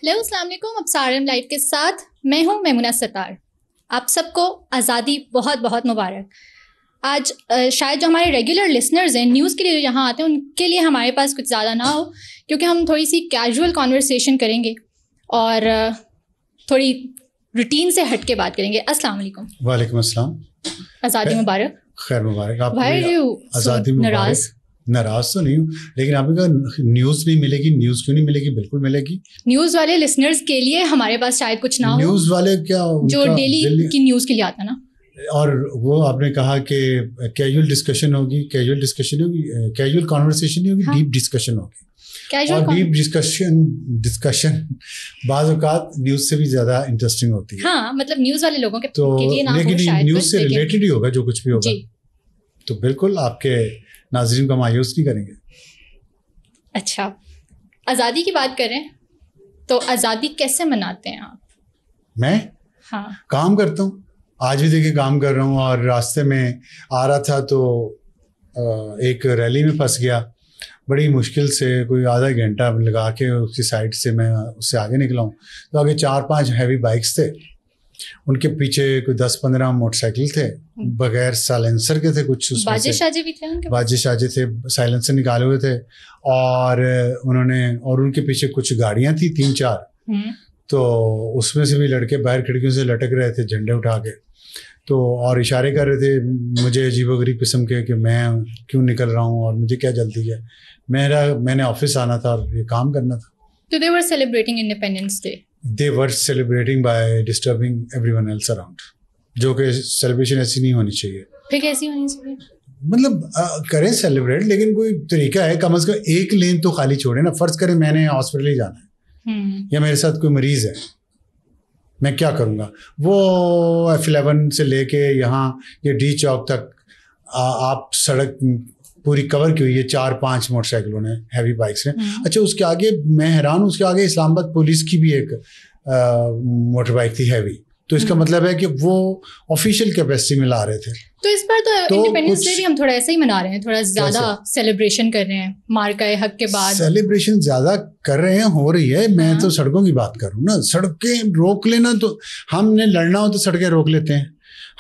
Hello अस्सलाम वालेकुम, अब सारम लाइव के साथ मैं हूं मैमुना सत्तार। आप सबको आज़ादी बहुत बहुत मुबारक। आज शायद जो हमारे रेगुलर लिसनर्स हैं, न्यूज़ के लिए जो यहाँ आते हैं, उनके लिए हमारे पास कुछ ज़्यादा ना हो, क्योंकि हम थोड़ी सी कैजुअल कॉन्वर्सेशन करेंगे और थोड़ी रूटीन से हट के बात करेंगे। अस्सलाम वालेकुम। वालेकुम अस्सलाम। आज़ादी मुबारक। खैर मुबारक आपको। आज़ादी मुबारक। नाराज तो नहीं हूँ, लेकिन आपने कहा न्यूज़ नहीं मिलेगी। न्यूज़ क्यों नहीं मिलेगी? बिल्कुल मिलेगी। न्यूज़ वाले लिसनर्स के लिए हमारे पास शायद कुछ ना हो। न्यूज़ वाले क्या, जो डेली की न्यूज़ के लिए आता ना। और वो आपने कहा कि कैजुअल डिस्कशन होगी, कैजुअल कॉन्वर्सेशन नहीं होगी, हाँ। डीप डिस्कशन होगी। और डीप डिस्कशन बाज़ औक़ात न्यूज़ से भी ज़्यादा इंटरेस्टिंग होती है। हाँ, मतलब न्यूज़ वाले लोगों के लिए ना हो, लेकिन शायद न्यूज़ से रिलेटेड ही होगा जो कुछ भी होगा। तो बिल्कुल आपके नाज़रीन को मायूस नहीं करेंगे। अच्छा, आज़ादी की बात करें तो आज़ादी कैसे मनाते हैं आप? मैं काम करता हूँ, आज भी देखिए काम कर रहा हूँ। और रास्ते में आ रहा था तो एक रैली में फंस गया। बड़ी मुश्किल से कोई आधा घंटा लगा के उसकी साइड से मैं उससे आगे निकला हूँ। तो आगे 4-5 हैवी बाइक्स थे, उनके पीछे कोई 10-15 मोटरसाइकिल थे, बगैर साइलेंसर के थे कुछ। बाजे शाजे भी थे उनके पास? बाजे शाजे थे, साइलेंसर निकाले हुए थे। और उनके पीछे कुछ गाड़ियाँ थी 3-4। तो उसमें से भी लड़के बाहर खिड़कियों से लटक रहे थे झंडे उठा के, तो और इशारे कर रहे थे मुझे अजीबोगरीब किस्म के कि मैं क्यों निकल रहा हूँ और मुझे क्या जल्दी है। मैंने ऑफिस आना था और ये काम करना था। तो they were celebrating Independence Day. They were celebrating by disturbing everyone else around. जो कि सेलिब्रेशन ऐसी नहीं होनी चाहिए। फिर कैसी होनी चाहिए? मतलब करें सेलिब्रेट, लेकिन कोई तरीका है, कम से कम एक लेन तो खाली छोड़े ना। फर्ज करें मैंने हॉस्पिटल ही जाना है या मेरे साथ कोई मरीज है, मैं क्या करूँगा? वो F11 से लेके यहाँ ये डी चौक तक आप सड़क पूरी कवर की हुई है 4-5 मोटरसाइकिलों ने, हैवी बाइक्स ने। अच्छा, उसके आगे मैं हैरान हूँ, उसके आगे इस्लामाबाद पुलिस की भी एक मोटर बाइक थी हैवी। तो इसका मतलब है कि वो ऑफिशियल कैपेसिटी में ला रहे थे। तो इस बार तो इंडिपेंडेंस डे भी हम थोड़ा ऐसे ही मना रहे हैं, थोड़ा ज्यादा सेलिब्रेशन कर रहे हैं मार्का हक के बाद। सेलिब्रेशन ज्यादा कर रहे हैं, हो रही है। मैं तो सड़कों की बात करूँ ना, सड़कें रोक लेना, तो हमने लड़ना हो तो सड़कें रोक लेते हैं,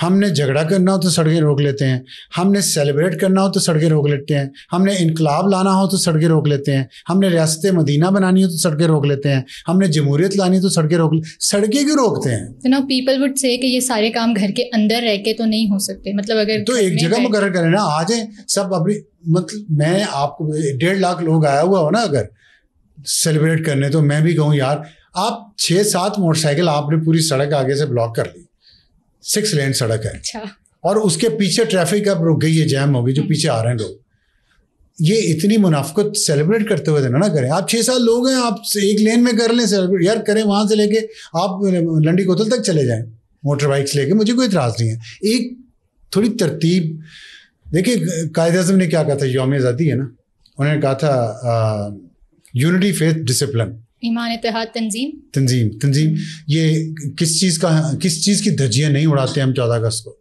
हमने झगड़ा करना हो तो सड़कें रोक लेते हैं, हमने सेलिब्रेट करना हो तो सड़कें रोक लेते हैं, हमने इनकलाब लाना हो तो सड़कें रोक लेते हैं, हमने रियासत मदीना बनानी हो तो सड़कें रोक लेते हैं, हमने जमहूरियत लानी हो तो सड़कें सड़कें क्यों रोकते हैं? तो ना पीपल वुड से कि ये सारे काम घर के अंदर रह के तो नहीं हो सकते। मतलब अगर तो एक जगह मुकर्रर करें ना, आ जाए सब अपनी। मतलब मैं आपको 1.5 लाख लोग आया हुआ हो ना अगर सेलिब्रेट करने, तो मैं भी कहूँ यार, आप 6-7 मोटरसाइकिल आपने पूरी सड़क आगे से ब्लॉक कर ली, 6 लेन सड़क है। अच्छा। और उसके पीछे ट्रैफिक अब रुक गई है, जैम हो गई, जो पीछे आ रहे हैं लोग। ये इतनी मुनाफिकत सेलिब्रेट करते हुए ना करें। आप 6-7 लोग हैं, आप एक लेन में कर लें सेलिब्रेट यार, करें। वहां से लेके आप लंडी कोतल तक चले जाएं मोटर बाइक्स लेके, मुझे कोई इतराज नहीं है। एक थोड़ी तरतीब देखिए, कायदे आज़म ने क्या कहा था, यौम आज़ादी है ना, उन्होंने कहा था यूनिटी, फेथ, डिसिप्लिन, ईमान, इत्तेहाद, तंजीम। ये किस चीज़ की धज्जियाँ नहीं उड़ाते हम 14 अगस्त को।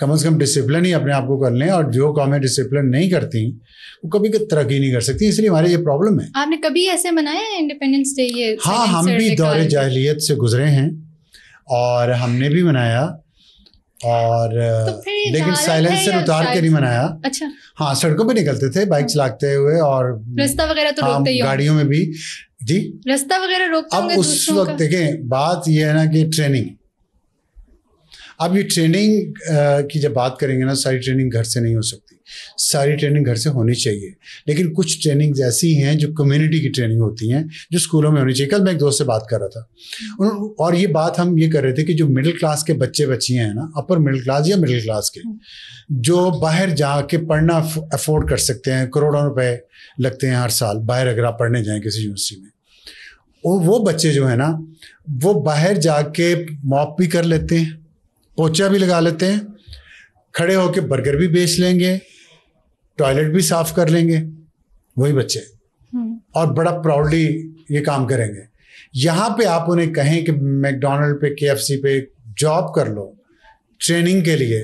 कम से कम डिसिप्लिन ही अपने आप को कर लें, और जो कौमें डिसिप्लिन नहीं करती वो कभी तरक्की नहीं कर सकती। इसलिए हमारे ये प्रॉब्लम है। आपने कभी ऐसे मनाया है इंडिपेंडेंस डे? ये हाँ, हम भी दौरे जाहिलियत से गुजरे हैं और हमने भी मनाया, और तो लेकिन साइलेंसर उतार के नहीं मनाया। अच्छा। हाँ, सड़कों पे निकलते थे बाइक चलाते हुए, और रास्ता वगैरह तो रोकते ही, गाड़ियों में भी जी, रास्ता वगैरह रोकते होंगे। अब उस वक्त देखें, बात यह है ना कि ट्रेनिंग, अब ये ट्रेनिंग की जब बात करेंगे ना, सारी ट्रेनिंग घर से नहीं हो सकती। सारी ट्रेनिंग घर से होनी चाहिए, लेकिन कुछ ट्रेनिंग ऐसी हैं जो कम्युनिटी की ट्रेनिंग होती हैं, जो स्कूलों में होनी चाहिए। कल मैं एक दोस्त से बात कर रहा था, और ये बात हम ये कर रहे थे कि जो मिडिल क्लास के बच्चियाँ हैं ना, अपर मिडिल क्लास या मिडिल क्लास के, जो बाहर जाके पढ़ना अफोर्ड कर सकते हैं, करोड़ों रुपए लगते हैं हर साल बाहर अगर आप पढ़ने जाएँ किसी यूनिवर्सिटी में, वो बच्चे जो है ना, वो बाहर जाके मॉप भी कर लेते हैं, पोछा भी लगा लेते हैं, खड़े होके बर्गर भी बेच लेंगे, टॉयलेट भी साफ कर लेंगे, वही बच्चे, और बड़ा प्राउडली ये काम करेंगे। यहाँ पे आप उन्हें कहें कि मैकडोनल्ड पे, KFC पे जॉब कर लो ट्रेनिंग के लिए,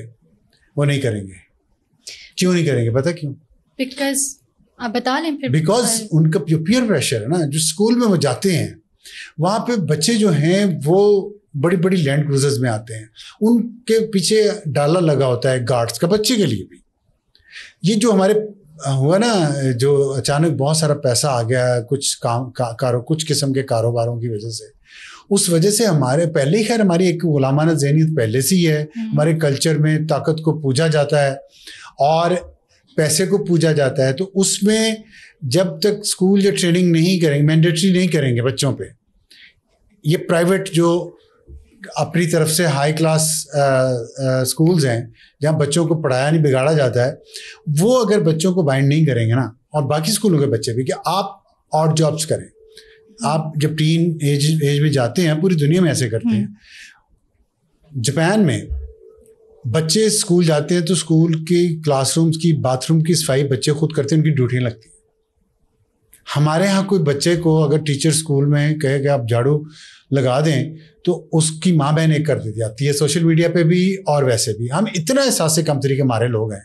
वो नहीं करेंगे। क्यों नहीं करेंगे? पता क्यों? बिकॉज आप बता लें फिर। बिकॉज उनका जो पीयर प्रेशर है ना, जो स्कूल में वो जाते हैं, वहाँ पे बच्चे जो हैं वो बड़ी बड़ी लैंड क्रूजर्स में आते हैं, उनके पीछे डाला लगा होता है गार्ड्स का, बच्चे के लिए भी। ये जो हमारे हुआ ना, जो अचानक बहुत सारा पैसा आ गया कुछ कुछ किस्म के कारोबारों की वजह से, उस वजह से हमारे पहले ही खैर हमारी एक गुलामाना ज़हनियत पहले से ही है। हमारे कल्चर में ताकत को पूजा जाता है और पैसे को पूजा जाता है। तो उसमें जब तक स्कूल या ट्रेनिंग नहीं करेंगे, मैंडेटरी नहीं करेंगे बच्चों पे, ये प्राइवेट जो अपनी तरफ से हाई क्लास स्कूल्स हैं जहाँ बच्चों को पढ़ाया नहीं बिगाड़ा जाता है, वो अगर बच्चों को बाइंड नहीं करेंगे ना, और बाकी स्कूलों के बच्चे भी, कि आप और जॉब्स करें, आप जब टीन एज में जाते हैं, पूरी दुनिया में ऐसे करते हैं। जापान में बच्चे स्कूल जाते हैं तो स्कूल की क्लासरूम्स की बाथरूम की सफाई बच्चे खुद करते हैं, उनकी ड्यूटियाँ लगती हैं। हमारे यहाँ कोई बच्चे को अगर टीचर स्कूल में कहे कि आप झाड़ू लगा दें तो उसकी माँ बहन एक कर दी जाती है, सोशल मीडिया पे भी और वैसे भी। हम इतना एहसास से कम तरीके हमारे लोग हैं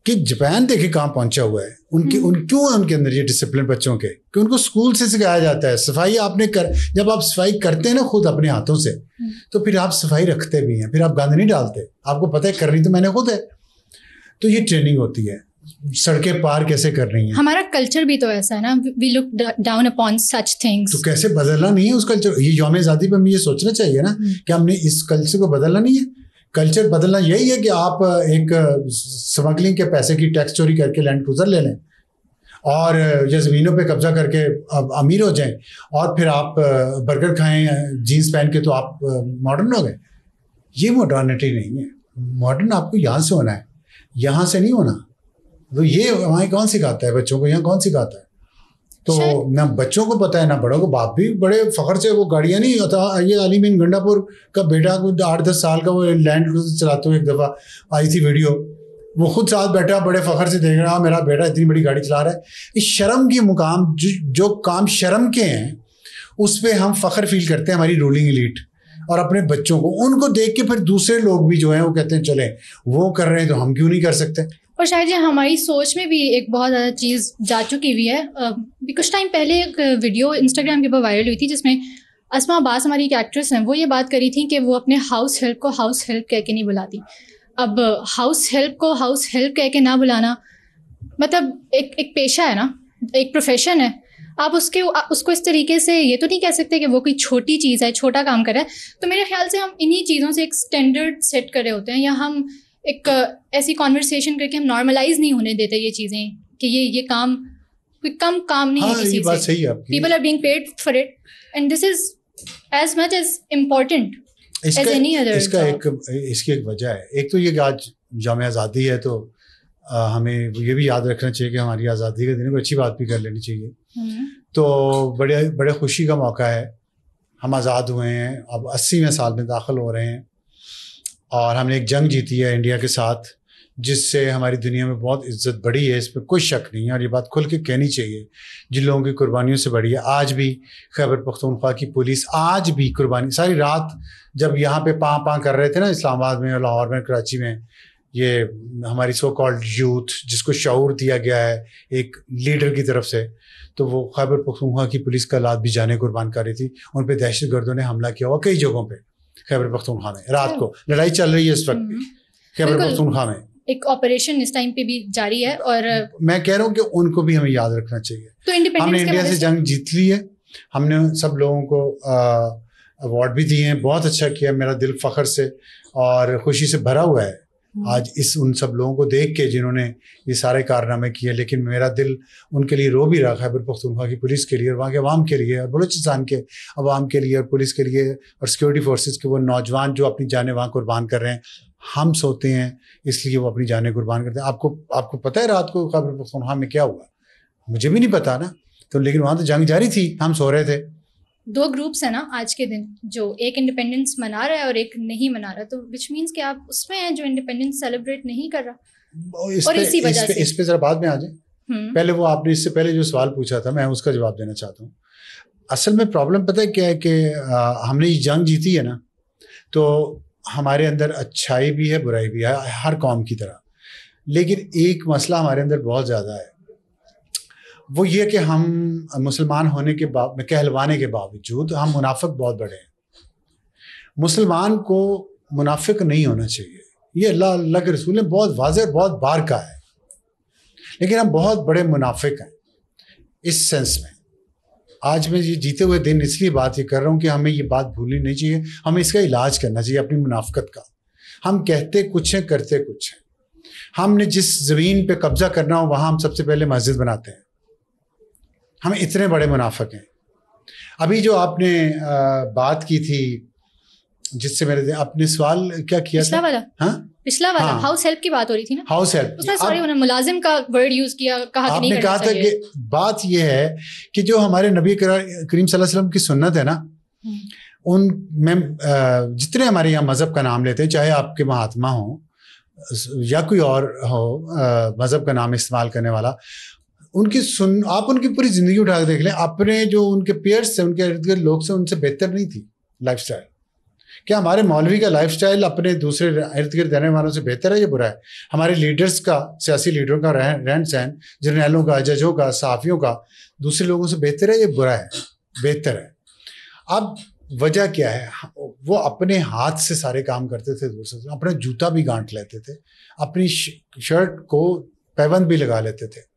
कि जापान देखे कहाँ पहुंचा हुआ है। क्यों है उनके अंदर ये डिसिप्लिन बच्चों के, कि उनको स्कूल से सिखाया जाता है। सफाई आपने जब आप सफाई करते हैं ना खुद अपने हाथों से, तो फिर आप सफाई रखते भी हैं, फिर आप गंद नहीं डालते, आपको पता है करनी तो मैंने खुद है। तो ये ट्रेनिंग होती है, सड़कें पार कैसे कर रही हैं। हमारा कल्चर भी तो ऐसा है ना, we look down upon such things. तो कैसे बदलना नहीं है उस कल्चर। ये यौम आज़ादी पे हमें ये सोचना चाहिए ना कि हमने इस कल्चर को बदलना नहीं है। कल्चर बदलना यही है कि आप एक स्मगलिंग के पैसे की टैक्स चोरी करके लैंड क्रूजर ले लें और या ज़मीनों पे कब्जा करके अमीर हो जाएं, और फिर आप बर्गर खाएं जीन्स पहन के, तो आप मॉडर्न हो गए। ये मॉडर्निटी नहीं है। मॉडर्न आपको यहाँ से होना है, यहाँ से नहीं होना। तो ये वहाँ कौन सिखाता है बच्चों को, यहाँ कौन सिखाता है। तो ना बच्चों को पता है ना बड़ों को। बाप भी बड़े फखर से वो गाड़ियाँ नहीं होता। ये अलीमीन गंडापुर का बेटा कुछ 8-10 साल का, वो लैंड क्रूजर चलाते हुए एक दफ़ा आई थी वीडियो, वो खुद साथ बैठा बड़े फखर से देख रहा, मेरा बेटा इतनी बड़ी गाड़ी चला रहा है। इस शर्म के मुकाम जो काम शर्म के हैं उस पर हम फखर फील करते हैं, हमारी रूलिंग एलीट, और अपने बच्चों को उनको देख के फिर दूसरे लोग भी जो हैं वो कहते हैं चले वो कर रहे हैं तो हम क्यों नहीं कर सकते। और शायद ये हमारी सोच में भी एक बहुत ज़्यादा चीज़ जा चुकी हुई है। कुछ टाइम पहले एक वीडियो इंस्टाग्राम के ऊपर वायरल हुई थी जिसमें अस्मा अब्बास, हमारी एक एक्ट्रेस हैं, वो ये बात करी थी कि वो अपने हाउस हेल्प को हाउस हेल्प कह के नहीं बुलाती। अब हाउस हेल्प को हाउस हेल्प कह के ना बुलाना मतलब एक पेशा है ना, एक प्रोफेशन है। आप उसको इस तरीके से ये तो नहीं कह सकते कि वो कोई छोटी चीज़ है, छोटा काम कर रहा है। तो मेरे ख्याल से हम इन्हीं चीज़ों से एक स्टैंडर्ड सेट कर रहे होते हैं, या हम एक ऐसी कॉन्वर्सेशन करके हम नॉर्मलाइज नहीं होने देते ये चीज़ें कि ये काम कोई कम काम नहीं है किसी बात से। सही है आपकी। People are being paid for it and this is as much as important as any other. इसकी एक वजह है। एक तो ये कि आज यौम आज़ादी है, तो हमें ये भी याद रखना चाहिए कि हमारी आज़ादी के दिन को अच्छी बात भी कर लेनी चाहिए। तो बड़े खुशी का मौका है, हम आज़ाद हुए हैं, अब 80वें साल में दाखिल हो रहे हैं, और हमने एक जंग जीती है इंडिया के साथ जिससे हमारी दुनिया में बहुत इज्जत बढ़ी है, इस पर कोई शक नहीं है, और ये बात खुल के कहनी चाहिए। जिन लोगों की कुर्बानियों से बढ़ी है, आज भी खैबर पख्तूनख्वा की पुलिस आज भी कुर्बानी, सारी रात जब यहाँ पे पाँ कर रहे थे ना इस्लामाबाद में, लाहौर में, कराची में, ये हमारी सो कॉल्ड यूथ जिसको शऊर दिया गया है एक लीडर की तरफ से, तो वो खैबर पख्तूनख्वा की पुलिस का लात भी जाने कुर्बान कर रही थी। उन पर दहशत गर्दों ने हमला किया हुआ कई जगहों पे खैबर पख्तूनख्वा में। रात को लड़ाई चल रही है इस वक्त भी खैबर पख्तूनख्वा में, एक ऑपरेशन इस टाइम पे भी जारी है। और मैं कह रहा हूँ कि उनको भी हमें याद रखना चाहिए। तो हमने इंडिया से जंग जीत ली है, हमने सब लोगों को अवार्ड भी दिए हैं, बहुत अच्छा किया। मेरा दिल फख्र से और खुशी से भरा हुआ है आज उन सब लोगों को देख के जिन्होंने ये सारे कारनामे किए। लेकिन मेरा दिल उनके लिए रो भी रहा, खैबर पख्तूनख्वा की पुलिस के लिए और वहाँ के अवाम के लिए और बलूचिस्तान के अवाम के लिए और पुलिस के लिए और सिक्योरिटी फोर्सेस के वो नौजवान जो अपनी जानें वहाँ कुर्बान कर रहे हैं। हम सोते हैं इसलिए वो अपनी जानें कुर्बान करते हैं। आपको पता है रात को खैबर पख्तूनख्वा में क्या हुआ? मुझे भी नहीं पता ना, तो लेकिन वहाँ तो जंग जारी थी, हम सो रहे थे। 2 ग्रुप्स है ना आज के दिन, जो एक इंडिपेंडेंस मना रहा है और एक नहीं मना रहा, तो विच मीन्स कि आप उसमें हैं जो इंडिपेंडेंस सेलिब्रेट नहीं कर रहा। और इसी वजह से इस पे जरा बाद में आ जाए। पहले वो आपने इससे पहले जो सवाल पूछा था मैं उसका जवाब देना चाहता हूँ। असल में प्रॉब्लम पता है क्या है कि हमने ये जंग जीती है ना, तो हमारे अंदर अच्छाई भी है बुराई भी है हर कौम की तरह। लेकिन एक मसला हमारे अंदर बहुत ज़्यादा है, वो ये कि हम मुसलमान होने के बाद कहलवाने के बावजूद हम मुनाफिक बहुत बड़े हैं। मुसलमान को मुनाफिक नहीं होना चाहिए, ये अल्लाह के रसूल ने बहुत वाज़ेह बहुत बार कहा है, लेकिन हम बहुत बड़े मुनाफिक हैं इस सेंस में। आज मैं ये जीते हुए दिन इसलिए बात ये कर रहा हूँ कि हमें ये बात भूलनी नहीं चाहिए, हमें इसका इलाज करना चाहिए अपनी मुनाफिकत का। हम कहते कुछ हैं, करते कुछ हैं। हमने जिस ज़मीन पे कब्जा करना हो वहाँ हम सबसे पहले मस्जिद बनाते हैं। हम इतने बड़े मुनाफिक हैं। अभी जो आपने बात की थी, जिससे मेरे आपने सवाल क्या किया पिछला वाला, हाँ पिछला वाला हाउस हेल्प की बात हो रही थी ना, हाउस हेल्प। उसमें सॉरी उन्होंने मुलाजिम का वर्ड यूज किया, कहा कि नहीं आपने कहा था कि बात यह है कि जो हमारे नबी करीम सल्लल्लाहु अलैहि वसल्लम की सुन्नत है ना, उन में जितने हमारे यहाँ मजहब का नाम लेते हैं, चाहे आपके महात्मा हो या कोई और हो मजहब का नाम इस्तेमाल करने वाला, आप उनकी पूरी जिंदगी उठा के देख लें, अपने जो उनके पेयर्स थे, उनके इर्द गिर्द लोग से उनसे बेहतर नहीं थी लाइफस्टाइल। क्या हमारे मौलवी का लाइफस्टाइल अपने दूसरे इर्द गिर्द रहने वालों से बेहतर है या बुरा है? हमारे लीडर्स का, सियासी लीडरों का रहन सहन, जर्नैलों का, जजों का, सहाफ़ियों का दूसरे लोगों से बेहतर है या बुरा है? बेहतर है। अब वजह क्या है? वो अपने हाथ से सारे काम करते थे, दूसरे से अपना जूता भी गांठ लेते थे, अपनी शर्ट को पैबंद भी लगा लेते थे।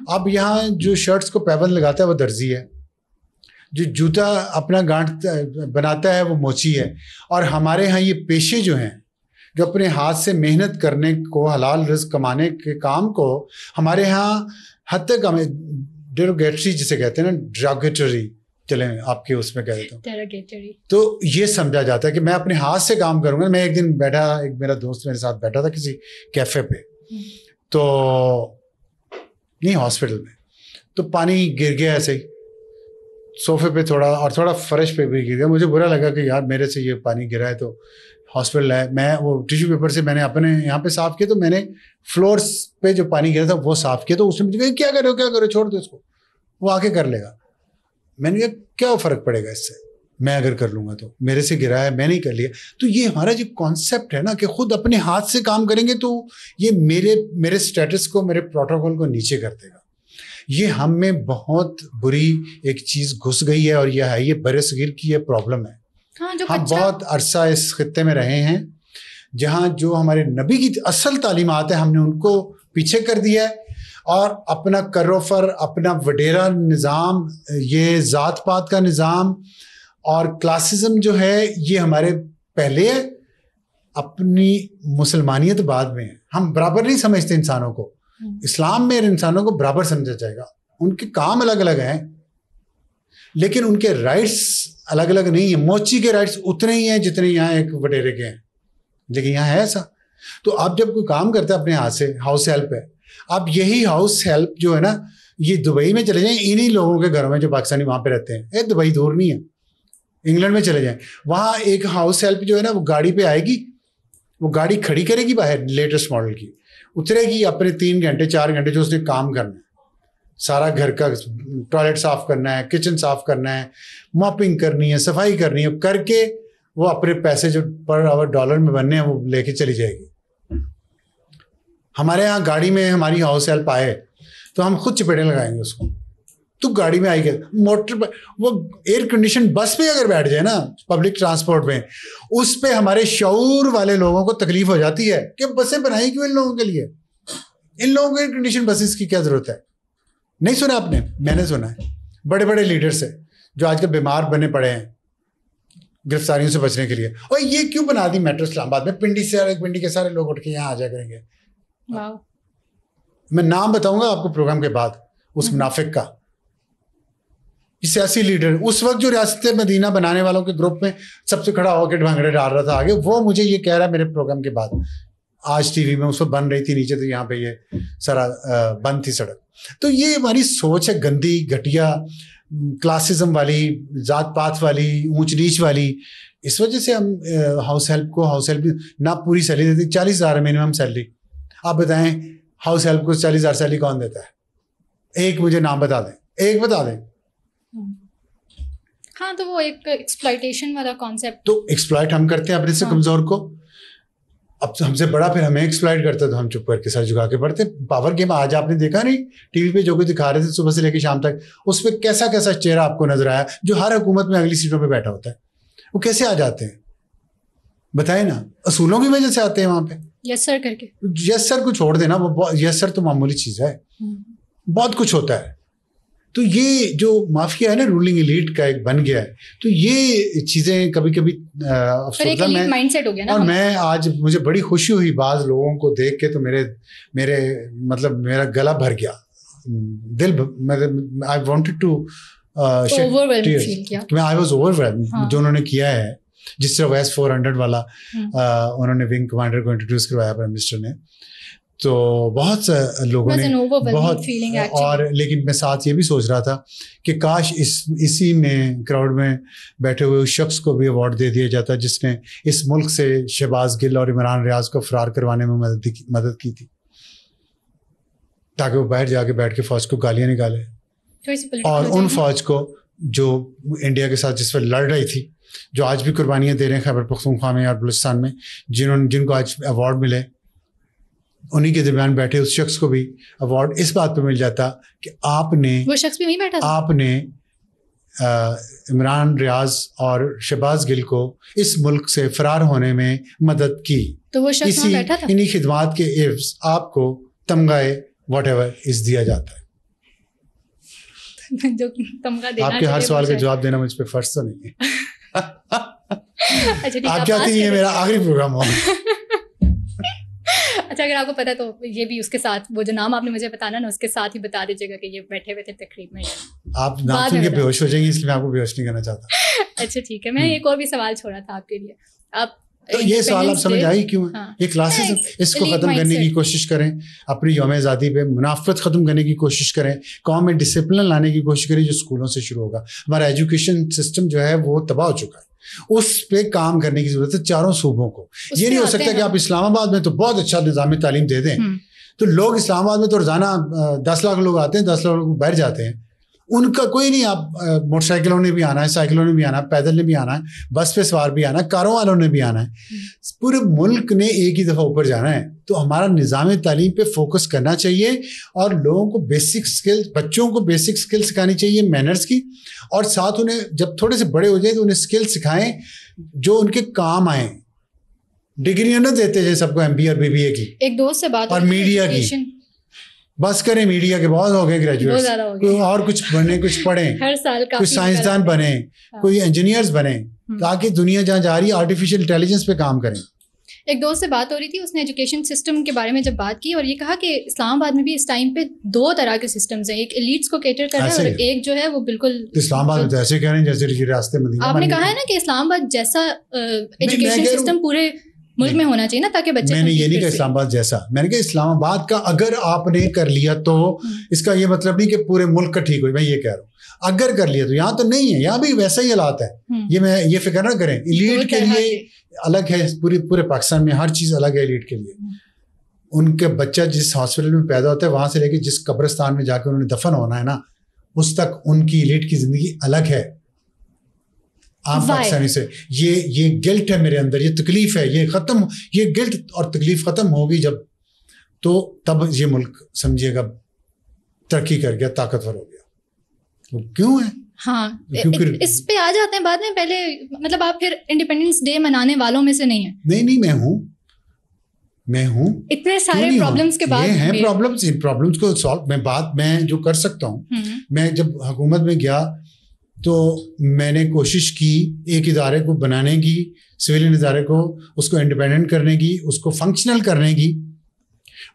अब यहाँ जो शर्ट्स को पैबंद लगाता है वो दर्जी है, जो जूता अपना गांठ बनाता है वो मोची है। और हमारे यहाँ ये पेशे जो हैं, जो अपने हाथ से मेहनत करने को, हलाल रिज़्क कमाने के काम को हमारे यहाँ हद तक हमें डेरोगेटरी जिसे कहते हैं ना, ड्रागेटरी, चले आपके उसमें कह देता हूँ, तो ये समझा जाता है कि मैं अपने हाथ से काम करूँगा। मैं एक दिन बैठा, एक मेरा दोस्त मेरे साथ बैठा था किसी कैफ़े पे, तो नहीं हॉस्पिटल में, तो पानी गिर गया ऐसे ही सोफे पे थोड़ा, और थोड़ा फर्श पे भी गिर गया। मुझे बुरा लगा कि यार मेरे से ये पानी गिरा है, तो हॉस्पिटल है। मैं वो टिश्यू पेपर से मैंने अपने यहाँ पे साफ़ किया, तो मैंने फ्लोर्स पे जो पानी गिरा था वो साफ़ किया। तो उसने मुझे कहा क्या करो छोड़ दो इसको, वो आके कर लेगा। मैंने कहा क्या फ़र्क पड़ेगा इससे, मैं अगर कर लूँगा तो, मेरे से गिरा है मैंने ही कर लिया। तो ये हमारा जो कॉन्सेप्ट है ना कि खुद अपने हाथ से काम करेंगे तो ये मेरे स्टेटस को, मेरे प्रोटोकॉल को नीचे कर देगा। ये हम में बहुत बुरी एक चीज़ घुस गई है, और यह है, ये बरसगीर की ये प्रॉब्लम है। हम बहुत अरसा इस खित्ते में रहे हैं जहाँ जो हमारे नबी की असल तालीमात है हमने उनको पीछे कर दिया है, और अपना करोफर, अपना वडेरा निज़ाम, ये ज़ात पात का निज़ाम और क्लासिज्म जो है ये हमारे पहले है, अपनी मुसलमानियत बाद में है। हम बराबर नहीं समझते इंसानों को। इस्लाम में इंसानों को बराबर समझा जाएगा। उनके काम अलग अलग हैं, लेकिन उनके राइट्स अलग अलग नहीं है। मोची के राइट्स उतने ही हैं जितने यहाँ एक वडेरे के हैं, लेकिन यहाँ है ऐसा। तो आप जब कोई काम करते हैं अपने हाथ से, हाउस हेल्प है, आप यही हाउस हेल्प जो है ना, ये दुबई में चले जाएं, इन्हीं लोगों के घरों में जो पाकिस्तानी वहाँ पे रहते हैं, दुबई दूर नहीं है, इंग्लैंड में चले जाएं, वहाँ एक हाउस हेल्प जो है ना, वो गाड़ी पे आएगी, वो गाड़ी खड़ी करेगी बाहर लेटेस्ट मॉडल की, उतरेगी, अपने 3 घंटे 4 घंटे जो उसने काम करना है, सारा घर का टॉयलेट साफ करना है, किचन साफ करना है, मॉपिंग करनी है, सफाई करनी है, करके वो अपने पैसे जो पर आवर डॉलर में बनने हैं वो लेके चली जाएगी। हमारे यहाँ गाड़ी में हमारी हाउस हेल्प आए तो हम खुद चपेटे लगाएंगे उसको, तो गाड़ी में आएगी। मोटर पर, वो एयर कंडीशन बस पे अगर बैठ जाए ना, पब्लिक ट्रांसपोर्ट में, उस पे हमारे शऊर वाले लोगों को तकलीफ हो जाती है कि बसें बनाई क्यों इन लोगों के लिए, इन लोगों को एयर कंडीशन बसेस की क्या जरूरत है। नहीं सुना आपने? मैंने सुना है। बड़े बड़े लीडर्स है जो आजकल बीमार बने पड़े हैं गिरफ्तारियों से बचने के लिए, और ये क्यों बना दी मेट्रो इस्लामाबाद में, पिंडी के सारे लोग उठ के यहाँ आ जाया करेंगे। मैं नाम बताऊंगा आपको प्रोग्राम के बाद उस मुनाफिक का, सियासी लीडर उस वक्त जो रियासत मदीना बनाने वालों के ग्रुप में सबसे खड़ा होकर भांगड़े डाल रहा था आगे, वो मुझे ये कह रहा है मेरे प्रोग्राम के बाद, आज टीवी में उसको बन रही थी नीचे, तो यहाँ पे ये सारा बंद थी सड़क। तो ये हमारी सोच है गंदी, घटिया, क्लासिज्म वाली, जात पात वाली, ऊंच नीच वाली। इस वजह से हम हाउस हेल्प ना पूरी सैलरी देती, 40,000 मिनिमम सैलरी। आप बताएं हाउस हेल्प को 40,000 सैलरी कौन देता है? एक मुझे नाम बता दें, एक बता दें। हाँ, तो वो एक एक्सप्लॉइटेशन वाला कॉन्सेप्ट। तो एक्सप्लॉइट हम करते हैं अपने से कमजोर को। अब तो हमसे बड़ा फिर हमें एक्सप्लॉइट करता तो हम चुप करके सर झुका के पढ़ते। पावर गेम आज आपने देखा नहीं टीवी पे जो कुछ दिखा रहे थे सुबह से लेकर शाम तक, उस पर कैसा कैसा चेहरा आपको नजर आया जो हर हुकूमत में अगली सीटों पे बैठा होता है। वो कैसे आ जाते हैं बताए ना, असूलों की वजह से आते हैं वहां पे। यस सर करके, यस सर को छोड़ देना, वो यस सर तो मामूली चीज है, बहुत कुछ होता है। तो ये जो माफिया है ना रूलिंग एलीट का एक बन गया है, तो ये चीजें कभी कभी माइंडसेट हो गया ना। और मैं आज मुझे बड़ी खुशी हुई बाज लोगों को देख के, तो मेरे मतलब मेरा गला भर गया, दिल, I wanted to I was overwhelmed जो उन्होंने किया है। जिस तरह वेस्ट 400 वाला उन्होंने विंग कमांडर को इंट्रोड्यूस करवाया प्राइम मिनिस्टर ने, तो बहुत से लोगों ने बहुत, और लेकिन मैं साथ ये भी सोच रहा था कि काश इसी में क्राउड में बैठे हुए उस शख्स को भी अवार्ड दे दिया जाता जिसने इस मुल्क से शहबाज गिल और इमरान रियाज को फरार करवाने में मदद की थी, ताकि वो बाहर जाके बैठ के फौज को गालियां निकाले, और उन फौज को जो इंडिया के साथ जिस पर लड़ रही थी, जो आज भी कुर्बानियां दे रहे हैं खैबर पख्तूनख्वा में और बलूचिस्तान में, जिनको आज अवार्ड मिले, उन्हीं के दरमियान बैठे उस शख्स को भी अवार्ड इस बात पे मिल जाता कि आपने, वो शख्स भी वहीं बैठा था, आपने इमरान रियाज और शहबाज गिल को इस मुल्क से फरार होने में मदद की। तो वो शख्स वहाँ बैठा था। इन्हीं खिदमात के एवज आपको तमगाए व्हाटएवर इस दिया जाता है। जो तमगा देना, आपके हर सवाल का जवाब देना मुझ पे फर्ज तो नहीं है। अच्छा, आप चाहते हैं ये मेरा आखिरी प्रोग्राम हो? अच्छा, अगर आपको पता तो ये भी उसके साथ, वो जो नाम आपने मुझे बताना ना, उसके साथ ही बता दीजिएगा कि ये बैठे हुए थे तकरीब में। आप नाम सुन के बेहोश हो जाएंगे, इसलिए मैं आपको बेहोश नहीं करना चाहता। अच्छा ठीक है, मैं एक और भी सवाल छोड़ा था आपके लिए। आप तो ये सवाल आप समझ आई क्यों है? ये क्लासेस इसको खत्म करने की कोशिश करें, अपनी यौम आज़ादी पे मुनाफरत खत्म करने की कोशिश करें, कौम में डिसिप्लिन लाने की कोशिश करें, जो स्कूलों से शुरू होगा। हमारा एजुकेशन सिस्टम जो है वो तबाह हो चुका है, उस पे काम करने की जरूरत है चारों सूबों को। ये नहीं हो सकता कि आप इस्लामाबाद में तो बहुत अच्छा निज़ाम तालीम दे दें, तो लोग इस्लामाबाद में तो रोजाना 10 लाख लोग आते हैं, 10 लाख लोग बाहर जाते हैं, उनका कोई नहीं। आप मोटरसाइकिलों ने भी आना है, साइकिलों ने भी आना है, पैदल ने भी आना है, बस पे सवार भी आना है, कारों वालों ने भी आना है, पूरे मुल्क ने एक ही दफ़ा ऊपर जाना है। तो हमारा निज़ाम तालीम पे फोकस करना चाहिए, और लोगों को बेसिक स्किल्स, बच्चों को बेसिक स्किल्स सिखानी चाहिए मैनर्स की, और साथ उन्हें जब थोड़े से बड़े हो जाए तो उन्हें स्किल्स सिखाएं जो उनके काम आए। डिग्रियां न देते जाए सबको MBA और BBA की। एक दोस्त से बात और मीडिया की बस करें, मीडिया के बहुत हो गए ग्रेजुएट, कोई और कुछ बने, कुछ पढ़ें, हर साल कोई साइंसदान बने, कोई इंजीनियर्स बने, ताकि दुनिया जहाँ जा रही है आर्टिफिशियल इंटेलिजेंस पे काम करें। एक दोस्त से बात हो रही थी, उसने एजुकेशन सिस्टम के बारे में जब बात की, और ये कहा कि इस्लामाबाद में भी इस टाइम पे 2 तरह के सिस्टम्स हैं, एक एलीट्स को कैटर कर रहा है और एक जो है वो बिल्कुल। इस्लामाबाद में तो ऐसे कह रहे हैं जैसे रास्ते मदीना। आपने कहा है ना कि इस्लामाबाद जैसा एजुकेशन सिस्टम पूरे मुल्क में होना चाहिए ना, ताकि बच्चे। मैंने ये नहीं कहा इस्लामाबाद जैसा, मैंने कहा इस्लामाबाद का अगर आपने कर लिया तो इसका ये मतलब नहीं कि पूरे मुल्क का ठीक हो, मैं ये कह रहा हूँ अगर कर लिया तो। यहाँ तो नहीं है, यहाँ भी वैसा ही हालात है। ये फिक्र ना करें, एलीट के लिए अलग है, पूरे पाकिस्तान में हर चीज अलग है एलीट के लिए। उनके बच्चा जिस हॉस्पिटल में पैदा होता है, वहां से लेके जिस कब्रिस्तान में जाकर उन्होंने दफन होना है ना, उस तक उनकी एलीट की जिंदगी अलग है। आप पाकिस्तानी से ये गिल्ट है मेरे अंदर, ये तकलीफ है, ये गिल्ट और तकलीफ खत्म होगी जब, तो तब ये मुल्क समझिएगा तरक्की कर गया, ताकतवर हो गया। वो क्यों है? हाँ, इस पे आ जाते हैं बाद में। पहले मतलब आप फिर इंडिपेंडेंस डे मनाने वालों में से नहीं है? नहीं, मैं हूँ। इतने सारे प्रॉब्लम्स के बाद ये हैं प्रॉब्लम्स, इन प्रॉब्लम्स को सॉल्व मैं जो कर सकता हूँ, मैं जब हुकूमत में गया तो मैंने कोशिश की एक इदारे को बनाने की, सिविलियन इदारे को, उसको इंडिपेंडेंट करने की, उसको फंक्शनल करने की।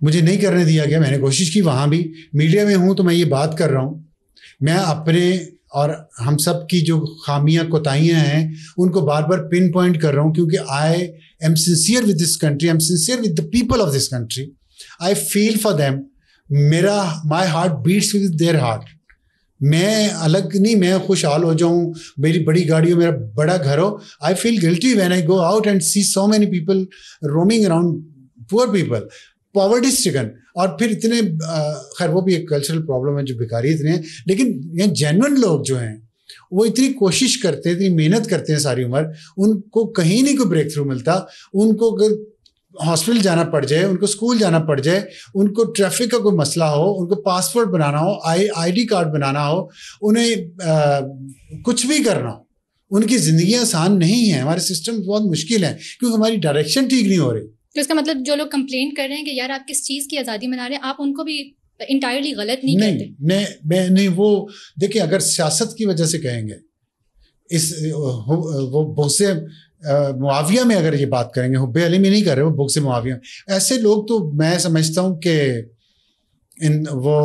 मुझे नहीं करने दिया गया, मैंने कोशिश की। वहाँ भी मीडिया में हूँ तो मैं ये बात कर रहा हूँ। मैं अपने और हम सब की जो खामियां कोताहियां हैं उनको बार बार पिन पॉइंट कर रहा हूँ, क्योंकि I am sincere with this country, I am sincere with the people of this country, I feel for them. My heart beats with their heart. मैं अलग नहीं, मैं खुशहाल हो जाऊं, मेरी बड़ी गाड़ी हो, मेरा बड़ा घर हो, I feel guilty when I go out and see so many people roaming around, poor people, poverty stricken. और फिर इतने खैर वो भी एक कल्चरल प्रॉब्लम है जो भिखारी इतने हैं, लेकिन ये जेन्युइन लोग जो हैं वो इतनी कोशिश करते हैं, इतनी मेहनत करते हैं सारी उम्र, उनको कहीं नहीं कोई ब्रेक थ्रू मिलता। उनको अगर हॉस्पिटल जाना पड़ जाए, उनको स्कूल जाना पड़ जाए, उनको ट्रैफिक का कोई मसला हो, उनको पासपोर्ट बनाना हो, आईडी कार्ड बनाना हो, उन्हें कुछ भी करना हो, उनकी ज़िंदगी आसान नहीं है। हमारे सिस्टम बहुत मुश्किल है क्योंकि हमारी डायरेक्शन ठीक नहीं हो रही। तो इसका मतलब जो लोग कंप्लेन कर रहे हैं कि यार आप किस चीज़ की आज़ादी मना रहे हैं, आप उनको भी इंटायरली गलत नहीं कहते? नहीं, वो देखिए, अगर सियासत की वजह से कहेंगे, वो बुक से मुआविया में अगर ये बात करेंगे, हुब्बे अली में नहीं कर रहे, वो बुक से मुआविया, ऐसे लोग तो मैं समझता हूँ कि वो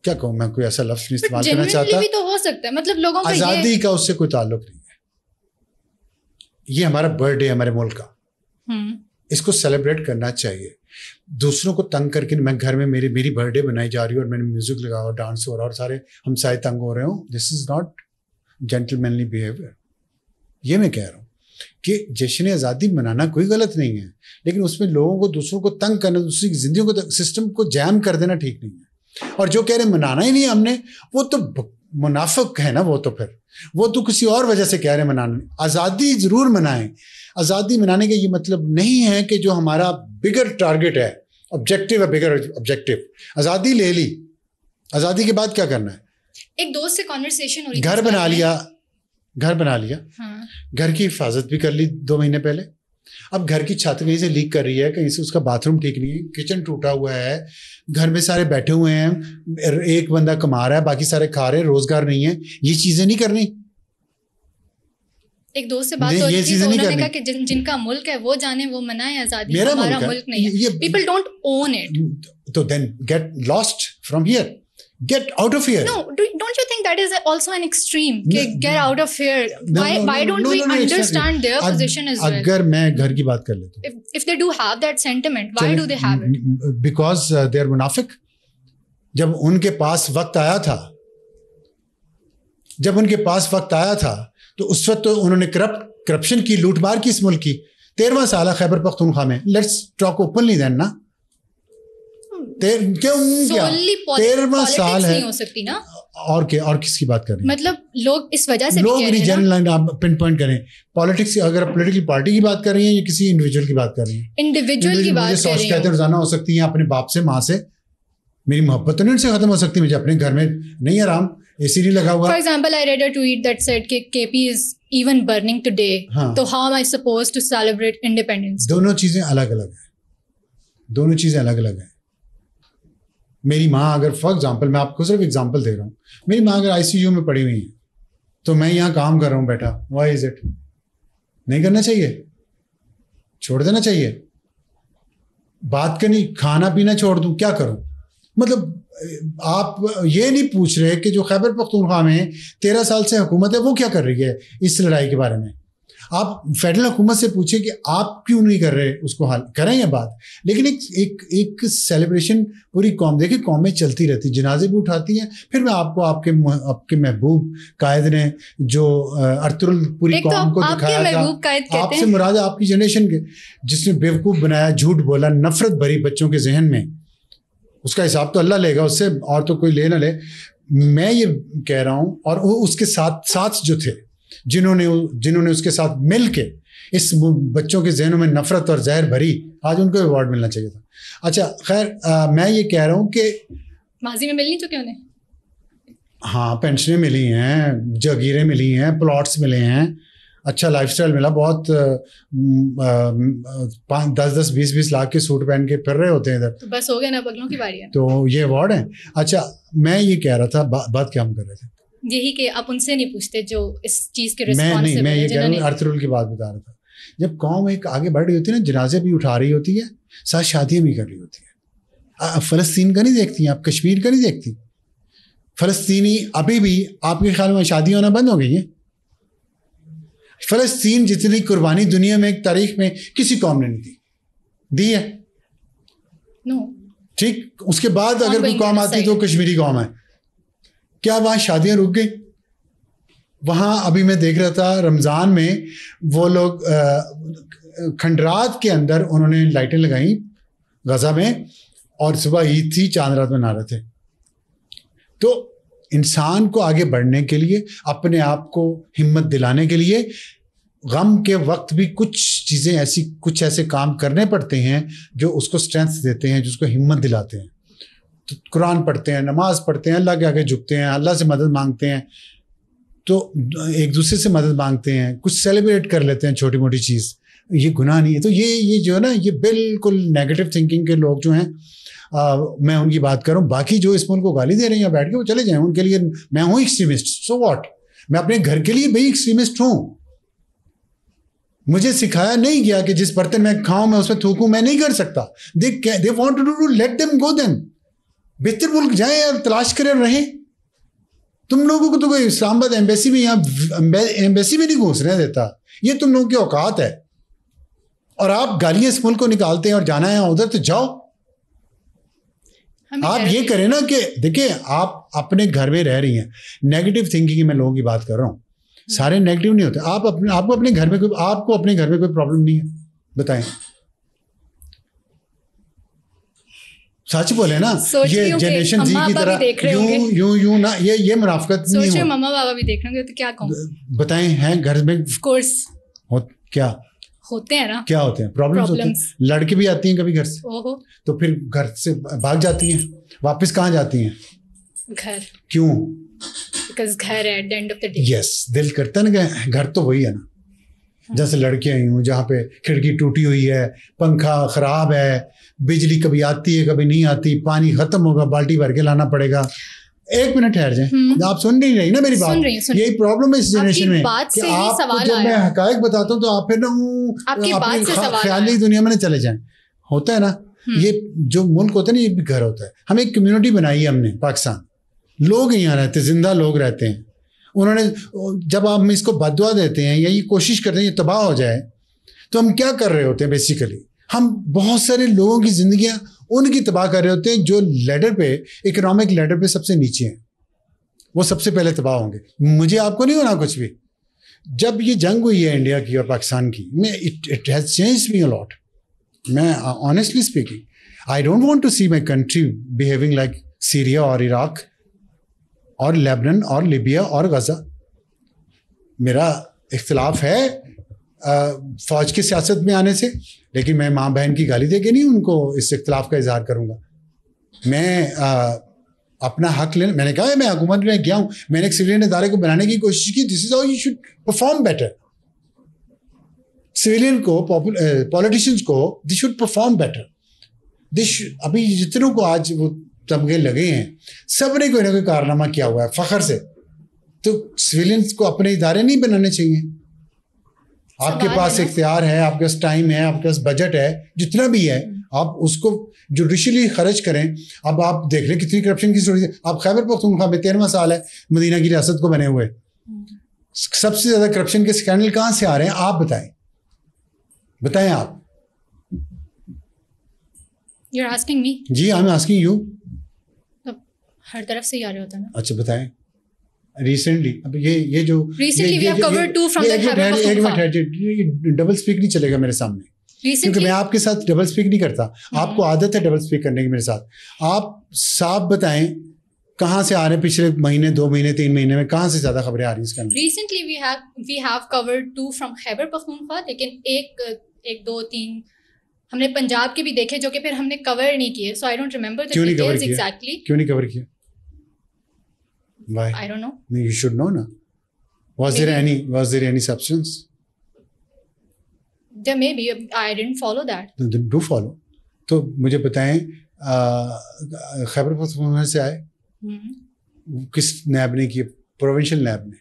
क्या कहूँ मैं, कोई ऐसा लफ्ज़ नहीं इस्तेमाल करना चाहता, भी तो हो सकता है, मतलब लोगों का आज़ादी का उससे कोई ताल्लुक नहीं है। ये हमारा बर्थडे है हमारे मुल्क का, इसको सेलिब्रेट करना चाहिए। दूसरों को तंग करके, मैं घर में मेरी बर्थडे बनाई जा रही है और मैंने म्यूजिक लगा और डांस हो रहा और सारे हमसाए तंग हो रहे हो, this is not gentlemanly behaviour. ये मैं कह रहा हूँ कि जश्न आज़ादी मनाना कोई गलत नहीं है, लेकिन उसमें लोगों को, दूसरों को तंग करना, दूसरी की जिंदगी को, सिस्टम को जैम कर देना ठीक नहीं है। और जो कह रहे मनाना ही नहीं हमने, वो तो मुनाफिक है ना, वो तो फिर वो तो किसी और वजह से कह रहे मनाना। आज़ादी ज़रूर मनाएं। आज़ादी मनाने का ये मतलब नहीं है कि जो हमारा बिगर टारगेट है, ऑब्जेक्टिव है, बिगर ऑब्जेक्टिव, आज़ादी ले ली, आज़ादी के बाद क्या करना है? एक दोस्त से कॉन्वर्सेशन हो रही, घर बना लिया, हाँ। घर की हिफाजत भी कर ली 2 महीने पहले। अब घर की छत कहीं से लीक कर रही है, कहीं से उसका बाथरूम ठीक नहीं है, किचन टूटा हुआ है, घर में सारे बैठे हुए हैं, एक बंदा कमा रहा है, बाकी सारे खा रहे हैं, रोजगार नहीं है, ये चीजें नहीं करनी। एक दोस्त से बात हो रही थी तो उन्होंने कहा कि जिनका मुल्क है वो जाने, वो मनाए आज़ादी, हमारा मुल्क नहीं है, पीपल डोंट ओन इट। तो then get lost from here, get out of here. No, don't you think that is also an extreme? Get out of here. Why don't we understand their position as well? अगर मैं घर की बात कर लेता हूँ, if they do have that sentiment, why do they have it? Because they are मुनाफिक। जब उनके पास वक्त आया था तो उस वक्त तो उन्होंने करप्शन की, लूटमार की इस मुल्क की। 13वां साल है खैबर पख्तूनख्वा में। लेट्स टॉक ओपनली देन ना। क्यों 13वां साल है, नहीं हो सकती ना। और क्या, और किसकी बात कर रहे हैं? मतलब लोग इस वजह से लोग नहीं, जनरल आप पिन पॉइंट करें। पॉलिटिक्स, अगर पॉलिटिकल पार्टी की बात कर रही हैं या किसी इंडिविजुअल की बात कर रही हैं? इंडिविजुअल की बात कर रही हैं। रोजाना हो सकती है अपने बाप से, माँ से। मेरी मोहब्बत तो नहीं उनसे खत्म हो सकती, मुझे अपने घर में नहीं आराम, एसी नहीं लगा हुआ। For example, I read a tweet that said कि KP is even burning today. हाँ. तो how am I supposed to celebrate independence? दोनों चीजें अलग अलग हैं। मेरी माँ अगर, फॉर एग्जाम्पल, मैं आपको सिर्फ एग्जाम्पल दे रहा हूँ, मेरी माँ अगर ICU में पड़ी हुई है तो मैं यहाँ काम कर रहा हूँ बैठा, व्हाई इज इट? नहीं करना चाहिए, छोड़ देना चाहिए। बात करनी, खाना पीना छोड़ दूँ, क्या करूँ? मतलब आप ये नहीं पूछ रहे कि जो खैबर पख्तूनख्वा में 13 साल से हुकूमत है वो क्या कर रही है इस लड़ाई के बारे में। आप फेडरल हुकूमत से पूछिए कि आप क्यों नहीं कर रहे उसको हल करें ये बात। लेकिन एक सेलिब्रेशन पूरी कौम, देखिए कौमें चलती रहती, जनाजे भी उठाती हैं। फिर मैं आपको आपके महबूब कायद ने जो अर्तुगरुल पूरी कौम को दिखाया था, आपसे मुराद आपकी जनरेशन के, जिसने बेवकूफ़ बनाया, झूठ बोला, नफरत भरी बच्चों के जहन में, उसका हिसाब तो अल्लाह लेगा उससे, और तो कोई ले ना ले। मैं ये कह रहा हूँ, और उसके साथ जो थे, जिन्होंने उसके साथ मिल के इस बच्चों के जहनों में नफरत और जहर भरी, आज उनको अवार्ड मिलना चाहिए था। अच्छा खैर, मैं ये कह रहा हूँ कि माजी में मिलनी चाहिए उन्हें। हाँ, पेंशनें मिली हैं, जागीरें मिली हैं, प्लॉट्स मिले हैं, अच्छा लाइफस्टाइल मिला। बहुत 10-10, 20-20 लाख के सूट पहन के फिर रहे होते हैं इधर। तो बस हो गया ना, बगलों की बारी है। तो ये अवार्ड है। अच्छा, मैं ये कह रहा था, बात क्या हम कर रहे थे? यही कि आप उनसे नहीं पूछते जो इस चीज़ के रिस्पॉन्सिबल। मैं ये कह रहा हूँ, अर्तुगरुल की बात बता रहा था। जब कौम एक आगे बढ़ रही होती है ना, जनाजे भी उठा रही होती है, साथ शादियाँ भी कर रही होती है। फ़लस्तीन का नहीं देखती, आप कश्मीर का नहीं देखती। फ़लस्तीनी अभी भी आपके ख्याल में शादियाँ होना बंद हो गई है? फ़लस्तीन जितनी कुर्बानी दुनिया में एक तारीख में किसी कौम ने नहीं दी है। ठीक, उसके बाद अगर कोई कौम आती तो कश्मीरी कौम है। क्या वहाँ शादियाँ रुक गई? वहाँ अभी मैं देख रहा था रमज़ान में वो लोग खंडरात के अंदर उन्होंने लाइटें लगाई गज़ा में, और सुबह ईद थी, चांद रात मना रहे थे। तो इंसान को आगे बढ़ने के लिए, अपने आप को हिम्मत दिलाने के लिए, गम के वक्त भी कुछ चीज़ें ऐसी, कुछ ऐसे काम करने पड़ते हैं जो उसको स्ट्रेंथ देते हैं, जिसको हिम्मत दिलाते हैं। तो कुरान पढ़ते हैं, नमाज पढ़ते हैं, अल्लाह के आगे झुकते हैं, अल्लाह से मदद मांगते हैं, तो एक दूसरे से मदद मांगते हैं, कुछ सेलिब्रेट कर लेते हैं छोटी मोटी चीज़, ये गुनाह नहीं है। तो ये जो है ना, ये बिल्कुल नेगेटिव थिंकिंग के लोग जो हैं, मैं उनकी बात कर रहा हूँ। बाकी जो इस मुल्क को गाली दे रहे हैं बैठ के, वो चले जाएं, उनके लिए मैं हूँ एक्सट्रीमिस्ट, सो व्हाट। मैं अपने घर के लिए भाई एक्सट्रीमिस्ट हूँ। मुझे सिखाया नहीं गया कि जिस बर्तन में खाऊं मैं उसमें थूकूं, मैं नहीं कर सकता। They want to do, let them go. Then बेहतर मुल्क जाए और तलाश करें और रहें। तुम लोगों को तो कोई इस्लामाबाद एम्बेसी भी, यहाँ एम्बेसी भी नहीं घुसने देता। ये तुम लोगों की औकात है, और आप गालियां इस मुल्क को निकालते हैं और जाना है उधर, तो जाओ। आप ये करें ना कि देखिए, आप अपने घर में रह रही हैं, नेगेटिव थिंकिंग की मैं लोगों की बात कर रहा हूँ, सारे नेगेटिव नहीं होते। आपको अपने घर में कोई प्रॉब्लम नहीं है, बताएं, सच बोले ना। ये जनरेशन जी की तरह यूं ना, ये मुनाफिकत नहीं हो। मम्मा पापा भी देख रहे होंगे तो क्या कहूँ, बताएं, हैं घर में ऑफ कोर्स क्या होते हैं ना, क्या होते हैं, प्रॉब्लम्स होते हैं। लड़की भी आती हैं कभी घर से, तो फिर घर से भाग जाती हैं, वापस कहाँ जाती हैं? घर। क्यों? बिकॉज़ घर है at the end of the day. Yes, दिल करता है ना, घर तो वही है ना। जैसे लड़कियां ही हूँ, जहाँ पे खिड़की टूटी हुई है, पंखा खराब है, बिजली कभी आती है कभी नहीं आती, पानी खत्म होगा, बाल्टी भर के लाना पड़ेगा। एक मिनट ठहर जाए, आप सुन नहीं रही ना मेरी बात? यही प्रॉब्लम है इस जनरेशन में कि आपको जब मैं हकायक बताता हूँ तो आप फिर ना अपनी ख्याली दुनिया में चले जाएं। होता है ना, ये जो मुल्क होता है ना, ये भी घर होता है। हम एक कम्युनिटी बनाई है हमने, पाकिस्तान, लोग यहाँ रहते, जिंदा लोग रहते हैं। उन्होंने, जब हम इसको बददुआ देते हैं या ये कोशिश करते हैं ये तबाह हो जाए, तो हम क्या कर रहे होते हैं? बेसिकली हम बहुत सारे लोगों की जिंदगियां उनकी तबाह कर रहे होते हैं जो लेडर पे, इकोनॉमिक लेडर पे सबसे नीचे हैं। वो सबसे पहले तबाह होंगे। मुझे आपको नहीं होना कुछ भी। जब ये जंग हुई है इंडिया की और पाकिस्तान की, it has changed me a lot. मैं honestly speaking, I don't want to see my country behaving like Syria और इराक और लेबनान और लिबिया और गजा। मेरा इख्तिलाफ है फौज की सियासत में आने से, लेकिन मैं माँ बहन की गाली दे के नहीं उनको इस इख्तिलाफ का इजहार करूंगा। मैं अपना हक लेना, मैंने कहा है, मैं हुकूमत में गया हूं, मैंने एक सिविलियन इदारे को बनाने की कोशिश की। This is how you should perform better. Civilian को, पॉलिटिशियंस को, दे शुड परफॉर्म बेटर। अभी जितनों को आज वो तमगे लगे हैं, सब ने कोई ना कोई कारनामा किया हुआ है फखर से। तो सिविलियंस को अपने इदारे नहीं बनाने चाहिए? आपके पास इख्तियार है, आपके पास टाइम है, आपके पास बजट है, जितना भी है आप उसको जुडिशली खर्च करें। अब आप देख रहे कितनी करप्शन की स्टोरी है। आप खैबर पख्तूनख्वा में 13वां साल है मदीना की रियासत को बने हुए, सबसे ज्यादा करप्शन के स्कैंडल कहाँ से आ रहे हैं? आप बताएं आप। You're asking me? जी, आई एम आस्किंग यू। हर तरफ से ही आ रहे होता है ना। अच्छा, बताएं। रिसेंटली अब ये जो recently we have covered to from the Khyber Pakhtunkhwa. Double speak नहीं चलेगा मेरे सामने, क्योंकि मैं आपके साथ डबल स्पीक नहीं करता। आपको आदत है डबल स्पीक करने की मेरे साथ। आप साफ बताएं कहाँ से आ रहे हैं? पिछले महीने, 2 महीने, 3 महीने में कहाँ से ज्यादा खबरें आ रही हैं इसके अंदर? Recently we have covered 2 from Khyber Pakhtunkhwa, लेकिन एक 2 3 हमने पंजाब के भी देखे जो कि फिर हमने कवर नहीं किए। So I don't remember the details exactly. क्यों नहीं कवर किया? Why? I don't know. You should know, na. Was there any substance? There may be. I didn't follow that. Do follow. तो मुझे बताएं, खैबर पख्तूनख्वा से आए, किस नैब ने किए? प्रोविंशियल नैब ने,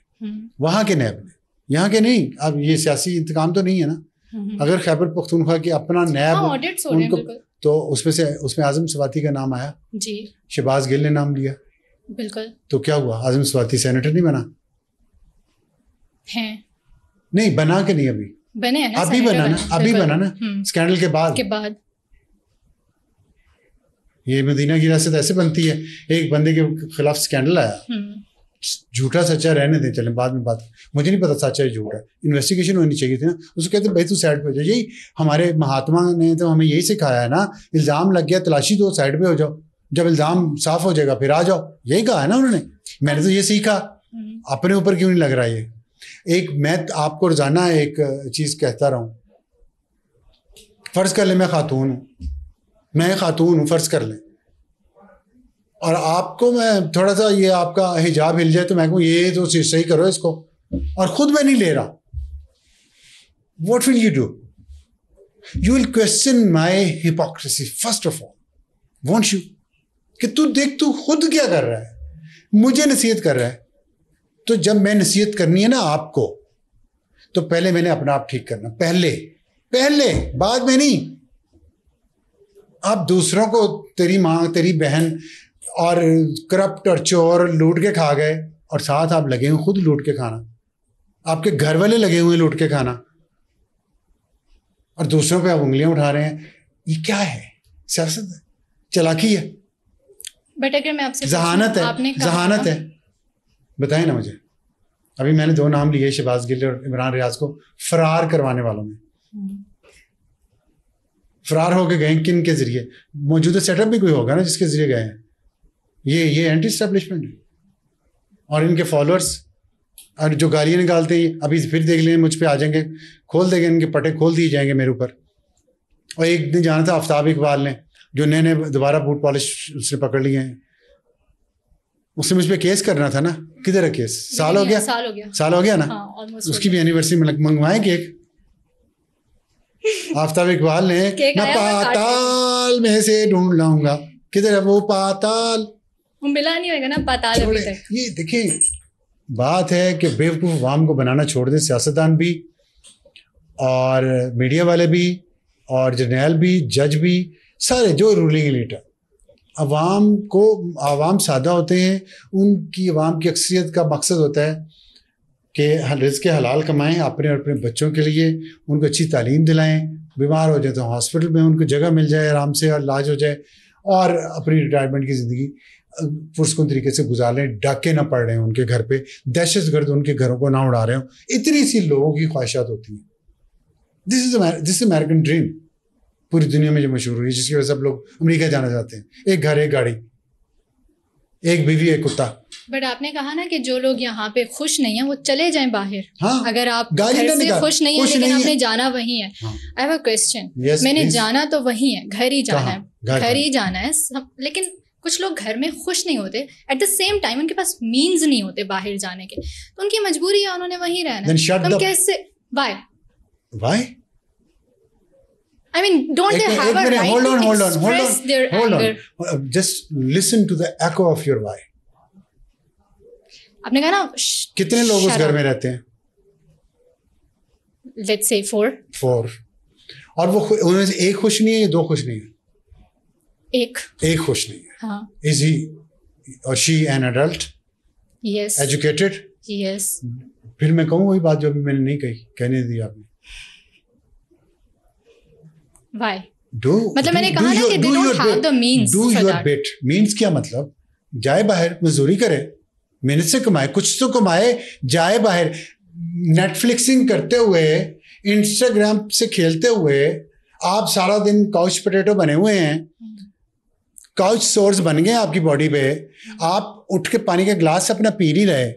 वहाँ के नैब ने, यहाँ के नहीं। अब ये सियासी इंतकाम तो नहीं है ना। अगर खैबर पख्तूनख्वा की अपना नैब उनको, तो उसमें आजम स्वाति का नाम आया जी, शहबाज गिल ने नाम लिया। बिल्कुल। तो क्या हुआ? आजम स्वाति सेनेटर नहीं बना है? नहीं बना के नहीं, अभी बने हैं ना, अभी बना ना, अभी बना ना, स्कैंडल के बाद ये मदीना की रियासत ऐसे बनती है, एक बंदे के खिलाफ स्कैंडल आया, झूठा सच्चा रहने दें, चलें बाद में बात। मुझे नहीं पता सच्चा है झूठा, इन्वेस्टिगेशन होनी चाहिए थी ना। उसको कहते भाई तू साइड पे हो जा। यही हमारे महात्मा ने तो हमें यही सिखाया है ना, इल्जाम लग गया तलाशी दो, साइड पे हो जाओ, जब इल्जाम साफ हो जाएगा फिर आ जाओ। यही कहा है ना उन्होंने। मैंने तो ये सीखा, अपने ऊपर क्यों नहीं लग रहा ये। एक मैं आपको रोजाना एक चीज कहता रहा हूँ फ़र्ज़ कर लें मैं खातून हूँ, फ़र्ज़ कर लें, और आपको मैं थोड़ा सा ये आपका हिजाब हिल जाए तो मैं कहूँ ये तो सही करो इसको, और ख़ुद मैं नहीं ले रहा, what will you do? You will question my hypocrisy first of all, want you? कि तू देख तू खुद क्या कर रहा है, मुझे नसीहत कर रहा है। तो जब मैं नसीहत करनी है ना आपको, तो पहले मैंने अपना आप ठीक करना, पहले बाद में नहीं। आप दूसरों को तेरी माँ तेरी बहन और करप्ट और चोर लूट के खा गए, और साथ आप लगे हुए खुद लूट के खाना, आपके घर वाले लगे हुए लूट के खाना, और दूसरों पे आप उंगलियां उठा रहे हैं। ये क्या है? सियासत है, चालाकी है, बट अगर मैं आपसे जहानत है, बताएं ना मुझे। अभी मैंने 2 नाम लिए, शहबाज गिल और इमरान रियाज को फरार करवाने वालों में। फरार होके गए किन के जरिए? मौजूदा सेटअप भी कोई होगा ना जिसके जरिए गए हैं। ये एंटी एस्टेब्लिशमेंट है, और इनके फॉलोअर्स और जो गालियाँ निकालते हैं, अभी फिर देख लें मुझ पे आ जाएंगे, खोल देंगे, इनके पटे खोल दिए जाएंगे मेरे ऊपर। और एक दिन जाना था आफ्ताब इकबाल ने, जो नए दोबारा बूट पॉलिश उसने पकड़ लिए हैं, उससे मुझ पे केस करना था ना। किधर है केस? साल हो गया ना। हाँ, उसकी भी एनिवर्सरी में मंगवाए केक। आफ्ताब इकबाल ने मैं पाताल में से ढूंढ लाऊंगा, किधर है वो पाताल? वो मिला नहीं होगा ना पाताल अभी तक। ये देखिए, बात है कि बेवकूफ़ अवाम को बनाना छोड़ दें, सियासतदान भी और मीडिया वाले भी और जर्नैल भी, जज भी, सारे जो रूलिंग एलीट है। अवाम सादा होते हैं, उनकी अवाम की अक्सरियत का मकसद होता है कि रिज़्क़ हलाल कमाएं अपने और अपने बच्चों के लिए, उनको अच्छी तालीम दिलाएं, बीमार हो जाए तो हॉस्पिटल में उनको जगह मिल जाए आराम से और इलाज हो जाए, और अपनी रिटायरमेंट की ज़िंदगी पुरस्कून तरीके से गुजार लें, डाके ना पड़ रहे हैं उनके घर पे, दहशतगर्द उनके घरों को ना उड़ा रहे हो। इतनी सी लोगों की ख्वाहिशात होती हैं। दिस इज अमेरिकन ड्रीम, पूरी दुनिया में जो मशहूर हुई, जिसकी वजह से सब लोग अमेरिका जाना चाहते हैं। एक घर, एक गाड़ी, एक बीवी, एक कुत्ता। बट आपने कहा ना कि जो लोग यहाँ पे खुश नहीं है वो चले जाएं बाहर। हाँ, अगर आप घर से खुश नहीं है लेकिन आपने जाना वहीं है। I have a question. मैंने जाना तो वहीं है, घर ही जाना है, घर ही जाना है, लेकिन कुछ लोग घर में खुश नहीं होते, एट द सेम टाइम उनके पास मीन्स नहीं होते बाहर जाने के, तो उनकी मजबूरी है, उन्होंने वहीं रहना है। हम कैसे? Why? I mean, don't they have a right to express their anger? Just listen to the echo of your why. आपने कहा ना कितने लोग उस घर में रहते हैं? Let's say 4. और वो उनमें से एक खुश नहीं है या 2 खुश नहीं है? एक खुश नहीं है। हाँ. Is he or she an adult? Yes. Educated? Yes. फिर मैं कहूँ वही बात जो अभी मैंने नहीं कही, कहने दी आपने। Why? मतलब मैंने कहा ना कि they don't have the means do for your that. bit. means क्या मतलब? जाए बाहर मजदूरी करे, मेहनत से कमाए, कुछ तो कमाए, जाए बाहर नेटफ्लिक्सिंग करते हुए, इंस्टाग्राम से खेलते हुए आप सारा दिन काउच पोटैटो बने हुए हैं, काउच सोर्स बन गए आपकी बॉडी पे, आप उठ के पानी का ग्लास अपना पी नहीं रहे,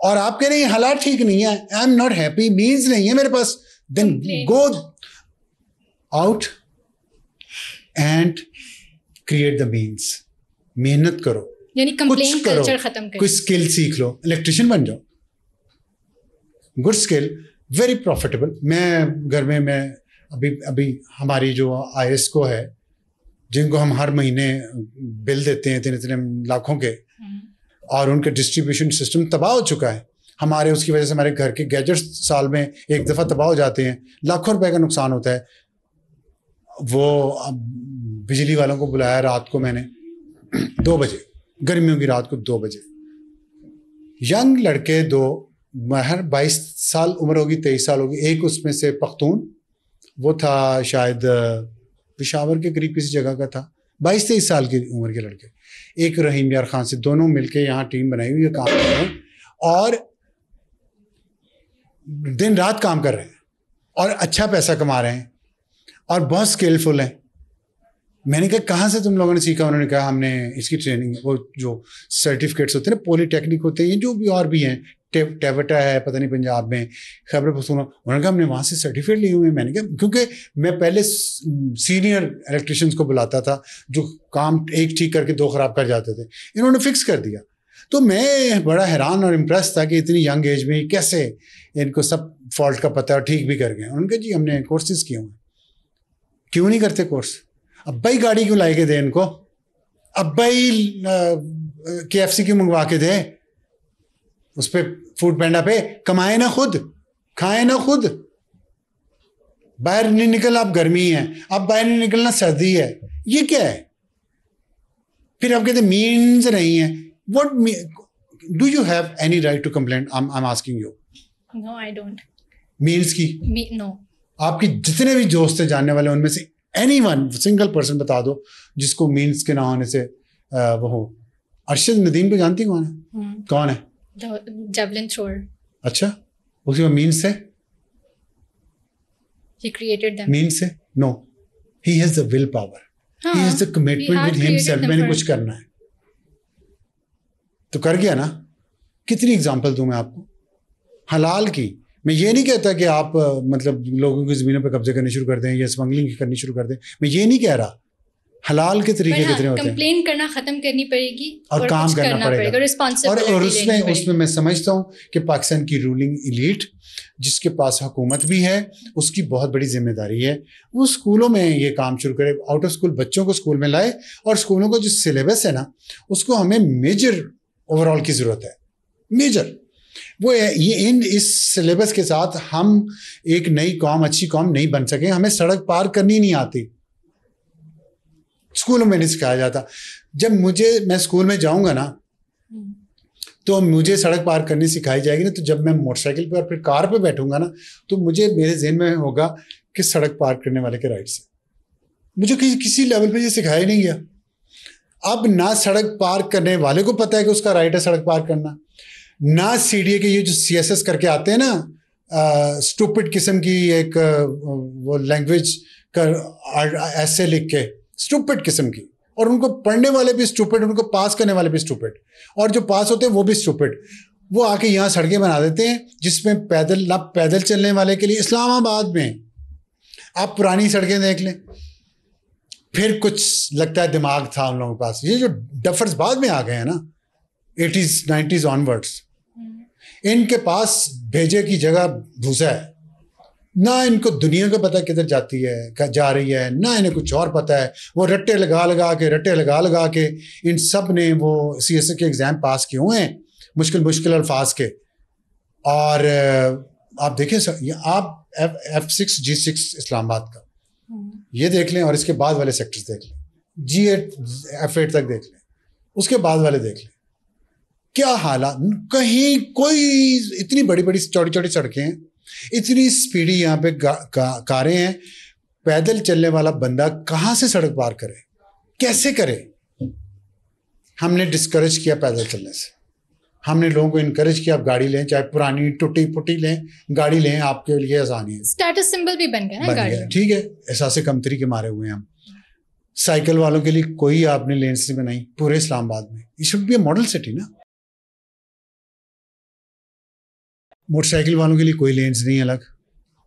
और आप कह रहे हैं हालात ठीक नहीं है, I am not happy, means नहीं है मेरे पास, then go out and create the means. मेहनत करो, यानी कंप्लेन कल्चर खत्म करो, कोई स्किल सीख लो, इलेक्ट्रिशियन बन जाओ, गुड स्किल, वेरी प्रॉफिटेबल। मैं घर में अभी हमारी जो IS को है, जिनको हम हर महीने बिल देते हैं इतने लाखों के, और उनका डिस्ट्रीब्यूशन सिस्टम तबाह हो चुका है हमारे, उसकी वजह से हमारे घर के गैजेट्स साल में एक दफ़ा तबाह हो जाते हैं, लाखों रुपए का नुकसान होता है। वो बिजली वालों को बुलाया रात को मैंने 2 बजे, गर्मियों की रात को 2 बजे, यंग लड़के 2, हर 22 साल उम्र होगी, 23 साल होगी, एक उसमें से पख्तून, वो था शायद पेशावर के करीब किसी जगह का था, 22-23 साल की उम्र के लड़के, एक रहीम यार खान से, दोनों मिलके यहाँ टीम बनाई हुई है, काम कर रहे हैं और दिन रात काम कर रहे हैं और अच्छा पैसा कमा रहे हैं और बहुत स्किलफुल हैं। मैंने कहा कहाँ से तुम लोगों ने सीखा? उन्होंने कहा हमने इसकी ट्रेनिंग, वो जो सर्टिफिकेट्स होते हैं ना, पॉलीटेक्निक होते हैं, जो भी और भी हैं, टेवटा है पता नहीं पंजाब में, खैबर पख्तूनख्वा। उन्होंने कहा हमने वहाँ से सर्टिफिकेट लिए हुए हैं। मैंने कहा क्योंकि मैं पहले सीनियर इलेक्ट्रिशियंस को बुलाता था जो काम एक ठीक करके दो ख़राब कर जाते थे, इन्होंने फिक्स कर दिया। तो मैं बड़ा हैरान और इम्प्रेस था कि इतनी यंग एज में कैसे इनको सब फॉल्ट का पता है और ठीक भी कर गए। उन्होंने कहा जी हमने कोर्सेज किए हुए। क्यों नहीं करते कोर्स? अब भाई गाड़ी क्यों ला के दे इनको? अब भाई KFC क्यों मंगवा के दे? उस पर फूड पैंडा पे कमाए ना खुद, खाए ना खुद। बाहर नहीं निकल, आप गर्मी है, अब बाहर नहीं निकलना सर्दी है, ये क्या है? फिर आप कहते मीन्स नहीं है। What do you have any right to complain? I am asking you. No I don't. Means की नो। आपके जितने भी दोस्त है जानने वाले, उनमें से एनीवन सिंगल पर्सन बता दो जिसको मीन्स के ना होने से वो हो। अरशद नदीम को जानती कौन है? कौन है? Javelin thrower. अच्छा, उसके बाद मीन्स से? He created them. मीन्स से? No, he has the will power, he has the commitment with himself. मैंने कुछ करना है तो कर गया ना। कितनी एग्जांपल दूं मैं आपको हलाल की। मैं ये नहीं कहता कि आप मतलब लोगों की ज़मीनों पे कब्जे करने शुरू कर दें या स्मगलिंग करनी शुरू कर दें, मैं ये नहीं कह रहा। हलाल के तरीके कितने होते हैं। कंप्लेन करना खत्म करनी पड़ेगी और काम करना पड़ेगा। रिस्पांसिबिलिटी और उसमें मैं समझता हूँ कि पाकिस्तान की रूलिंग इलीट जिसके पास हुकूमत भी है, उसकी बहुत बड़ी जिम्मेदारी है। वो स्कूलों में ये काम शुरू करे, आउट ऑफ स्कूल बच्चों को स्कूल में लाए, और स्कूलों का जो सिलेबस है ना उसको हमें मेजर ओवरऑल की ज़रूरत है। मेजर वो ये इस सिलेबस के साथ हम एक नई कौम, अच्छी कौम नहीं बन सके। हमें सड़क पार करनी नहीं आती, स्कूलों में नहीं सिखाया जाता। जब मैं स्कूल में जाऊंगा ना तो मुझे सड़क पार करनी सिखाई जाएगी ना, तो जब मैं मोटरसाइकिल पे और फिर कार पे बैठूंगा ना तो मुझे मेरे ज़हन में होगा कि सड़क पार करने वाले के राइट्स है। मुझे किसी लेवल पे ये सिखाया ही नहीं गया। अब ना सड़क पार करने वाले को पता है कि उसका राइट है सड़क पार करना, ना CDA के ये जो CSS करके आते हैं ना, स्टूपिड किस्म की एक वो लैंग्वेज का ऐसे लिख के, स्टूपिड किस्म की, और उनको पढ़ने वाले भी स्टूपिड, उनको पास करने वाले भी स्टूपिड, और जो पास होते हैं वो भी स्टूपिड। वो आके यहाँ सड़कें बना देते हैं जिसमें पैदल चलने वाले के लिए। इस्लामाबाद में आप पुरानी सड़कें देख लें, फिर कुछ लगता है दिमाग था उन लोगों के पास। ये जो डफर्स बाद में आ गए हैं ना 80s 90s ऑनवर्ड्स, इनके पास भेजे की जगह भूसा है। ना इनको दुनिया का पता किधर जाती है, जा रही है, ना इन्हें कुछ और पता है। वो रट्टे लगा के इन सब ने वो CSA के एग्ज़ाम पास किए हुए हैं, मुश्किल अल्फाज के। और आप देखें आप F6 G6 इस्लामाबाद का ये देख लें, और इसके बाद वाले सेक्टर्स देख लें, G8 F8 तक देख लें, उसके बाद वाले देख लें, क्या हालात। कहीं कोई इतनी बड़ी चौड़ी सड़कें हैं, इतनी स्पीडी यहाँ पे कारें हैं, पैदल चलने वाला बंदा कहाँ से सड़क पार करे, कैसे करे? हमने डिस्करेज किया पैदल चलने से। हमने लोगों को इनकरेज किया आप गाड़ी लें, चाहे पुरानी टूटी फुटी लें, गाड़ी लें, आपके लिए आसानी है। स्टेटस सिंबल भी बन गया ना गाड़ी। ठीक है, एहसास कमतरी के मारे हुए हैं हम। साइकिल वालों के लिए कोई आपने लेन्स नहीं बनाई पूरे इस्लामाबाद में। ये should be a model city ना। मोटरसाइकिल वालों के लिए कोई लेन्स नहीं अलग,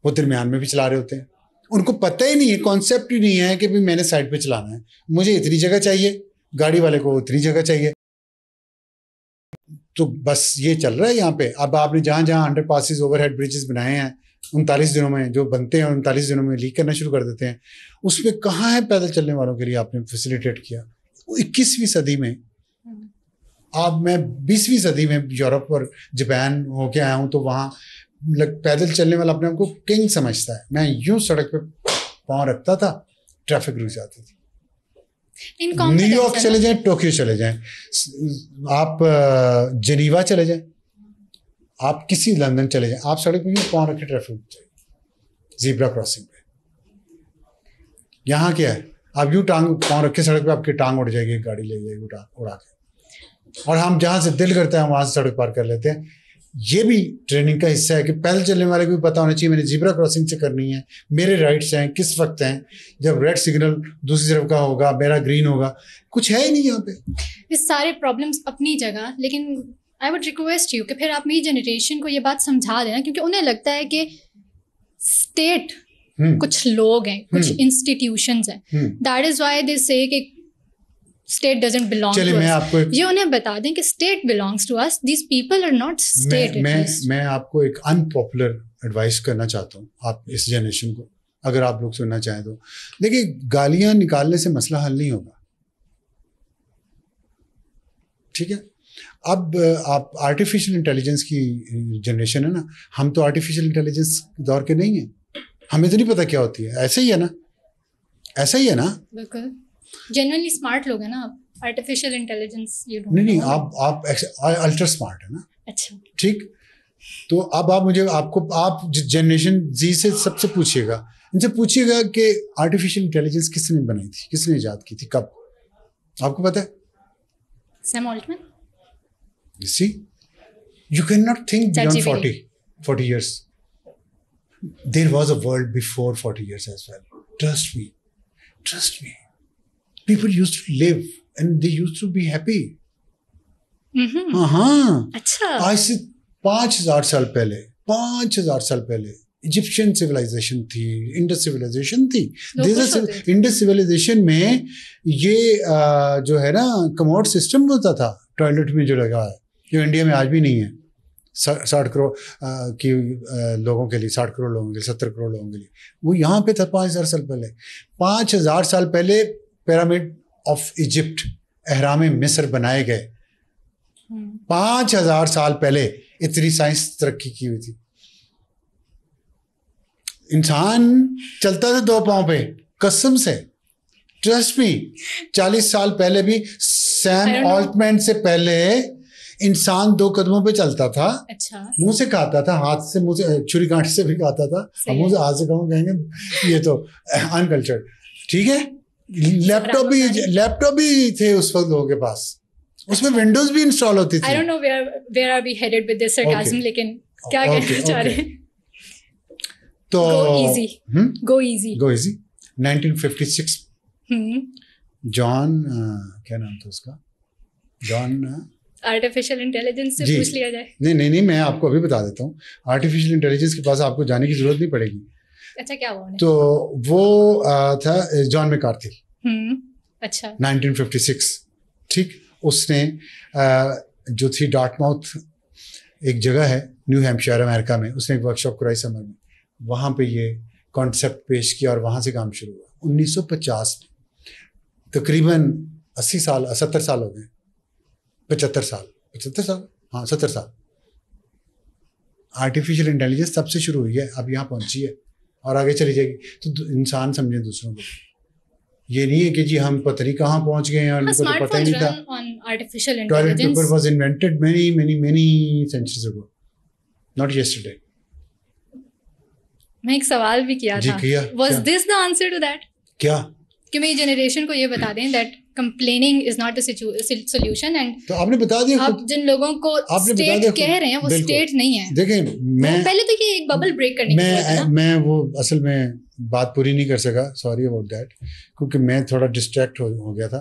वो दरमियान में भी चला रहे होते हैं। उनको पता ही नहीं है, कॉन्सेप्ट ही नहीं है कि भाई मैंने साइड पे चलाना है, मुझे इतनी जगह चाहिए, गाड़ी वाले को इतनी जगह चाहिए। तो बस ये चल रहा है यहाँ पे। अब आपने जहाँ जहाँ अंडर पासिस, ओवरहेड ब्रिजेस बनाए हैं 39 दिनों में, जो बनते हैं 39 दिनों में लीक करना शुरू कर देते हैं, उसमें कहाँ है पैदल चलने वालों के लिए आपने फैसिलिटेट किया? 21वीं सदी में। अब मैं 20वीं सदी में यूरोप और जापान होके आया हूँ, तो वहाँ पैदल चलने वाला अपने आप को किंग समझता है। मैं यूं सड़क पे पाँव रखता था, ट्रैफिक रुक जाती थी। न्यूयॉर्क चले जाएं, टोक्यो चले जाएं, आप जेनीवा चले जाएं, आप किसी लंदन चले जाएं, आप सड़क पे यूं पाँव रखे ट्रैफिक रुक जाएगी, जीब्रा क्रॉसिंग पे। यहाँ क्या है, आप यूं पाँव रखे सड़क पे, आपकी टांग उड़ जाएगी, एक गाड़ी ले जाएगी उड़ा के। और हम जहाँ से दिल करता है वहाँ से सड़क पार कर लेते हैं। ये भी ट्रेनिंग का हिस्सा है कि पैदल चलने वाले को भी पता होना चाहिए मैंने जीब्रा क्रॉसिंग से करनी है, मेरे राइट्स हैं, किस वक्त हैं, जब रेड सिग्नल दूसरी तरफ का होगा, मेरा ग्रीन होगा। कुछ है ही नहीं यहाँ पे। ये सारे प्रॉब्लम्स अपनी जगह, लेकिन आई वुड रिक्वेस्ट यू कि फिर आप मेरी जनरेशन को ये बात समझा देना, क्योंकि उन्हें लगता है कि स्टेट कुछ लोग हैं, कुछ इंस्टीट्यूशंस हैं, that is why they say कि state doesn't belong to us. ये उन्हें बता दें कि state belongs to us, these people are not state. मैं आपको एक अनपॉपुलर एडवाइस करना चाहता हूँ आप इस जनरेशन को, अगर आप लोग सुनना चाहें तो। देखिए, गालियां निकालने से मसला हल नहीं होगा, ठीक है। अब आप आर्टिफिशियल इंटेलिजेंस की जनरेशन है ना, हम तो आर्टिफिशियल इंटेलिजेंस दौर के नहीं हैं, हमें तो नहीं पता क्या होती है। ऐसा ही है ना, ऐसा ही है ना। बिल्कुल जेन्युइनली स्मार्ट लोग हैं ना आप, आर्टिफिशियल इंटेलिजेंस ये नहीं आप अल्ट्रा स्मार्ट है ना। अच्छा ठीक। तो अब आप जनरेशन जी से सबसे पूछिएगा, इनसे पूछिएगा कि आर्टिफिशियल इंटेलिजेंस किसने बनाई थी, किसने इजाद की थी, कब, आपको पता है? Sam Altman. You see, you cannot think beyond 40 years. There was a world before 40 years as well. Trust me. People used to live and they used to be happy. हाँ। अच्छा। आज से 5,000 साल पहले इजिप्शियन सिविलाइजेशन थी, Indus civilisation थी। Indus civilisation में ये जो है ना कमोड सिस्टम होता था टॉयलेट में जो लगा है, जो इंडिया में आज भी नहीं है। 60 करोड़ की लोगों के लिए, 60 करोड़ लोगों के लिए, 70 करोड़ लोगों के लिए, वो यहाँ पे था 5,000 साल पहले। 5,000 साल पहले पिरामिड ऑफ इजिप्ट, एहराम मिस्र बनाए गए। 5,000 साल पहले इतनी साइंस तरक्की की हुई थी। इंसान चलता था 2 पांव पे, कसम से, ट्रस्ट मी। 40 साल पहले भी सैम ऑल्टमैन से पहले इंसान 2 कदमों पे चलता था। अच्छा। मुंह से खाता था, हाथ से, मुंह से, छुरी कांटे से भी खाता था। हम मुंह से हाथ से कहूँ कहेंगे ये तो अनकल्चर्ड, ठीक है। लैपटॉप भी थे उस वक्त लोगों के पास, उसमें विंडोज भी इंस्टॉल होती थी। I don't know where are we headed with this sarcasm, लेकिन क्या कहना चाह रहे हैं? तो go easy 1956 जॉन क्या नाम था उसका, जॉन, आर्टिफिशियल इंटेलिजेंस से पूछ लिया जाए। नहीं मैं आपको अभी बता देता हूँ। आर्टिफिशियल इंटेलिजेंस के पास आपको जाने की जरूरत नहीं पड़ेगी। अच्छा, क्या हुआ? तो वो था जॉन मैकार्थी। अच्छा। 1956, ठीक। उसने जो थी डार्टमाउथ, एक जगह है न्यू हैम्पशायर अमेरिका में, उसने एक वर्कशॉप कराई समर में, वहाँ पे ये कॉन्सेप्ट पेश किया और वहाँ से काम शुरू हुआ। 1950 में, तकरीबन 80 साल 70 साल हो गए, 75 साल, हाँ 70 साल। आर्टिफिशियल इंटेलिजेंस तब से शुरू हुई है, अब यहाँ पहुँची है और आगे चली जाएगी। तो इंसान समझे दूसरों को, ये नहीं है कि जी हम पता नहीं कहाँ पहुँच गए हैं और उनको तो पता ही नहीं था। Toilet paper was invented many centuries ago, not yesterday. मैं एक सवाल भी किया था, was this the answer to that? क्या? कि मेरी जनरेशन को ये बता दें that complaining is not a solution, and तो आपने बता दिया। आप जिन लोगों को स्टेट कह रहे हैं वो स्टेट नहीं है। देखें, मैं पहले तो ये एक बबल ब्रेक करने की मैं वो असल में बात पूरी नहीं कर सका, सॉरी अबाउट दैट, क्योंकि मैं थोड़ा डिस्ट्रैक्ट हो गया था।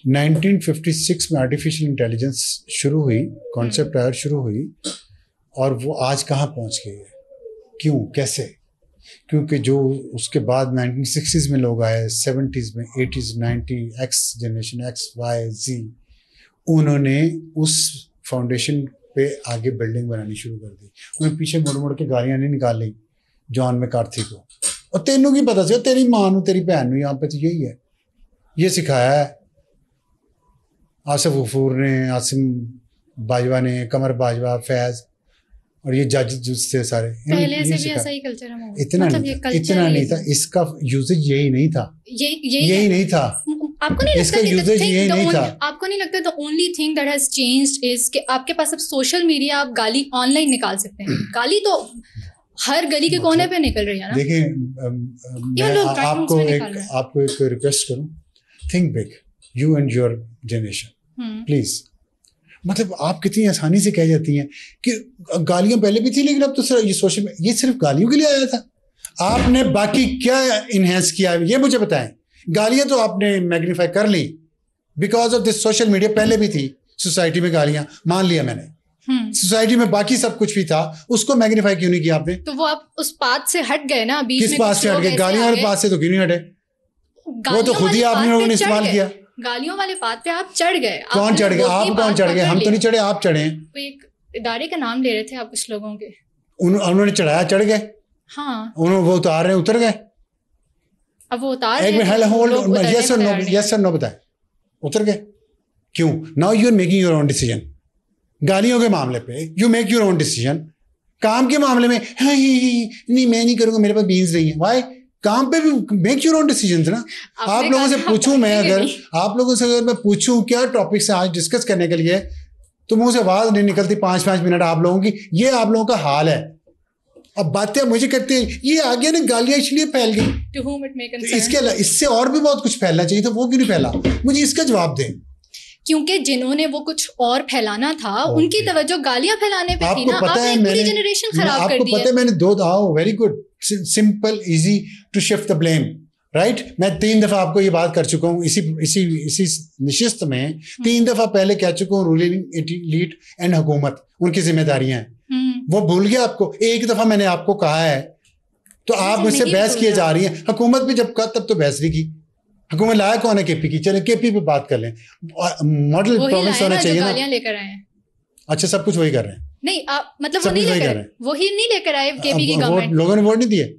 1956 में आर्टिफिशियल इंटेलिजेंस शुरू हुई, कॉन्सेप्ट आयर शुरू हुई, और वो आज कहाँ पहुँच गई है, क्यों, कैसे? क्योंकि जो उसके बाद 1960s में लोग आए, 70s में, 80s, 90s, X generation, X, Y, Z, उन्होंने उस फाउंडेशन पे आगे बिल्डिंग बनानी शुरू कर दी। उन्हें पीछे मुड़ के गालियाँ नहीं निकाली जॉन मैकार्थी को, और तेनों की पता से, तेरी माँ नू, तेरी भैन नू, यहाँ पे तो यही है, ये सिखाया है आसिफ गफूर ने, आसिम बाजवा ने, कमर बाजवा, फैज, और ये जज थे सारे। पहले से भी ऐसा ही कल्चर है। इतना नहीं था, इसका यूजेज यही नहीं था, यही नहीं था। आपको नहीं इसका यूजेज यही नहीं था? आपको नहीं लगता the only thing that has changed is कि आपके पास अब सोशल मीडिया, आप गाली ऑनलाइन निकाल सकते हैं। गाली तो हर गली के कोने पे निकल रही है ना। देखिए, मैं आपको एक रिक्वेस्ट करूं, think big, you and your generation, please. मतलब आप कितनी आसानी से कह जाती हैं कि गालियां पहले भी थी, लेकिन अब तो ये सोशल में, ये सिर्फ गालियों के लिए आया था। आपने बाकी क्या इनहेंस किया है ये मुझे बताएं। गालियां तो आपने मैग्नीफाई कर ली because of this social media, पहले भी थी, सोसाइटी में गालियां, मान लिया मैंने, सोसाइटी में बाकी सब कुछ भी था, उसको मैग्नीफाई क्यों नहीं किया आपने? तो वो आप उस पाथ से हट गए ना, बीच किस में पाथ से हट गए? गालियों वाले पाथ से तो क्यों नहीं हटे? वो तो खुद ही आपने लोगों ने इस्तेमाल किया। गालियों वाले पाथ पे आप चढ़ गए। कौन चढ़ गए? आप कौन चढ़ गए? हम तो नहीं चढ़े, आप चढ़े। एक इदारे का नाम ले रहे थे आप कुछ लोगों के, उन्होंने चढ़ाया, चढ़ गए। हाँ, उन्होंने वो उतार रहे, उतर गए। अब वो उतार एक मिनट, होल्ड, यस और नो, यस और नो बताएं, उतर गए क्यों? Now you are making your own decision. गालियों के मामले पे you make your own decision. काम के मामले में नहीं मैं नहीं करूंगा, मेरे पास बीन्स नहीं है। वाई? काम पे भी मेक योर ओन डिसीजन ना। आप लोगों से पूछूं मैं, अगर आप लोगों से अगर मैं पूछूं क्या टॉपिक से आज डिस्कस करने के लिए, तो मुंह से आवाज नहीं निकलती 5-5 मिनट आप लोगों की। ये आप लोगों का हाल है। अब बातें मुझे करते हैं, ये आगे ना गालियां इसलिए फैल गई, To whom it may concern. इसके इससे और भी बहुत कुछ फैलना चाहिए था, वो क्यों नहीं फैला? मुझे इसका जवाब दें। क्योंकि जिन्होंने वो कुछ और फैलाना था, उनकी तवज्जो गालियां फैलाने पे थी ना। पता है, आपने पूरी जनरेशन खराब कर दी है। आपको पता है मैंने very good, simple, easy to shift the blame, right? मैं 3 दफा आपको ये बात कर चुका हूँ इसी निशिस्त में। 3 दफा पहले कह चुका हूँ, रूलिंग एलीट एंड हुकूमत उनकी जिम्मेदारियां हैं। वो भूल गया आपको? एक दफा मैंने आपको कहा है, तो आप मुझसे बहस किए जा रही हैं। हुकूमत भी जब कहा तब तो बहस नहीं की। हुकूमत लाया कौन है? केपी की। चले केपी पे बात कर लें। मॉडल प्रोविंस होना चाहिए ना। लेकर आए हैं। अच्छा, सब कुछ वही कर रहे हैं? नहीं, आप मतलब वो नहीं लेकर आए, वही नहीं लेकर आए केपी की गवर्नमेंट। लोगों ने वोट नहीं दिए।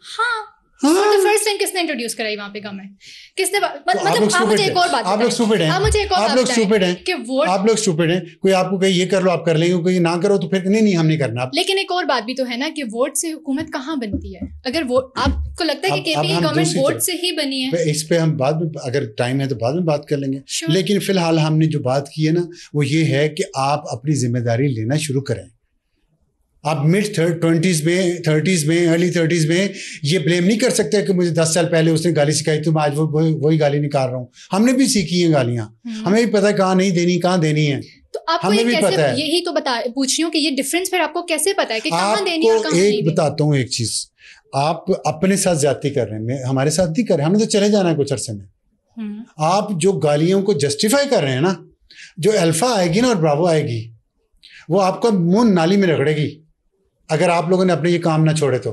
हाँ, फर्स्ट टाइम किसने इंट्रोड्यूस कराई वहां पे गवर्नमेंट? किसने? मतलब आप मुझे एक और बात, आप लोग स्टूपिड हैं। आप मुझे एक और आप लोग स्टूपिड हैं कि वोट, आप लोग स्टूपिड हैं। कोई आपको कहे ये कर लो, आप कर लेंगे, कोई ना करो तो फिर नहीं हम नहीं करना। लेकिन एक और बात भी तो है ना कि वोट से हुकूमत कहाँ बनती है? अगर वोट, आपको लगता है कि केपी की गवर्नमेंट वोट से ही बनी है? इस पे हम बाद में, अगर टाइम है तो बाद में बात कर लेंगे। लेकिन फिलहाल हमने जो बात की है ना, वो ये है कि आप अपनी जिम्मेदारी लेना शुरू करें। आप मिड 20s में, 30s में, अर्ली 30s में ये ब्लेम नहीं कर सकते कि मुझे 10 साल पहले उसने गाली सिखाई तो मैं आज वही गाली निकाल रहा हूँ। हमने भी सीखी है गालियां, हमें भी पता है कहाँ नहीं देनी, कहाँ देनी है। तो आपको हमें भी पता है। यही तो पूछ रही हूँ कि ये डिफरेंस फिर आपको कैसे पता है कि कहाँ देनी और कहाँ नहीं देनी? बताता हूँ एक चीज, आप अपने साथ ज्यादती कर रहे हैं, हमारे साथ नहीं कर रहे, हमने तो चले जाना है कुछ अरसे में। आप जो गालियों को जस्टिफाई कर रहे हैं ना, जो अल्फा आएगी ना और ब्रावो आएगी, वो आपका मुंह नाली में रगड़ेगी अगर आप लोगों ने अपने ये काम ना छोड़े तो।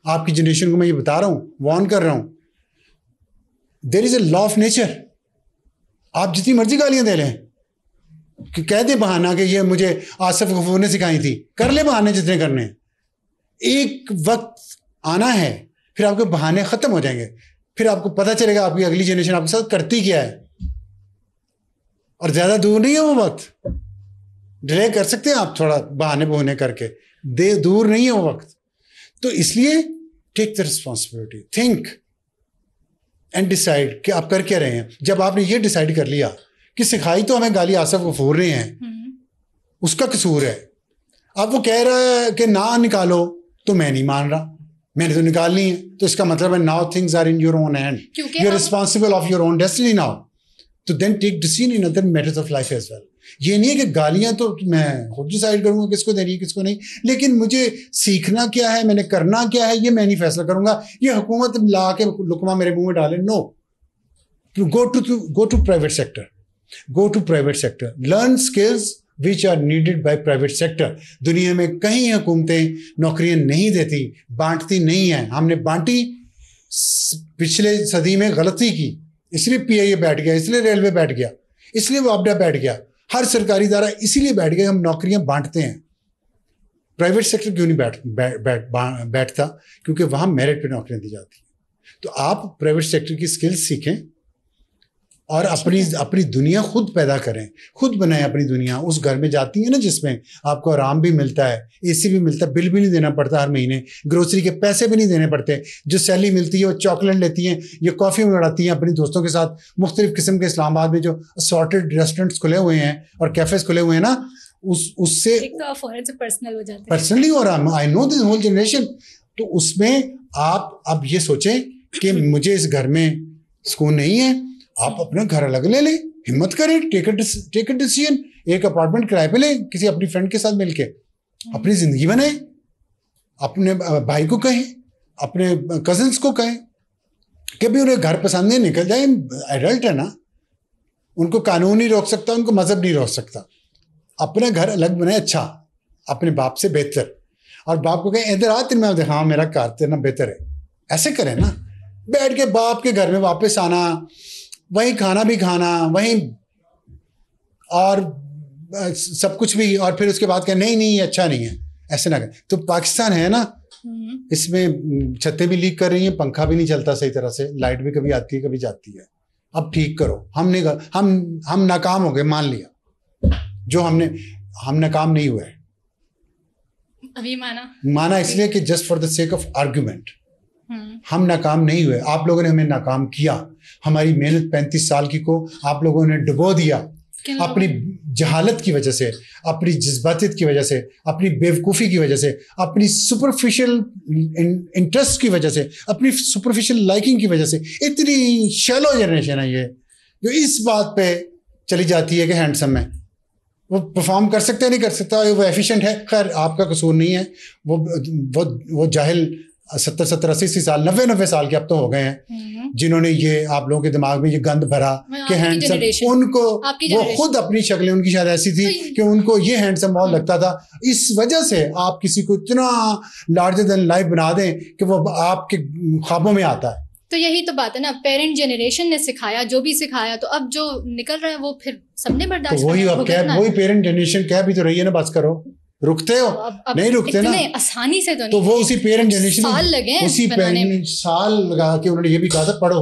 आपकी जनरेशन को मैं ये बता रहा हूँ, वार्न कर रहा हूँ, there is a law of nature. आप जितनी मर्जी गालियां दे लें, कि कह दे बहाना कि ये मुझे आसिफ गफूर ने सिखाई थी, कर ले बहाने जितने करने हैं। एक वक्त आना है फिर आपके बहाने खत्म हो जाएंगे, फिर आपको पता चलेगा आपकी अगली जनरेशन आपके साथ करती क्या है। और ज्यादा दूर नहीं है वो वक्त, डिले कर सकते हैं आप थोड़ा बहाने बहाने करके, दूर नहीं है वो वक्त। तो इसलिए take the responsibility, think and decide कि आप कर क्या रहे हैं। जब आपने ये डिसाइड कर लिया कि सिखाई तो हमें गाली आसिफ गफूर रहे हैं, उसका कसूर है, अब वो कह रहा है कि ना निकालो तो मैं नहीं मान रहा, मैंने तो निकालनी है, तो इसका मतलब है now things are in your own hand, you are responsible of your own destiny now, तो then take decision in other matters of life as well. ये नहीं है कि गालियां तो मैं खुद डिसाइड करूंगा किसको देनी है किसको नहीं, लेकिन मुझे सीखना क्या है, मैंने करना क्या है, ये मैं नहीं फैसला करूंगा। ये हुकूमत ला के लुकमा मेरे मुंह में डाले, no, go to private sector, go to private sector, learn skills which are needed by private sector. दुनिया में कहीं हुकूमतें नौकरियां नहीं देती, बांटती नहीं है। हमने बांटी, पिछले सदी में गलती की, इसलिए PIA बैठ गया, इसलिए रेलवे बैठ गया, इसलिए वापडा बैठ गया, हर सरकारी इदारा इसीलिए बैठ गए, हम नौकरियां बांटते हैं। प्राइवेट सेक्टर क्यों नहीं बैठता? क्योंकि वहां मेरिट पे नौकरियां दी जाती हैं। तो आप प्राइवेट सेक्टर की स्किल्स सीखें और अपनी दुनिया खुद पैदा करें, खुद बनाएं अपनी दुनिया। उस घर में जाती है ना जिसमें आपको आराम भी मिलता है, AC भी मिलता है, बिल भी नहीं देना पड़ता हर महीने, ग्रोसरी के पैसे भी नहीं देने पड़ते, जो सैलरी मिलती है वो चॉकलेट लेती हैं, ये कॉफ़ी में उड़ाती हैं अपनी दोस्तों के साथ। मुख्तलिफ किस्म के इस्लामाबाद में जो असॉर्टेड रेस्टोरेंट्स खुले हुए हैं और कैफेज खुले हुए हैं ना, उससे पर्सनल हो जाता है, पर्सनली हो रहा, I know this whole generation. तो उसमें आप अब ये सोचें कि मुझे इस घर में सुकून नहीं है, आप अपना घर अलग ले लें, हिम्मत करें, टेक अ डिसीजन, एक अपार्टमेंट किराए पे लें, किसी अपनी फ्रेंड के साथ मिलके अपनी जिंदगी बनाएं, अपने भाई को कहें, अपने कजिन्स को कहें कि भी उन्हें घर पसंद नहीं, निकल जाए, एडल्ट है ना, उनको कानून नहीं रोक सकता, उनको मजहब नहीं रोक सकता। अपना घर अलग बनाए, अच्छा, अपने बाप से बेहतर, और बाप को कहें इधर आ, तेरे में हाँ मेरा घर तेरे ना बेहतर है, ऐसे करें ना। बैठ के बाप के घर में वापस आना, वहीं खाना भी खाना, वहीं और सब कुछ भी, और फिर उसके बाद कहें नहीं नहीं ये अच्छा नहीं है, ऐसे ना करें। तो पाकिस्तान है ना, इसमें छतें भी लीक कर रही हैं, पंखा भी नहीं चलता सही तरह से, लाइट भी कभी आती है कभी जाती है। अब ठीक करो। हम नाकाम हो गए, मान लिया, जो हम नाकाम नहीं हुए, अभी माना इसलिए कि just for the sake of argument हम नाकाम नहीं हुए। आप लोगों ने हमें नाकाम किया, हमारी मेहनत 35 साल की को आप लोगों ने डुबो दिया, अपनी जहालत की वजह से, अपनी जज्बातियत की वजह से, अपनी बेवकूफ़ी की वजह से, अपनी सुपरफिशियल इंटरेस्ट की वजह से, अपनी सुपरफिशियल लाइकिंग की वजह से। इतनी शैलो जनरेशन है ये, जो इस बात पे चली जाती है कि हैंडसम है, वो परफॉर्म कर सकता है नहीं कर सकता, वो एफिशिएंट है, खैर आपका कसूर नहीं है। वो जाहिल 70 80 साल 90 साल के अब तो हो गए हैं, जिन्होंने ये आप लोगों के दिमाग में ये गंद भरा कि हैंडसम, उनको वो खुद अपनी शक्लें उनकी शायद ऐसी थी कि उनको ये हैंडसम बहुत लगता था। इस वजह से आप किसी को इतना लार्जर देन लाइफ बना दें कि वो आपके ख्वाबों में आता है। तो यही तो बात है ना, पेरेंट जनरेशन ने सिखाया जो भी सिखाया, तो अब जो निकल रहा है वो फिर सबने बर्दाश्त तो वही पेरेंट जनरेशन कह भी तो रही है ना, बस करो, रुकते हो? अब नहीं रुकते ना, आसानी से तो वो उसी पेरेंट जनरेशन साल लगे, उसी पेरेंट साल लगा के उन्होंने ये भी कहा था पढ़ो,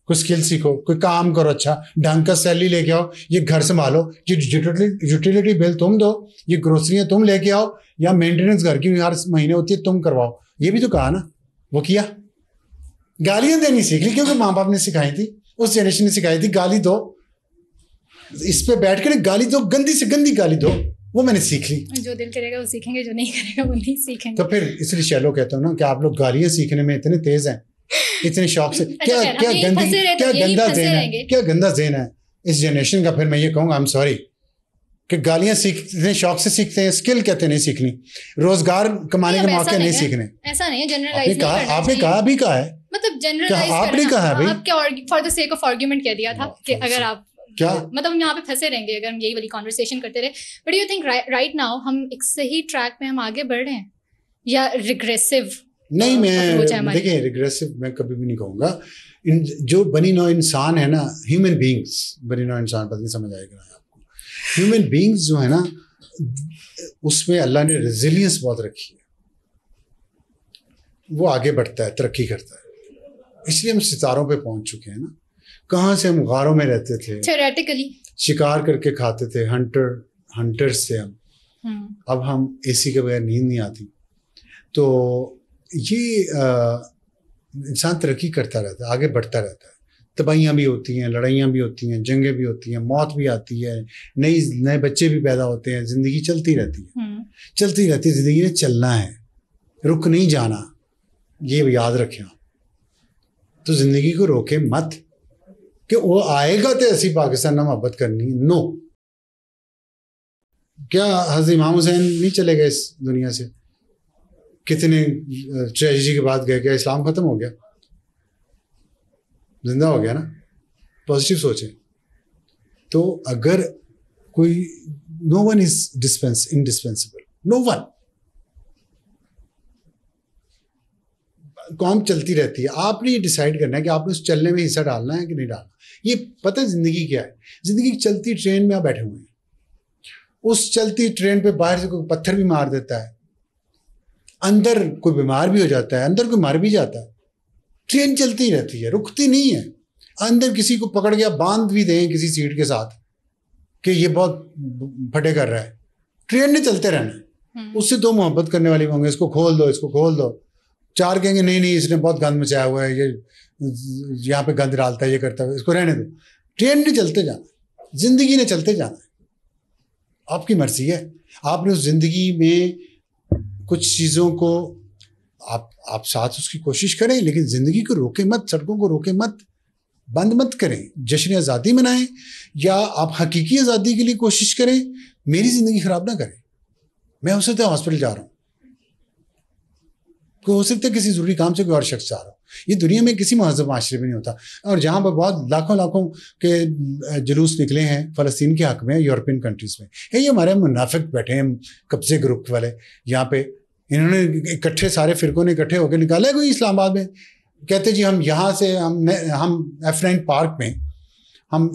कोई स्किल सीखो, कोई काम करो, अच्छा ढंग का सैलरी लेके आओ, ये घर संभालो, ये यूटिलिटी बिल तुम दो, ये ग्रोसरियां तुम लेके आओ, या मेंटेनेंस घर की हर महीने होती है तुम करवाओ। ये भी तो कहा ना, वो किया। गालियां देनी सीख ली क्योंकि माँ बाप ने सिखाई थी, उस जनरेशन ने सिखाई थी, गाली दो, इस पे बैठ कर गाली दो, गंदी से गंदी गाली दो, वो मैंने सीख ली। जो दिल करेगा वो सीखेंगे, जो नहीं करेगा वो नहीं सीखेंगे। तो फिर इसलिए शैलो कहता हूँ ना कि आप लोग गालियां सीखने में इतने तेज हैं, इतने शौक से। क्या गंदा ज़हन है इस जनरेशन का। फिर मैं ये कहूँगा, आई एम सॉरी, कि गालियां सीखने शौक से सीखते हैं, स्किल कहते नहीं सीखनी, रोजगार कमाने के मौके नहीं सीखने। ऐसा नहीं है, जनरलाइज आपने कहा भी कहा है, मतलब जनरलाइज आपने कहा है भाई, आपके for the sake of argument कह दिया था कि अगर आप क्या मतलब हम यहाँ पे फंसे रहेंगे अगर हम यही वाली कॉन्वर्सेशन करते रहे। But you think right now हम एक सही ट्रैक पे हम आगे बढ़ रहे हैं या रिग्रेसिव? नहीं, मैं देखिए रिग्रेसिव मैं कभी भी नहीं कहूँगा। जो बनी नौ इंसान है ना, ह्यूमन बींग्स, बनी नौ इंसान, पता नहीं समझ आएगा आपको, ह्यूमन बींग्स जो है ना, उसमें अल्लाह ने रेजिलियंस बहुत रखी है, वो आगे बढ़ता है, तरक्की करता है। इसलिए हम सितारों पे पहुंच चुके हैं ना। कहाँ से हम गारों में रहते थे, थ्योरेटिकली शिकार करके खाते थे, हंटर्स थे हम। अब हम एसी के बगैर नींद नहीं आती। तो ये इंसान तरक्की करता रहता है, आगे बढ़ता रहता है। तबाहियाँ भी होती हैं, लड़ाइयाँ भी होती हैं, जंगें भी होती हैं, मौत भी आती है, नए बच्चे भी पैदा होते हैं, ज़िंदगी चलती रहती है, चलती रहती है। ज़िंदगी में चलना है, रुक नहीं जाना, ये याद रखें। तो ज़िंदगी को रोके मत कि वो आएगा तो ऐसी पाकिस्तान ना मोहब्बत करनी, नो। क्या हज़रत इमाम हुसैन नहीं चले गए इस दुनिया से? कितने ट्रेजेडी के बाद गए? क्या इस्लाम ख़त्म हो गया? जिंदा हो गया ना। पॉजिटिव सोचें। तो अगर कोई, no one is indispensable, no one. कौम चलती रहती है, आपने ये डिसाइड करना है कि आपने उस चलने में हिस्सा डालना है कि नहीं डालना। ये पता है ज़िंदगी क्या है? ज़िंदगी चलती ट्रेन में आप बैठे हुए हैं, उस चलती ट्रेन पे बाहर से कोई पत्थर भी मार देता है, अंदर कोई बीमार भी हो जाता है, अंदर कोई मर भी जाता है। ट्रेन चलती रहती है, रुकती नहीं है। अंदर किसी को पकड़ के बांध भी दें किसी सीट के साथ कि ये बहुत फटे कर रहा है, ट्रेन ने चलते रहना है। उससे दो मोहब्बत करने वाले होंगे, इसको खोल दो, इसको खोल दो। चार कहेंगे नहीं नहीं इसने बहुत गंद मचाया हुआ है, ये यहाँ पे गंद डालता है, ये करता है, इसको रहने दो। ट्रेन ने चलते जाना है, जिंदगी ने चलते जाना है। आपकी मर्जी है। आपने उस जिंदगी में कुछ चीज़ों को आप साथ उसकी कोशिश करें, लेकिन ज़िंदगी को रोके मत, सड़कों को रोके मत, बंद मत करें। जश्न आज़ादी मनाएं या आप हकीकी आज़ादी के लिए कोशिश करें। मेरी ज़िंदगी ख़राब ना करें। मैं हो सकता है हॉस्पिटल जा रहा हूँ, हो सकता है किसी ज़रूरी काम से कोई और शख्स जा रहा हूँ, ये दुनिया में किसी महज़ब माशरे में नहीं होता। और जहाँ पर बहुत लाखों लाखों के जुलूस निकले हैं फ़लस्तीन के हक़ में यूरोपियन कंट्रीज़ में, ये हमारे मुनाफिक बैठे हैं कब्ज़े ग्रुप वाले यहाँ पे, इन्होंने इकट्ठे सारे फ़िरकों ने इकट्ठे होकर निकाला है कोई इस्लामाबाद में, कहते जी हम यहाँ से हम F9 पार्क में हम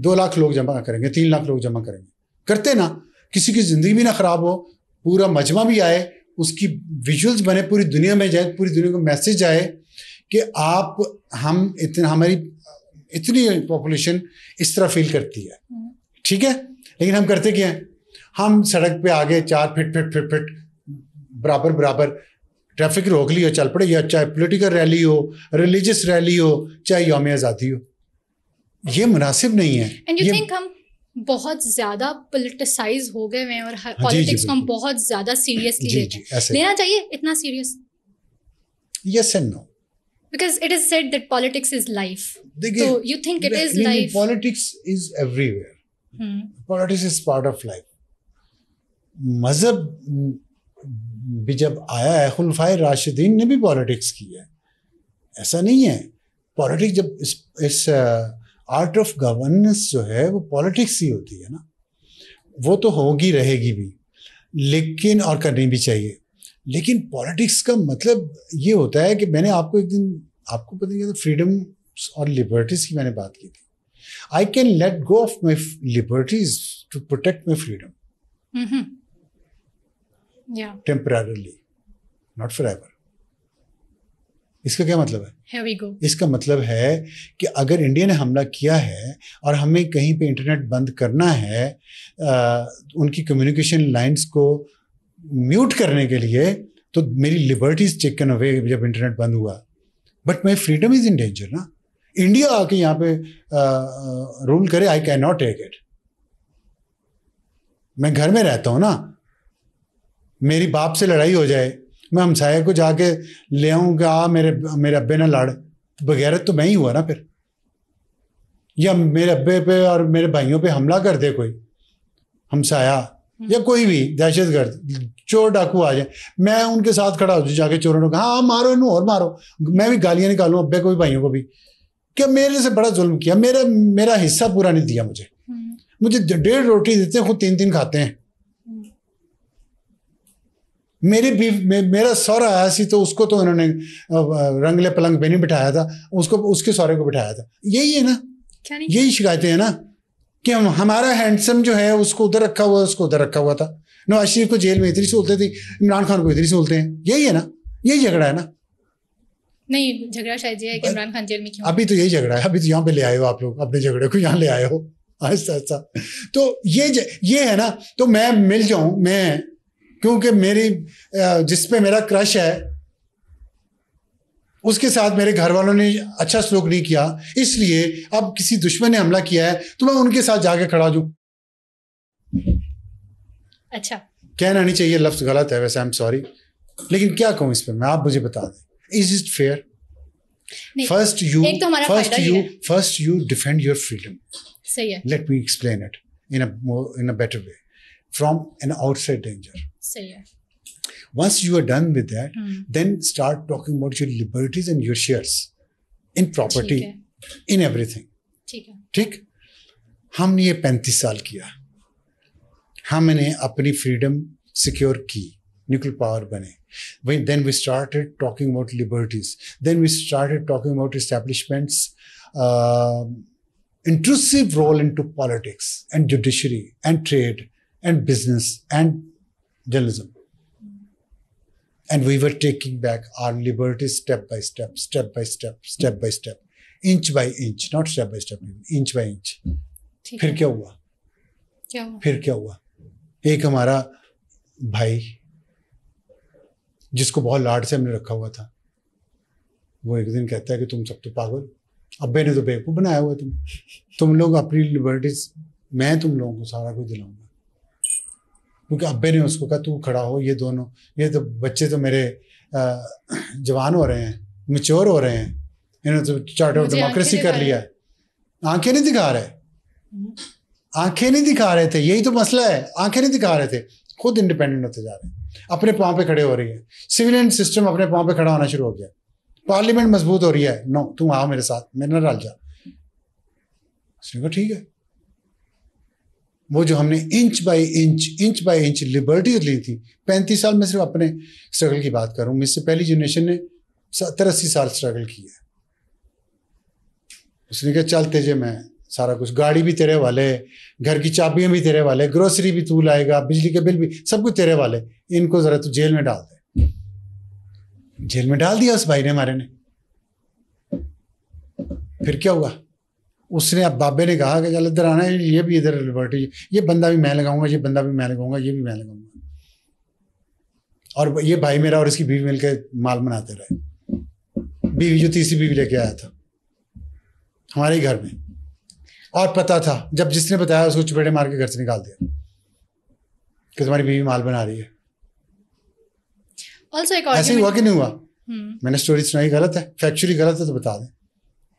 2 लाख लोग जमा करेंगे, 3 लाख लोग जमा करेंगे। करते ना, किसी की ज़िंदगी भी ना ख़राब हो, पूरा मजमा भी आए, उसकी विजुअल्स बने, पूरी दुनिया में जाए, पूरी दुनिया को मैसेज आए कि हमारी इतनी पॉपुलेशन इस तरह फील करती है, ठीक है। लेकिन हम करते क्या हैं, हम सड़क पे आगे 4 फीट बराबर ट्रैफिक रोक लिया, चल पड़े, या चाहे पॉलिटिकल रैली हो, रिलीजियस रैली हो, चाहे यौम आज़ादी हो। ये मुनासिब नहीं है। एंड यू थिंक हम बहुत ज्यादा पॉलिटिसाइज हो गए हैं और पॉलिटिक्स को हम बहुत ज्यादा सीरियसली लेना चाहिए? इतना serious? Yes and no, because it is said that politics is life, तो you think it is life? Politics is everywhere, politics is part of life. मजहब भी जब आया है, खुलफाए राशिदीन ने भी पॉलिटिक्स की है, ऐसा नहीं है। पॉलिटिक्स जब इस आर्ट ऑफ गवर्नेंस जो है वो पॉलिटिक्स ही होती है ना, वो तो होगी रहेगी भी, लेकिन और करनी भी चाहिए। लेकिन पॉलिटिक्स का मतलब ये होता है कि मैंने आपको एक दिन, आपको पता नहीं, फ्रीडम और लिबर्टीज की मैंने बात की थी। I can let go of my liberties to protect my freedom temporarily, not forever. इसका क्या मतलब है? Here we go. इसका मतलब है कि अगर इंडिया ने हमला किया है और हमें कहीं पे इंटरनेट बंद करना है, उनकी कम्युनिकेशन लाइंस को म्यूट करने के लिए, तो मेरी लिबर्टीज टेकन अवे जब इंटरनेट बंद हुआ, but my freedom is in danger ना। इंडिया आके यहाँ पे रूल करे, I can not take it. मैं घर में रहता हूँ ना, मेरी बाप से लड़ाई हो जाए, मैं हमसाये को जाके ले आऊँ कि मेरे अब्बे ना लड़, बगैरत तो मैं ही हुआ ना फिर। या मेरे अब्बे पे और मेरे भाइयों पे हमला कर दे कोई हमसाया या कोई भी दहशतगर्द, चोर डाकू आ जाए, मैं उनके साथ खड़ा हो जाऊँ जाके चोरों को, हाँ मारो इन्हों और मारो, मैं भी गालियाँ निकालूँ अब्बे को भी भाइयों को भी, क्या मेरे से बड़ा जुल्म किया, मेरा हिस्सा पूरा नहीं दिया मुझे 1.5 रोटी देते हैं, खुद 3 खाते हैं। मेरा सौरा आया सी तो उसको तो उन्होंने रंगले पलंग पे नहीं बिठाया था, उसको उसके सौरे को बिठाया था। यही है ना, यही शिकायतें हैं ना कि हमारा हैंडसम जो है उसको उधर रखा हुआ, उसको उधर रखा हुआ था। नवाज शरीफ को जेल में इतनी सहूलतें थी, इमरान खान को इतनी सहूलतें हैं। यही है ना, यही झगड़ा है ना। नहीं, झगड़ा शायद ये है कि इमरान खान जेल में क्यों? अभी तो यही झगड़ा है, अभी तो यहाँ पे ले आए हो आप लोग, अपने झगड़े को यहाँ ले आए हो ऐसा। तो ये है ना, तो मैं मिल जाऊं, मैं क्योंकि मेरी जिस पे मेरा क्रश है उसके साथ मेरे घर वालों ने अच्छा सलूक नहीं किया, इसलिए अब किसी दुश्मन ने हमला किया है तो मैं उनके साथ जाके खड़ा हूं। अच्छा, कहना नहीं चाहिए, लफ्ज गलत है वैसे, आई एम सॉरी, लेकिन क्या कहूं इस पे, मैं आप मुझे बता दें, is it fair? First you defend your freedom. सही है। Let me explain it in a better way from an outside danger. सही है। Once you are done with that, then start talking about your liberties and your shares in property, in everything. ठीक है। ठीक, हमने ये 35 साल किया, हमने अपनी फ्रीडम सिक्योर की, न्यूक्लियर पावर बने, then we started talking about liberties, then we started talking about establishments intrusive role into politics and judiciary and trade and business and journalism. And we were taking back our liberties step by step, inch by inch, not step by step, inch by inch. फिर क्या हुआ? फिर क्या हुआ? एक हमारा भाई जिसको बहुत लाड से हमने रखा हुआ था, वो एक दिन कहता है कि तुम सब तो पागल, अब्बे ने तो बेवकूफ़ बनाया हुआ तुम लोग अपनी लिबर्टीज, मैं तुम लोगों को सारा कुछ दिलाऊंगा। क्योंकि अब्बे ने उसको कहा तू खड़ा हो, ये तो बच्चे तो मेरे जवान हो रहे हैं, मैच्योर हो रहे हैं, इन्होंने तो चार्टर ऑफ डेमोक्रेसी कर लिया है। आंखें नहीं दिखा रहे थे, यही तो मसला है, आंखें नहीं दिखा रहे थे, खुद इंडिपेंडेंट होते जा रहे हैं, अपने पाँव पे खड़े हो रही है, सिविलियन सिस्टम अपने पाँव पे खड़ा होना शुरू हो गया। पार्लियामेंट मजबूत हो रही है, नो तुम आओ मेरे साथ, मेरे ना डाल जा। उसने कहा ठीक है। वो जो हमने इंच बाय इंच लिबर्टीज ली थी, 35 साल में सिर्फ अपने स्ट्रगल की बात करूं, मुझसे पहली जनरेशन ने 70-80 साल स्ट्रगल की है। उसने कहा चल तेजे, मैं सारा कुछ, गाड़ी भी तेरे वाले, घर की चाबियां भी तेरे वाले, ग्रोसरी भी तू लाएगा, बिजली के बिल भी, सब कुछ तेरे वाले, इनको जरा तू जेल में डाल दे। जेल में डाल दिया उस भाई ने, हमारे ने। फिर क्या हुआ, उसने, अब बाबे ने कहा कि चल इधर आना है, ये भी इधर लिबर्टी, ये बंदा भी मैं लगाऊंगा, ये बंदा भी मैं लगाऊंगा, ये भी मैं लगाऊंगा। और ये भाई मेरा और इसकी बीवी मिलकर माल बनाते रहे। बीवी जो तीसरी बीवी लेके आया था हमारे घर में, और पता था, जब जिसने बताया उसको चपेटे मार के घर से निकाल दिया कि तुम्हारी बीवी माल बना रही है। ऐसे ही हुआ कि नहीं हुआ? मैंने स्टोरी सुनाई गलत है, फैक्चुअली गलत है तो बता दें।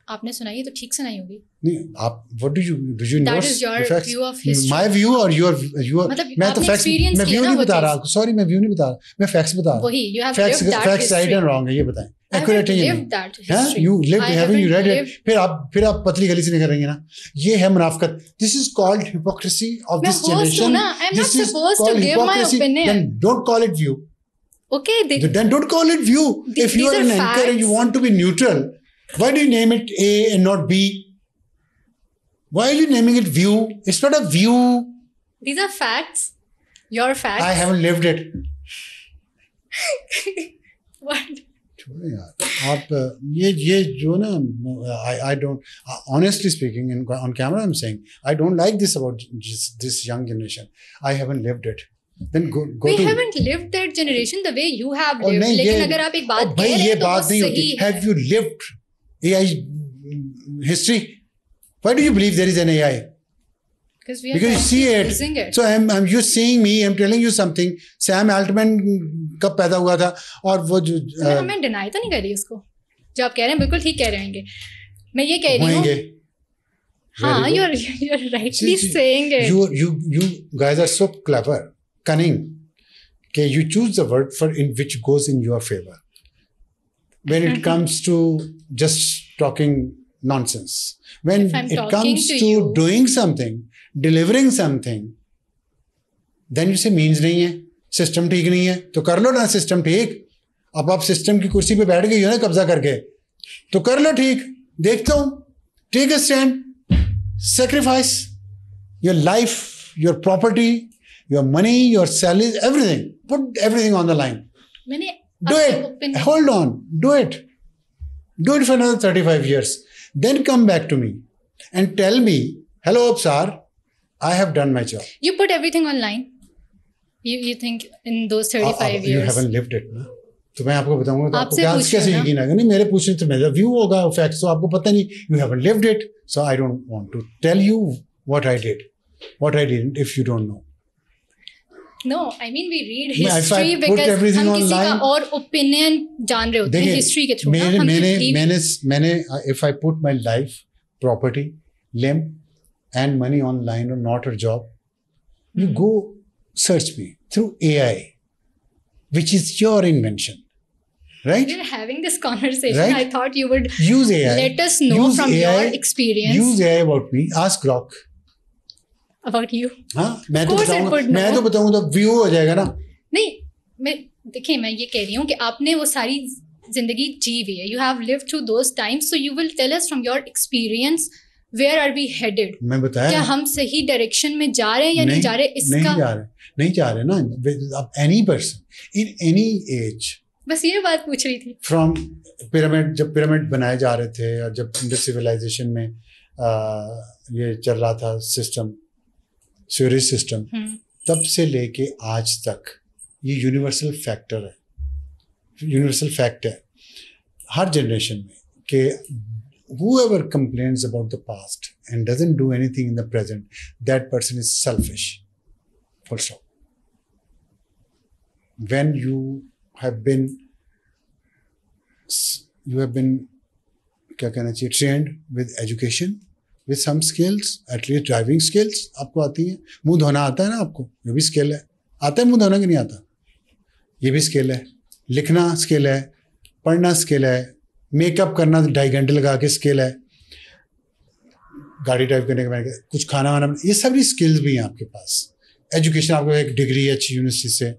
आपने सुनाई है तो ठीक सुनाई होगी। नहीं, आप what do you That is your view of history. My view और योर मतलब मैं तो आपने फैक्ट्स, experience मैं किया व्यू ना नहीं वो बता चीज़। रहा, सॉरी मैं व्यू नहीं बता रहा, मैं फैक्ट्स बता रहा हूं। वही, you have facts lived that facts right history. And wrong है, ये बताएं, I haven't एक्यूरेट है ये lived that हैं, history. You lived, I haven't you haven't read it? lived- फिर आप पतली गली से निकल रही हैं ना, ये है मुनाफिकत। This is called hypocrisy of मैं दिस host हूँ जनरेशन। ना, I'm not supposed to give my opinion. Then don't call it view. Okay, Then don't call it view. If you these are are an anchor and you facts. want to be neutral, why do you name it A and not B? Why are you naming it view? It's not a view. these are facts. Your facts. I haven't lived it. What? छोड़ो यार, आप ये जो ना, I don't, honestly speaking, on camera I'm saying I don't like this about this young generation. I haven't lived it. Then go We to, haven't lived that generation the way you have और lived. नहीं, लेकिन ये- अगर आप एक बात और कह भाई रहे ये हैं तो वो बात नहीं होती। सही है। Have you lived AI history? Why do you believe there is an AI? Because we are Because you see it. using it. So I'm you seeing me, I'm telling you something. Sam Altman कब पैदा हुआ था, और वो जो मैं deny तो नहीं कर रही उसको, जो आप कह रहे हैं बिल्कुल ठीक कह रहे होंगे। मैं ये कह रही होंगे। हूँ, हाँ, you're rightly saying it. You guys are so clever, cunning. Okay, you choose the word for in which goes in your favor. When it comes to just talking nonsense, when If I'm it talking comes to to you- doing something, delivering something, then you say means नहीं है, system ठीक नहीं है, तो कर लो ना system ठीक। अब आप सिस्टम की कुर्सी पे बैठ गई हो ना कब्जा करके, तो कर लो ठीक। देखता हूं, take a stand, sacrifice your life, your property, your money, your salaries, everything. Put everything on the line. मैंने Do अपने it. opinion- Hold on. Do it. Do it for another 35 years. Then come back to me and tell me, hello, sir, I have done my job. You put everything online. You think in those 35 You years. haven't lived it, ना? तो मैं आपको बताऊंगा तो आपको आपसे क्या पूछ कैसे रही हूँ यकीन आएगा? नहीं, मेरे पूछने तो मेरा व्यू होगा, फैक्ट्स तो आपको पता नहीं, you haven't lived it, so I don't want to tell you what I did, what I didn't, if you don't know. No, I mean we read If I history put because everything हम किसी का online- और opinion जान रहे होते हैं देखिए, history के through। मैंने if I put my life, property, limb and money online or not a job, you go search me through AI, which is your invention, right? We're having this conversation. Right? I thought you would Use AI. let us know Use from AI, your experience Use AI about me. Ask Grok. about you. हाँ, मैं तो course it बताऊंगा, would know. मैं तो बताऊंगा तो view हो जाएगा ना। नहीं, देखिए मैं ये कह रही हूँ कि आपने वो सारी जिंदगी जी हुई है। You have lived through those times, so you will tell us from your experience where are we headed? मैं बताया क्या ना? हम सही डायरेक्शन में जा रहे हैं या नहीं जा रहे? नहीं जा रहे ना। अब any person in any as, बस ये बात पूछ रही थी। फ्रॉम पिरामिड, जब पिरामिड बनाए जा रहे थे और जब इंडस सिविलाइजेशन में ये चल रहा था सिस्टम, सीरीज सिस्टम, तब से लेके आज तक ये यूनिवर्सल फैक्टर है, यूनिवर्सल फैक्ट है हर जनरेशन में कि whoever complains about the past and doesn't do anything in the present, that person is selfish. Full stop. When you have been क्या कहना चाहिए, trained with education, with some skills, at least driving skills आपको आती है, मुंह धोना आता है ना आपको, ये भी स्किल है। आता है मुंह धोना कि नहीं आता? ये भी स्किल है। लिखना स्किल है, पढ़ना स्किल है, मेकअप करना 2.5 घंटे लगा के स्किल है, गाड़ी ड्राइव करने के बाद कुछ खाना वाना, ये सभी स्किल्स भी हैं आपके पास। एजुकेशन, आपको एक डिग्री है अच्छी यूनिवर्सिटी से,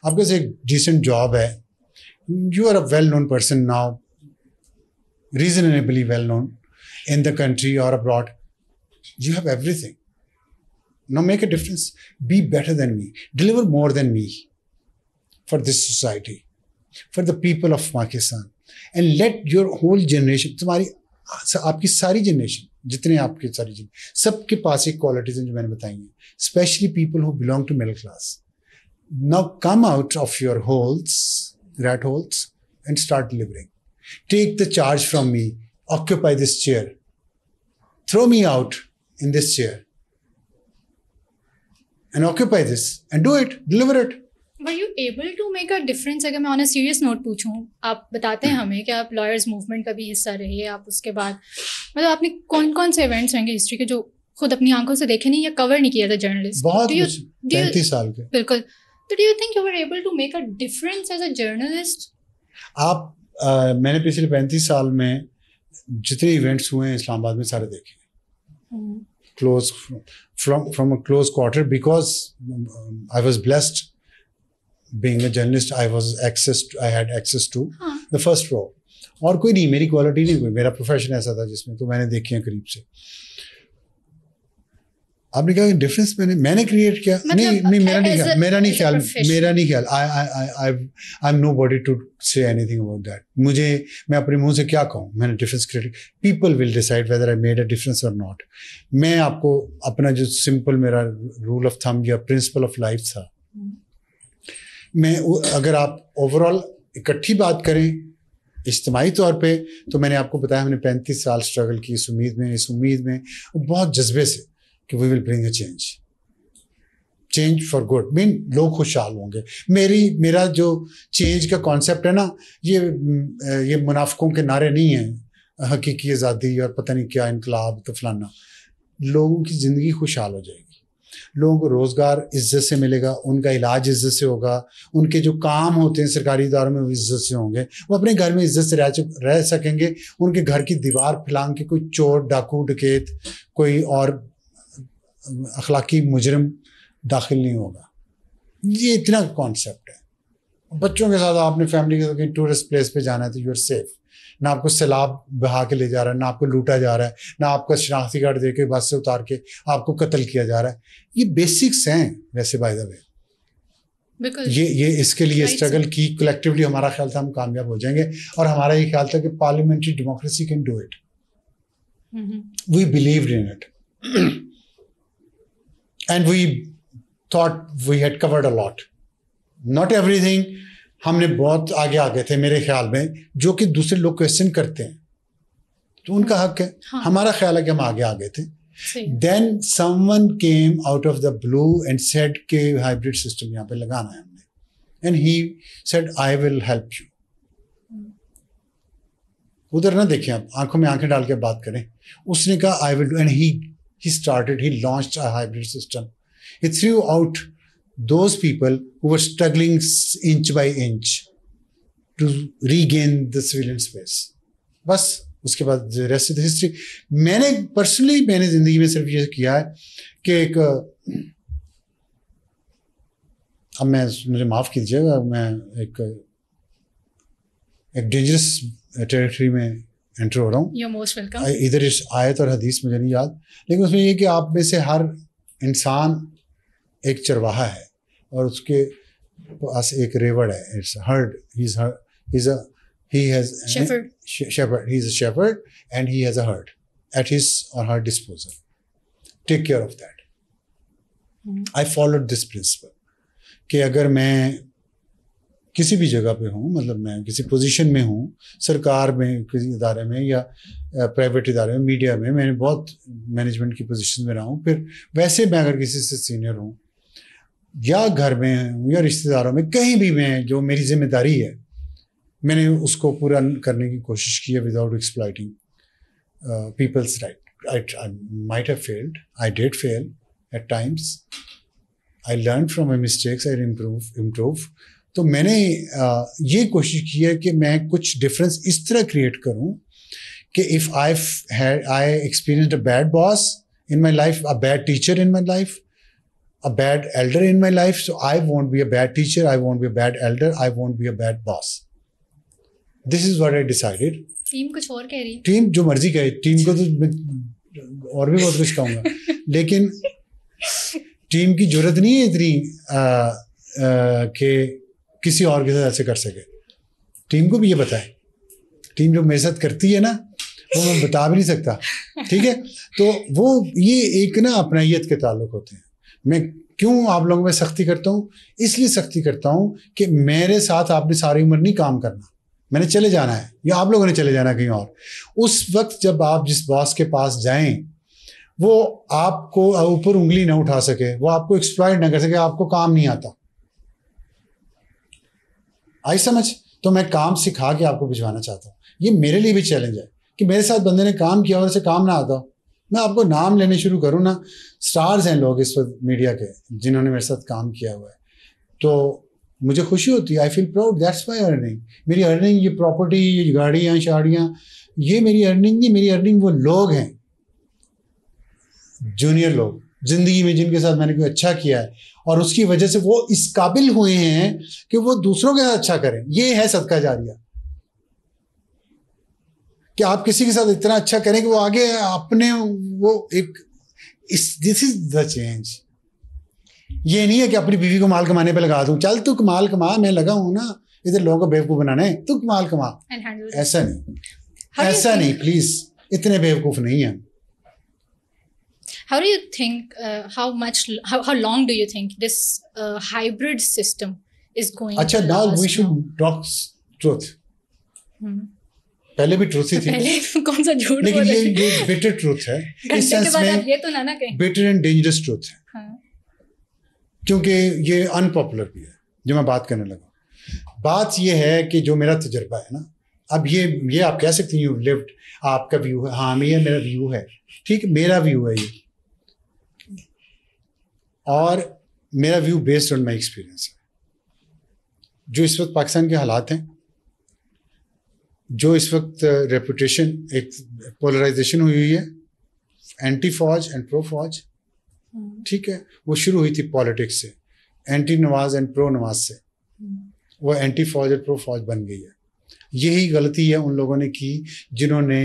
आपके पास एक डिसेंट जॉब है, you are a well known person now, reasonably well known in the country or abroad. You have everything. Now make a difference. Be better than me. Deliver more than me for this society, for the people of Pakistan. And let your whole generation, तुम्हारी आपकी सारी generation, जितने आपके सारी generation, सबके पास एक qualities हैं जो मैंने बताई हैं, specially people who belong to middle class. Now come out of your holes, rat holes, and start delivering. Take the charge from me. Occupy this chair. Throw me out in this chair. And occupy this. And do it. Deliver it. Were you able to make a difference? अगर मैं on a serious note पूछूं, आप बताते हैं हमें कि आप lawyers movement का भी हिस्सा रहे, आप उसके बाद मतलब आपने कौन कौन से events होंगे हिस्ट्री के जो खुद अपनी आंखों से देखे नहीं या कवर नहीं किया था जर्नलिस्ट? बहुत कुछ, 35 साल के. बिल्कुल. तो do you think you were able to make a difference as a journalist? आप मैंने पिछले 35 साल में जितने इवेंट्स हुए हैं इस्लामाबाद में सारे देखे, close from a close quarter, because I was blessed being a journalist. I had access to the first row. और कोई नहीं, मेरी क्वालिटी नहीं, कोई मेरा प्रोफेशन ऐसा था जिसमें तो मैंने देखे हैं करीब से. आपने कहा डिफरेंस मैंने क्रिएट किया? नहीं, मेरा नहीं ख्याल. I am nobody to say anything about that. मैं अपने मुंह से क्या कहूँ, मैंने difference create. People will decide whether I made a difference और नॉट. मैं आपको अपना जो सिंपल मेरा रूल ऑफ थंब या प्रिंसिपल ऑफ लाइफ था, मैं अगर आप ओवरऑल इकट्ठी बात करें इज्तिमाई तौर पे, तो मैंने आपको बताया हमने 35 साल स्ट्रगल की इस उम्मीद में बहुत जज्बे से कि we will bring a change for good. Mean लोग खुशहाल होंगे. मेरा जो चेंज का कॉन्सेप्ट है ना, ये मुनाफिकों के नारे नहीं है, हकीकी आज़ादी और पता नहीं क्या इनकलाब तो फलाना. लोगों की ज़िंदगी खुशहाल हो जाएगी, लोगों को रोज़गार इज्जत से मिलेगा, उनका इलाज इज्जत से होगा, उनके जो काम होते हैं सरकारी इदारों में वो इज्जत से होंगे, वो अपने घर में इज्जत से रह सकेंगे. उनके घर की दीवार फैलांग के कोई चोर डाकू डकैत कोई और अखलाकी मुजरिम दाखिल नहीं होगा. ये इतना कॉन्सेप्ट है. बच्चों के साथ आपने फैमिली के साथ कहीं टूरिस्ट प्लेस पे जाना है तो यू आर सेफ. ना आपको सैलाब बहा के ले जा रहा है, ना आपको लूटा जा रहा है, ना आपका शनाख्ती कार्ड दे के बस से उतार के आपको कत्ल किया जा रहा है. ये बेसिक्स हैं वैसे बाय द वे. ये इसके लिए स्ट्रगल की कलेक्टिवली हमारा ख्याल था हम कामयाब हो जाएंगे. और हमारा ये ख्याल था कि parliamentary democracy can do it. We believed in it and we thought we had covered a lot. Not everything. हमने बहुत आगे थे मेरे ख्याल में, जो कि दूसरे लोग क्वेश्चन करते हैं तो उनका हक है. हाँ. हमारा ख्याल है कि हम आगे थे. Then someone came out of the blue and said कि हाइब्रिड सिस्टम यहाँ पे लगाना है हमने. And he said I will help you. उधर ना देखें आप, आंखों में आंखें डाल के बात करें. उसने कहा I will do, and he launched a hybrid system. He threw out those people who were struggling inch by inch to regain the civilian space. बस उसके बाद the rest of the history. मैंने जिंदगी में सिर्फ ये किया है कि अब मुझे माफ़ कीजिएगा, मैं एक डेंजरस टेरिटरी में एंटर हो रहा हूँ. You're most welcome. इधर इस आयत और हदीस मुझे नहीं याद, लेकिन उसमें ये कि आप में से हर इंसान एक चरवाहा है और उसके पास एक रेवड़ है. It's heard. He has shepherd. He's a shepherd and he has a herd at his or her disposal. Take care of that. I followed this principle कि अगर मैं किसी भी जगह पे हूँ, मतलब मैं किसी पोजीशन में हूँ, सरकार में किसी इदारे में या प्राइवेट इदारे में, मीडिया में, मैंने बहुत मैनेजमेंट की पोजीशन में रहा हूँ. फिर वैसे मैं अगर किसी से सीनियर हूँ या घर में हूँ या रिश्तेदारों में, कहीं भी मैं जो मेरी जिम्मेदारी है मैंने उसको पूरा करने की कोशिश की है without exploiting people's right. I might have failed. I did fail at times. I learned from my mistakes. I improve. तो मैंने ये कोशिश की है कि मैं कुछ डिफरेंस इस तरह क्रिएट करूं कि if I experienced a bad boss in my life, a bad teacher in my life, a bad elder in my life, so I won't be a bad teacher, I won't be a bad elder, I won't be a bad boss. This is what I decided. Team कुछ और कह रही है, team जो मर्जी कहे, team को तो और भी बहुत कुछ कहूँगा, लेकिन टीम की जरूरत नहीं है इतनी कि किसी और के साथ ऐसे कर सके. टीम को भी ये पता है, टीम जो मेरे साथ करती है ना, वो मैं बता भी नहीं सकता, ठीक है. तो वो ये एक ना अपनाइयत के ताल्लुक होते हैं. मैं क्यों आप लोगों में सख्ती करता हूँ, इसलिए सख्ती करता हूँ कि मेरे साथ आपने सारी उम्र नहीं काम करना, मैंने चले जाना है या आप लोगों ने चले जाना कहीं और. उस वक्त जब आप जिस बॉस के पास जाएं, वो आपको ऊपर उंगली ना उठा सके, वो आपको एक्सप्लॉइट ना कर सके, आपको काम नहीं आता. आई समझ? तो मैं काम सिखा के आपको भिजवाना चाहता हूँ. ये मेरे लिए भी चैलेंज है कि मेरे साथ बंदे ने काम किया और उसे काम ना आता. मैं आपको नाम लेने शुरू करूँ ना, स्टार्स हैं लोग इस वक्त मीडिया के जिन्होंने मेरे साथ काम किया हुआ है, तो मुझे खुशी होती है. I feel proud, that's my earning. मेरी अर्निंग ये प्रॉपर्टी, ये गाड़ियाँ शाड़ियाँ, ये मेरी अर्निंग नहीं. मेरी अर्निंग वो लोग हैं, जूनियर लोग जिंदगी में जिनके साथ मैंने कोई अच्छा किया है और उसकी वजह से वो इस काबिल हुए हैं कि वो दूसरों के साथ अच्छा करें. ये है सदका जारिया, कि आप किसी के साथ इतना अच्छा करें कि वो आगे अपने वो एक दिस इज द चेंज. ये नहीं है कि अपनी बीवी को माल कमाने पे लगा दूं, चल तू माल कमा, मैं लगा हूं ना इधर लोगों को बेवकूफ बनाने, तू माल कमा. ऐसा नहीं, ऐसा नहीं, प्लीज, इतने बेवकूफ नहीं है. How do you think, how long do you think this hybrid system is going अच्छा, to now last we should talk truth. पहले भी ट्रूथ ही थी, पहले कौन सा झूठ लेकिन बोल रहे थे? ये बिटर ट्रूथ है. इस घंटे के सेंस बाद आप में ये तो ना कहें. बिटर एंड डेंजरस ट्रूथ है. हाँ. क्योंकि ये अनपॉपुलर भी है जो मैं बात करने लगा. बात ये है कि जो मेरा तजुर्बा है ना, अब ये आप कह सकते हैं यू लिव्ड, आपका व्यू है, हाँ ये मेरा व्यू है, ठीक, मेरा व्यू है ये, और मेरा view based on my experience है. जो इस वक्त पाकिस्तान के हालात हैं, जो इस वक्त रेपुटेशन, एक पोलराइजेशन हुई है, एंटी फौज एंड प्रो फौज, ठीक है, वो शुरू हुई थी पॉलिटिक्स से, anti Nawaz and pro Nawaz से, वो एंटी फौज और प्रो फौज बन गई है. यही गलती है उन लोगों ने की जिन्होंने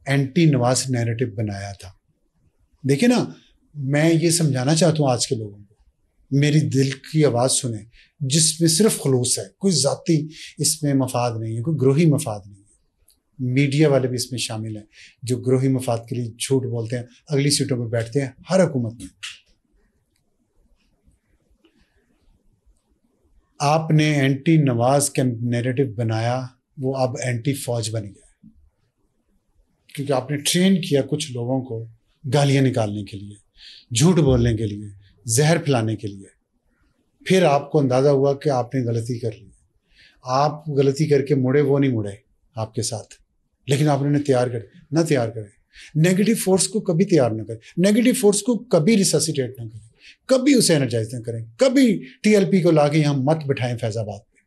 एंटी नवाज नैरेटिव बनाया था. देखिए ना, मैं ये समझाना चाहता हूँ आज के लोगों को, मेरी दिल की आवाज़ सुने, जिसमें सिर्फ खलूस है, कोई ज़ाती इसमें मफाद नहीं है, कोई ग्रोही मफाद नहीं है. मीडिया वाले भी इसमें शामिल हैं जो ग्रोही मफाद के लिए झूठ बोलते हैं, अगली सीटों पर बैठते हैं हर हुकूमत में. आपने एंटी नवाज का नैरेटिव बनाया, वो अब एंटी फौज बन गया, क्योंकि आपने ट्रेन किया कुछ लोगों को गालियां निकालने के लिए, झूठ बोलने के लिए, जहर फैलाने के लिए. फिर आपको अंदाज़ा हुआ कि आपने गलती कर ली. आप गलती करके मुड़े, वो नहीं मुड़े आपके साथ, लेकिन आपने उन्हें तैयार करें. नेगेटिव फोर्स को कभी तैयार ना करें, नेगेटिव फोर्स को कभी रिससिटेट ना करें, कभी उसे एनर्जाइज ना करें, कभी टीएलपी को लाके यहाँ मत बिठाएं फैजाबाद पे.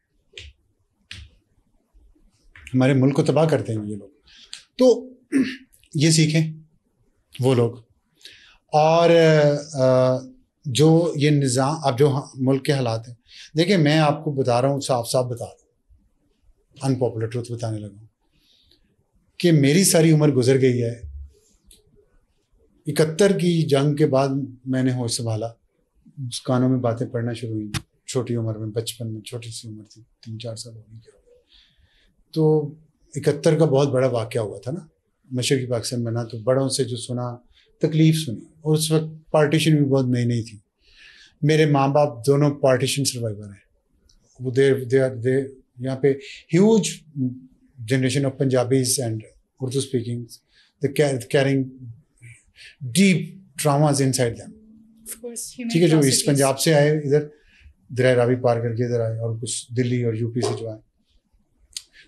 हमारे मुल्क को तबाह करते हैं ये लोग. तो ये सीखें वो लोग. और जो ये निज़ाम, अब जो मुल्क के हालात हैं, देखिए मैं आपको बता रहा हूँ, साफ साफ बता रहा हूँ, अनपॉपुलर ट्रूथ बताने लगा हूँ कि मेरी सारी उम्र गुजर गई है. 71 की जंग के बाद मैंने होश संभाला, उस कानों में बातें पढ़ना शुरू हुई, छोटी उम्र में, बचपन में, छोटी सी उम्र थी, 3-4 साल हो गई. तो 71 का बहुत बड़ा वाक़या हुआ था ना मशरक़ी पाकिस्तान में ना, तो बड़ों से जो सुना, तकलीफ़ सुनी, और उस वक्त पार्टीशन भी बहुत नई नई थी. मेरे माँ बाप दोनों पार्टीशन सर्वाइवर हैं. वो दे यहाँ पे huge generation of Punjabis and Urdu speaking, the carrying deep traumas inside them. ठीक है, जो इस पंजाब से आए, इधर दरिया रावी पार करके इधर आए, और कुछ दिल्ली और यूपी से जो आए,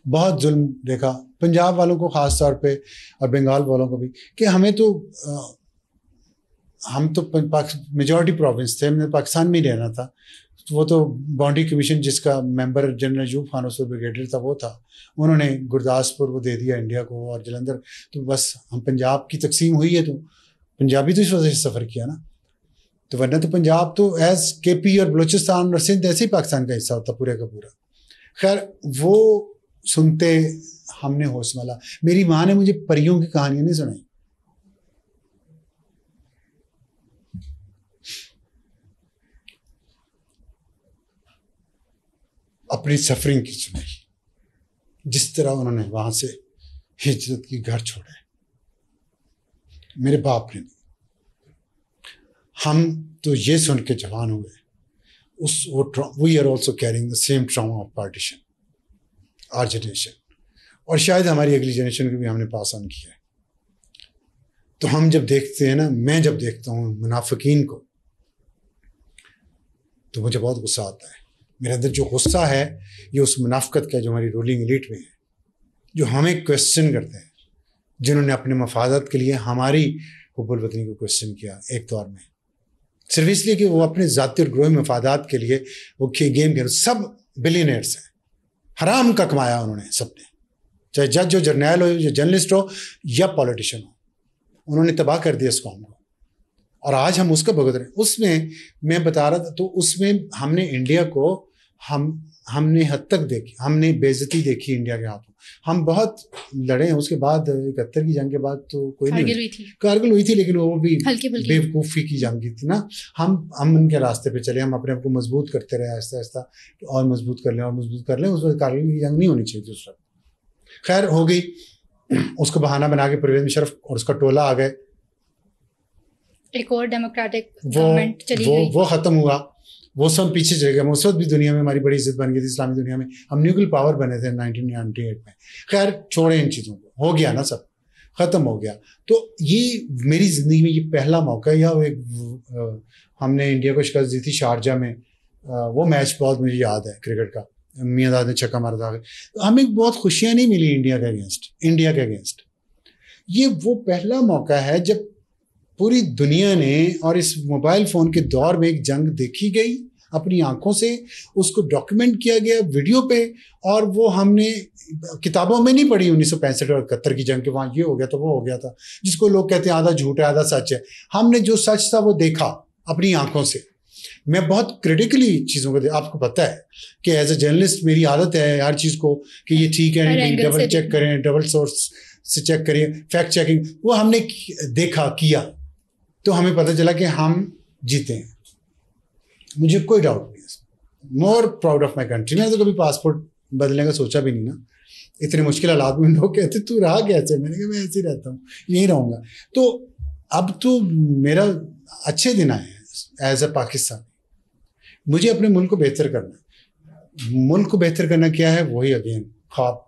बहुत जुल्म देखा पंजाब वालों को ख़ास तौर पे, और बंगाल वालों को भी, कि हमें तो हम तो मेजॉरिटी प्रोविंस थे, हमने पाकिस्तान में ही रहना था, वो तो बाउंड्री कमीशन जिसका मेंबर जनरल अयूब खान उस ब्रिगेडियर था वो था, उन्होंने गुरदासपुर वो दे दिया इंडिया को और जलंधर। तो बस हम पंजाब की तकसीम हुई है तो पंजाबी तो इस वजह से सफ़र किया ना, तो वरना तो पंजाब तो एज केपी और बलूचिस्तान और सिंध ऐसे ही पाकिस्तान का हिस्सा होता पूरे का पूरा। खैर वो सुनते हमने होशमला, मेरी माँ ने मुझे परियों की कहानियां नहीं सुनाई, अपनी सफरिंग की सुनाई, जिस तरह उन्होंने वहां से हिजरत की, घर छोड़े। मेरे बाप ने, हम तो ये सुन के जवान हुए, we are also carrying the same trauma of partition, our generation, और शायद हमारी अगली जनरेशन को भी हमने पास ऑन किया है। तो हम जब देखते हैं ना, मैं जब देखता हूँ मुनाफिकीन को, तो मुझे बहुत गुस्सा आता है। मेरे अंदर जो गुस्सा है ये उस मुनाफिकत का जो हमारी रूलिंग एलीट में है, जो हमें क्वेश्चन करते हैं, जिन्होंने अपने मफादात के लिए हमारी हुब्बुल वतनी को क्वेश्चन किया एक दौर में, सिर्फ इसलिए कि वो अपने ज़ाती और ग्रोही मफादात के लिए वो गेम खेल। सब बिलियनर्स हैं, हराम का कमाया उन्होंने सबने, चाहे जज हो, जर्नैल हो, या जर्नलिस्ट हो या पॉलिटिशियन हो, उन्होंने तबाह कर दिया इस कौम को। और आज हम उसका भुगत रहे हैं। उसमें मैं बता रहा था, तो उसमें हमने इंडिया को हमने हद तक देखी, हमने बेइज्जती देखी इंडिया के हाथों। हम बहुत लड़े हैं, उसके बाद 71 की जंग के बाद तो कोई नहीं, कारगिल हुई थी, लेकिन वो भी बेवकूफ़ी की जंग थी ना। हम उनके रास्ते पे चले, हम अपने आप को मजबूत करते रहे आहिस्ता आहिस्ता, और मजबूत कर लें और मजबूत कर लें। उस वक्त कारगिल की जंग नहीं होनी चाहिए थी उस वक्त। खैर हो गई, उसको बहाना बना के परवेज मुशर्रफ और उसका टोला आ गए, एक और डेमोक्रेटिक गवर्नमेंट चली गई, वो खत्म हुआ, वो सब पीछे चले गए। उस वक्त भी दुनिया में हमारी बड़ी इज्जत बन गई थी, इस्लामी दुनिया में हम न्यूक्लियर पावर बने थे 1998 में। खैर छोड़े इन चीज़ों को, हो गया ना, सब खत्म हो गया। तो ये मेरी ज़िंदगी में ये पहला मौका है, या हमने इंडिया को शिकस्त दी थी शारजा में, वो मैच बहुत मुझे याद है क्रिकेट का, मियाँ दाद ने छक्का मारा था। तो हमें बहुत खुशियाँ नहीं मिली इंडिया के अगेंस्ट। ये वो पहला मौका है जब पूरी दुनिया ने, और इस मोबाइल फ़ोन के दौर में, एक जंग देखी गई अपनी आंखों से, उसको डॉक्यूमेंट किया गया वीडियो पे, और वो हमने किताबों में नहीं पढ़ी 1965 और 71 की जंग के वहाँ ये हो गया था वो हो गया था, जिसको लोग कहते हैं आधा झूठ है आधा सच है। हमने जो सच था वो देखा अपनी आंखों से। मैं बहुत क्रिटिकली चीज़ों को, आपको पता है कि एज ए जर्नलिस्ट मेरी आदत है हर चीज़ को कि ये ठीक है नहीं, डबल चेक करें, डबल सोर्स से चेक करिए, फैक्ट चेकिंग। वो हमने देखा, किया, तो हमें पता चला कि हम जीते हैं। मुझे कोई डाउट नहीं है, मोर प्राउड ऑफ माई कंट्री। मैंने तो कभी पासपोर्ट बदलने का सोचा भी नहीं ना। इतने मुश्किल हालात में लोग कहते तू रहा कैसे, मैंने कहा मैं ऐसे ही रहता हूँ, यहीं रहूँगा। तो अब तो मेरा अच्छे दिन आए हैं एज ए पाकिस्तानी। मुझे अपने मुल्क को बेहतर करना है। मुल्क को बेहतर करना क्या है, वही अगेन ख्वाब,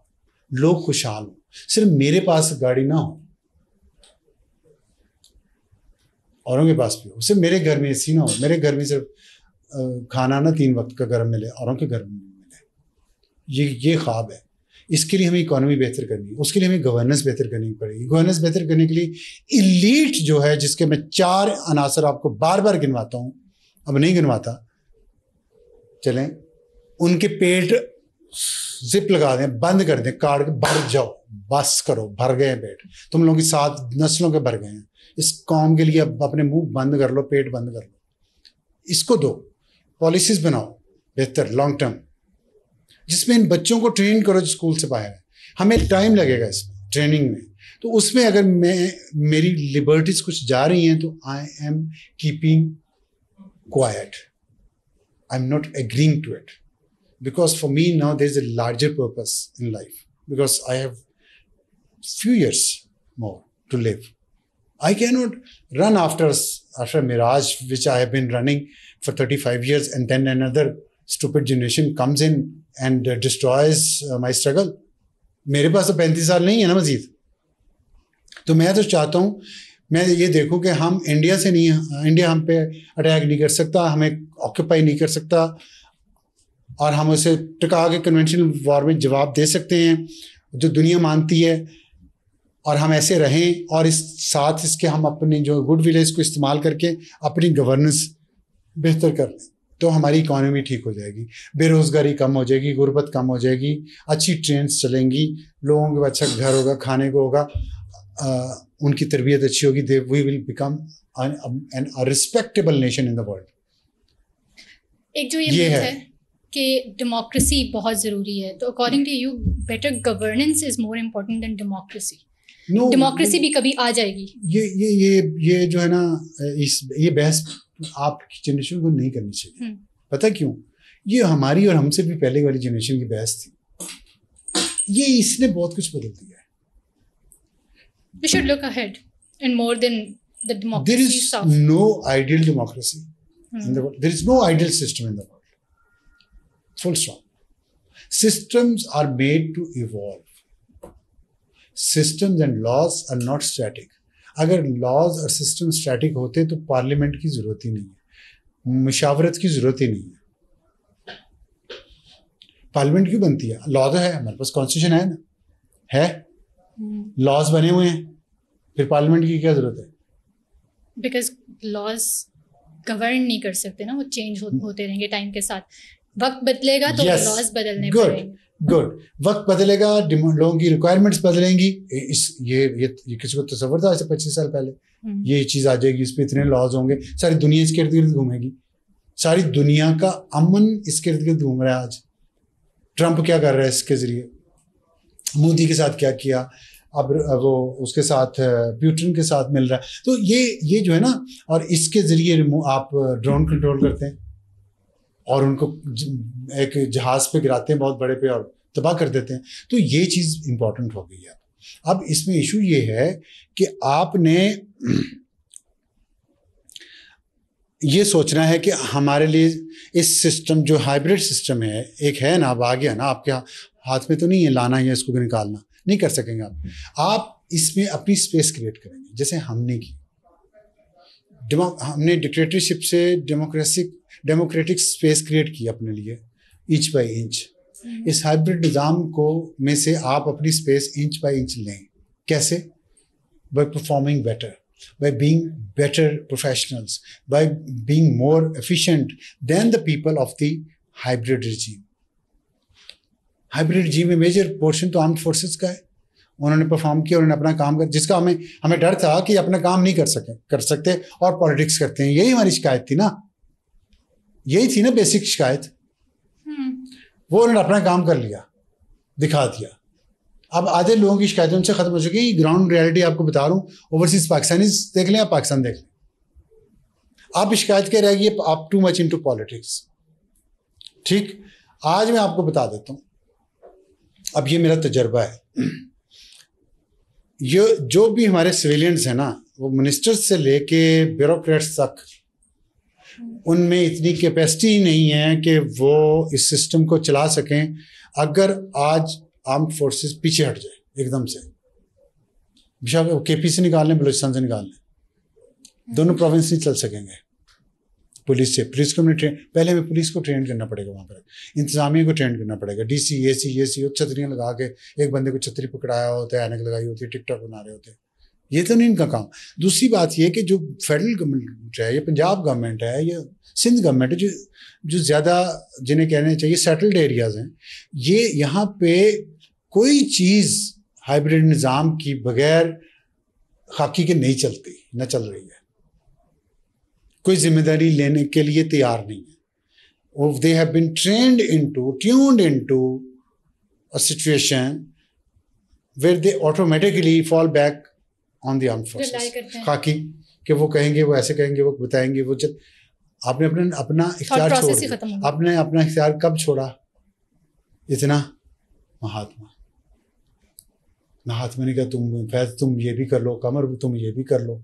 लोग खुशहाल हों, सिर्फ मेरे पास गाड़ी ना हो, औरों के पास भी हो, सिर्फ मेरे घर में एसी ना हो, मेरे घर में सिर्फ खाना ना 3 वक्त का गर्म मिले, औरों के घर में मिले। ये ख्वाब है। इसके लिए हमें इकोनॉमी बेहतर करनी है, उसके लिए हमें गवर्नेंस बेहतर करनी पड़ेगी। गवर्नेंस बेहतर करने के लिए इलीट जो है, जिसके मैं 4 अनासर आपको बार बार गिनवाता हूँ, अब नहीं गिनवाता, चलें, उनके पेट जिप लगा दें, बंद कर दें, काट के भर जाओ, बस करो, भर गए हैं पेट, तुम लोगों की 7 नस्लों के भर गए हैं। इस कौम के लिए अब अपने मुंह बंद कर लो, पेट बंद कर लो, इसको दो, पॉलिसीज बनाओ बेहतर लॉन्ग टर्म, जिसमें इन बच्चों को ट्रेन करो जो स्कूल से बाहर है। हमें टाइम लगेगा इसमें ट्रेनिंग में, तो उसमें अगर मेरी लिबर्टीज कुछ जा रही हैं तो I am keeping quiet, I am not agreeing to it, because for me now there is a larger purpose in life, because I have few years more to live. I cannot run after mirage which I have been running for 35 years, and then another stupid generation comes in and destroys my struggle. मेरे पास तो 35 साल नहीं है ना मजीद। तो मैं तो चाहता हूँ, मैं ये देखूँ कि हम इंडिया से नहीं, इंडिया हम पे अटैक नहीं कर सकता, हमें ऑक्यूपाई नहीं कर सकता, और हम उसे टिका के कन्वेंशनल वॉर में जवाब दे सकते हैं जो दुनिया मानती है, और हम ऐसे रहें, और इस साथ इसके हम अपनी जो गुड विल है इसको इस्तेमाल करके अपनी गवर्नेंस बेहतर कर लें। तो हमारी इकोनॉमी ठीक हो जाएगी, बेरोजगारी कम हो जाएगी, गुर्बत कम हो जाएगी, अच्छी ट्रेन्स चलेंगी, लोगों को अच्छा घर होगा, खाने को होगा, उनकी तरबियत अच्छी होगी, they we will become an respectable nation in the world. एक जो ये है कि डेमोक्रेसी बहुत ज़रूरी है, तो according to you better governance is more important than democracy? Democracy भी कभी आ जाएगी। ये जो है ना, ये बहस आपकी जनरेशन को नहीं करनी चाहिए। पता क्यों? ये हमारी और हमसे भी पहले वाली जनरेशन की बहस थी। ये इसने बहुत कुछ बदल दिया है। We should look ahead and more than the democracy there is stuff. No ideal democracy in the world. There is no ideal system in the world. Full stop. Systems are made to evolve. Systems and laws are not static. अगर laws और systems static होते तो parliament की जरूरत ही नहीं है, मुशावरत की जरूरत ही नहीं है। पार्लियामेंट क्यों बनती है? लॉ तो है, हमारे पास कॉन्स्टिट्यूशन है ना, है, लॉज बने हुए हैं, फिर पार्लियामेंट की क्या जरूरत है? बिकॉज लॉज गवर्न नहीं कर सकते ना, वो चेंज होते रहेंगे टाइम के साथ। वक्त बदलेगा तो लॉज बदलने पड़ेंगे। गुड, वक्त बदलेगा, लोगों की रिक्वायरमेंट्स बदलेंगी। ये किसी को तसव्वुर था ऐसे 25 साल पहले ये चीज आ जाएगी, इस पे इतने लॉज होंगे, सारी दुनिया इसके इर्द गिर्द घूमेगी, सारी दुनिया का अमन इसके इर्द गिर्द घूम रहा है। आज ट्रंप क्या कर रहा है इसके जरिए, मोदी के साथ क्या किया, अब वो उसके साथ पुतिन के साथ मिल रहा है। तो ये जो है ना, और इसके जरिए आप ड्रोन कंट्रोल करते हैं और उनको एक जहाज पे गिराते हैं बहुत बड़े पे और तबाह कर देते हैं। तो ये चीज़ इंपॉर्टेंट हो गई है। अब इसमें इशू ये है कि आपने ये सोचना है कि हमारे लिए इस सिस्टम जो हाइब्रिड सिस्टम है, एक है ना, अब आ गया ना, आपके हाथ में तो नहीं है लाना या इसको निकालना, नहीं कर सकेंगे आप इसमें अपनी स्पेस क्रिएट करेंगे, जैसे हमने की। हमने डिक्टेटरशिप से डेमोक्रेटिक स्पेस क्रिएट की अपने लिए, इंच बाय इंच। इस हाइब्रिड निज़ाम को में से आप अपनी स्पेस इंच बाय इंच लें। कैसे? By performing better, by being better professionals, by being more efficient than the people of the hybrid regime. Hybrid regime में मेजर पोर्शन तो आर्म्ड फोर्सेस का है। उन्होंने परफॉर्म किया, उन्होंने अपना काम कर, जिसका हमें डर था कि अपना काम नहीं कर सकते और पॉलिटिक्स करते हैं। यही हमारी शिकायत थी ना, यही थी ना बेसिक शिकायत। वो उन्होंने अपना काम कर लिया, दिखा दिया। अब आधे लोगों की शिकायतें उनसे खत्म हो चुकी है। ग्राउंड रियलिटी आपको बता रहा हूँ, ओवरसीज पाकिस्तानी देख लें, आप पाकिस्तान देख लें, आप शिकायत क्या रहेगी, आप टू मच इनटू पॉलिटिक्स। ठीक, आज मैं आपको बता देता हूँ, अब ये मेरा तजर्बा है। ये जो भी हमारे सिविलियंस हैं ना, वो मिनिस्टर्स से लेके ब्यूरोक्रेट्स तक, उनमें इतनी कैपेसिटी नहीं है कि वो इस सिस्टम को चला सकें। अगर आज आर्म्ड फोर्सेस पीछे हट जाए एकदम से, केपी से निकाल लें, बलूचिस्तान से निकाल लें, दोनों प्रोविंस नहीं चल सकेंगे पुलिस से। पुलिस को पहले हमें पुलिस को ट्रेन करना पड़ेगा, वहाँ पर इंतजामिया को ट्रेन करना पड़ेगा, डीसी एसी छतरियाँ लगा के, एक बंदे को छतरी पकड़ाया होता है, ऐनक लगाई होती है, टिकटॉक बना रहे होते हैं। ये तो नहीं इनका काम। दूसरी बात ये कि जो फेडरल गवर्नमेंट है, ये पंजाब गवर्नमेंट है, ये सिंध गवर्नमेंट है, जो ज़्यादा जिन्हें कहने चाहिए सेटल्ड एरियाज़ हैं, ये यहाँ पे कोई चीज़ हाइब्रिड निज़ाम की बगैर खाकी के नहीं चलती, न चल रही है। कोई जिम्मेदारी लेने के लिए तैयार नहीं है। They have been tuned into a situation where they automatically fall back on the armed forces. खाकी कि वो कहेंगे, वो ऐसे कहेंगे, वो बताएंगे, वो आपने अपना इख्तियार छोड़ दिया। आपने अपना इख्तियार कब छोड़ा? इतना महात्मा ने कहा, तुम फैज तुम ये भी कर लो, कमर तुम ये भी कर लो,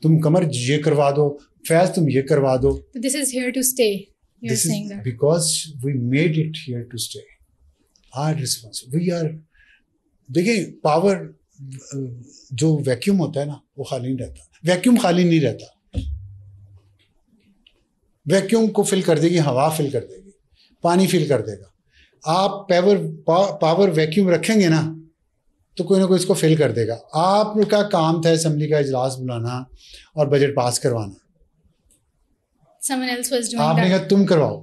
तुम कमर ये करवा दो, फैज तुम ये करवा दो। This is here to stay. You're saying that because we made it here to stay. Our responsibility. We are, देखिए, पावर जो वैक्यूम होता है ना, वो खाली नहीं रहता। वैक्यूम खाली नहीं रहता। वैक्यूम को फिल कर देगी हवा, फिल कर देगी पानी, फिल कर देगा। आप पावर वैक्यूम रखेंगे ना, तो कोई ना कोई इसको फिल कर देगा। आपका काम था असेंबली का इजलास बुलाना और बजट पास करवाना, Someone else was doing आपने that. कहा तुम करवाओ,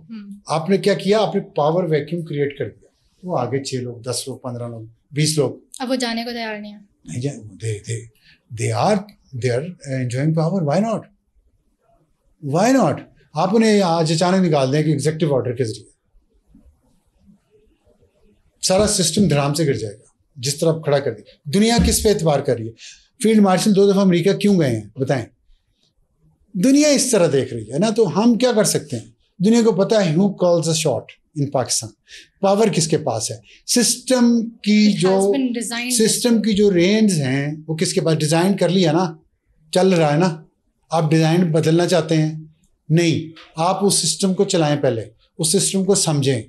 आपने क्या किया, आपने पावर वैक्यूम क्रिएट कर दिया, वो आगे 6 लोग 10 लोग 15 लोग 20 लोग, अब वो जाने को तैयार नहीं है. they are enjoying power. Why not? आप उन्हें आज अचानक निकाल दें कि एग्जीक्यूटिव ऑर्डर के जरिए, सारा सिस्टम धड़ाम से गिर जाएगा. जिस तरह आप खड़ा कर दी, दुनिया किस पे एतबार कर रही है? फील्ड मार्शल 2 दफा अमेरिका क्यों गए हैं बताएं? दुनिया इस तरह देख रही है ना, तो हम क्या कर सकते हैं? दुनिया को पता है who calls a shot in Pakistan, power किसके पास है, सिस्टम की जो रेंज हैं वो किसके पास, डिजाइन कर लिया ना, चल रहा है ना. आप डिजाइन बदलना चाहते हैं? नहीं, आप उस सिस्टम को चलाएं, पहले उस सिस्टम को समझें,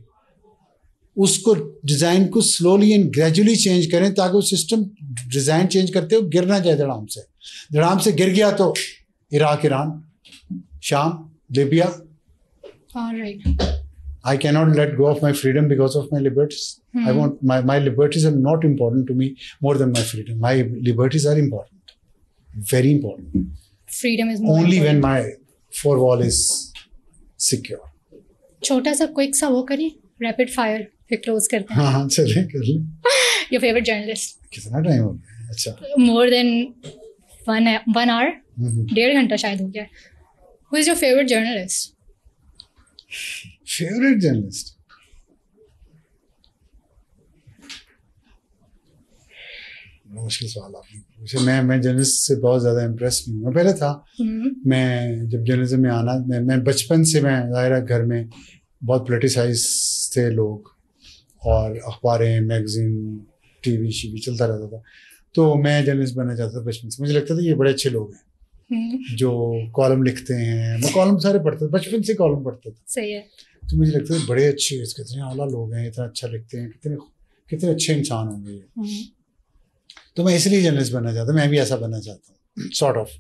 उसको डिजाइन को स्लोली एंड ग्रेजुअली चेंज करें ताकि वो सिस्टम डिजाइन चेंज करते हो गिर ना जाए धड़ाम से गिर गया तो इराक, ईरान, शाम, Libya. Alright. I cannot let go of my freedom because of my liberties. I want my liberties are not important to me more than my freedom. My liberties are important, very important. Freedom is more Only important. when my four wall is secure. छोटा सा quick सा वो करिए, rapid fire, फिर close करते हैं. हाँ चलें कर लें. Your favorite journalist? कितना टाइम हो गया? अच्छा, More than 1 hour. 1.5 घंटा शायद हो गया. Who is your favorite journalist? Favourite journalist, मुश्किल सवाल आपने पूछे. मैं जर्नलिस्ट से बहुत ज़्यादा इम्प्रेस नहीं हूँ. मैं पहले था, मैं जब जर्नलिज्म में आना, मैं बचपन से, मैं ज़ाहिर घर में बहुत पोलिटिसाइज थे लोग, और अखबारें, मैगजीन, टीवी शीवी चलता रहता था, तो मैं जर्नलिस्ट बनना चाहता था बचपन से. मुझे लगता था ये बड़े अच्छे लोग हैं जो कॉलम लिखते हैं. मैं कॉलम सारे पढ़ता था, बचपन से कॉलम पढ़ता था. सही है. तो मुझे लगता है बड़े अच्छे, कितने आला लोग हैं, इतना अच्छा लिखते हैं, कितने अच्छे इंसान होंगे. तो मैं इसलिए जर्नलिस्ट बनना चाहता, मैं भी ऐसा बनना चाहता हूँ सॉर्ट ऑफ.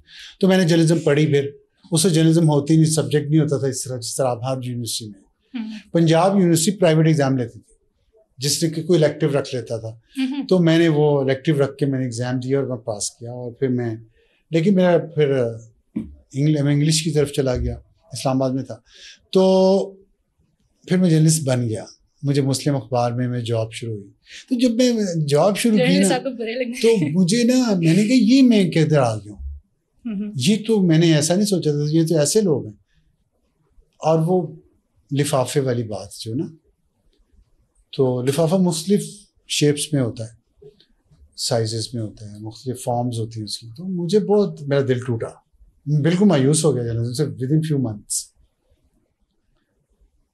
तो मैंने जर्नलिज्म पढ़ी, फिर उससे जर्नलिज्म होती नहीं, सब्जेक्ट नहीं होता था इस तरह जिस तरह आप हर यूनिवर्सिटी में. पंजाब यूनिवर्सिटी प्राइवेट एग्जाम लेती थी, जिससे कि कोई इलेक्टिव रख लेता था. तो मैंने वो इलेक्टिव रख के मैंने एग्ज़ाम दिया और मैं पास किया. और फिर लेकिन मेरा फिर मैं इंग्लिश की तरफ चला गया, इस्लामाबाद में था. तो फिर मैं जर्नलिस्ट बन गया. मुझे मुस्लिम अखबार में मैं जॉब शुरू हुई. तो जब मैं जॉब शुरू की ना, तो मुझे ना, मैंने कहा ये मैं किधर आ गया हूँ, ये तो मैंने ऐसा नहीं सोचा था, ये तो ऐसे लोग हैं. और वो लिफाफे वाली बात जो ना, तो लिफाफा मुख्तलिफ शेप्स में होता है, साइजेस में होता है, मुख्तलिफ फॉर्म्स होती हैं उसकी. तो मुझे बहुत, मेरा दिल टूटा, बिल्कुल मायूस हो गया जर्नलिज्म से विद इन फ्यू मंथ्स.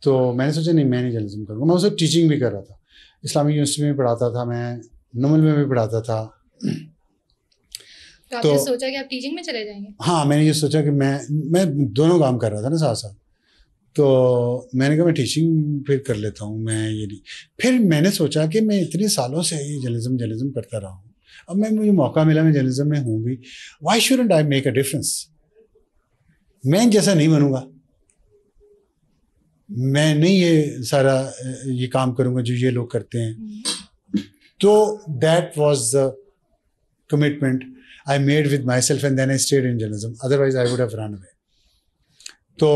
तो मैंने सोचा नहीं, मैं नहीं जर्नलिज्म करूँगा. मैं उसे टीचिंग भी कर रहा था, इस्लामिक यूनिवर्सिटी में पढ़ाता था, मैं नमल में भी पढ़ाता था. तो आपने सोचा कि आप टीचिंग में चले जाएंगे? हाँ, मैंने ये सोचा कि मैं दोनों काम कर रहा था ना साथ साथ. तो मैंने कहा मैं टीचिंग फिर कर लेता हूँ, मैं ये नहीं. फिर मैंने सोचा कि मैं इतने सालों से ये जर्नलिज्म करता रहा हूँ, अब मुझे मौका मिला, मैं जर्नलिज्म में हूँ भी, why shouldn't I make a difference. मैं जैसा नहीं बनूंगा, मैं नहीं ये सारा ये काम करूंगा जो ये लोग करते हैं. तो that was the commitment I made with myself and then I stayed in journalism, otherwise I would have run away. तो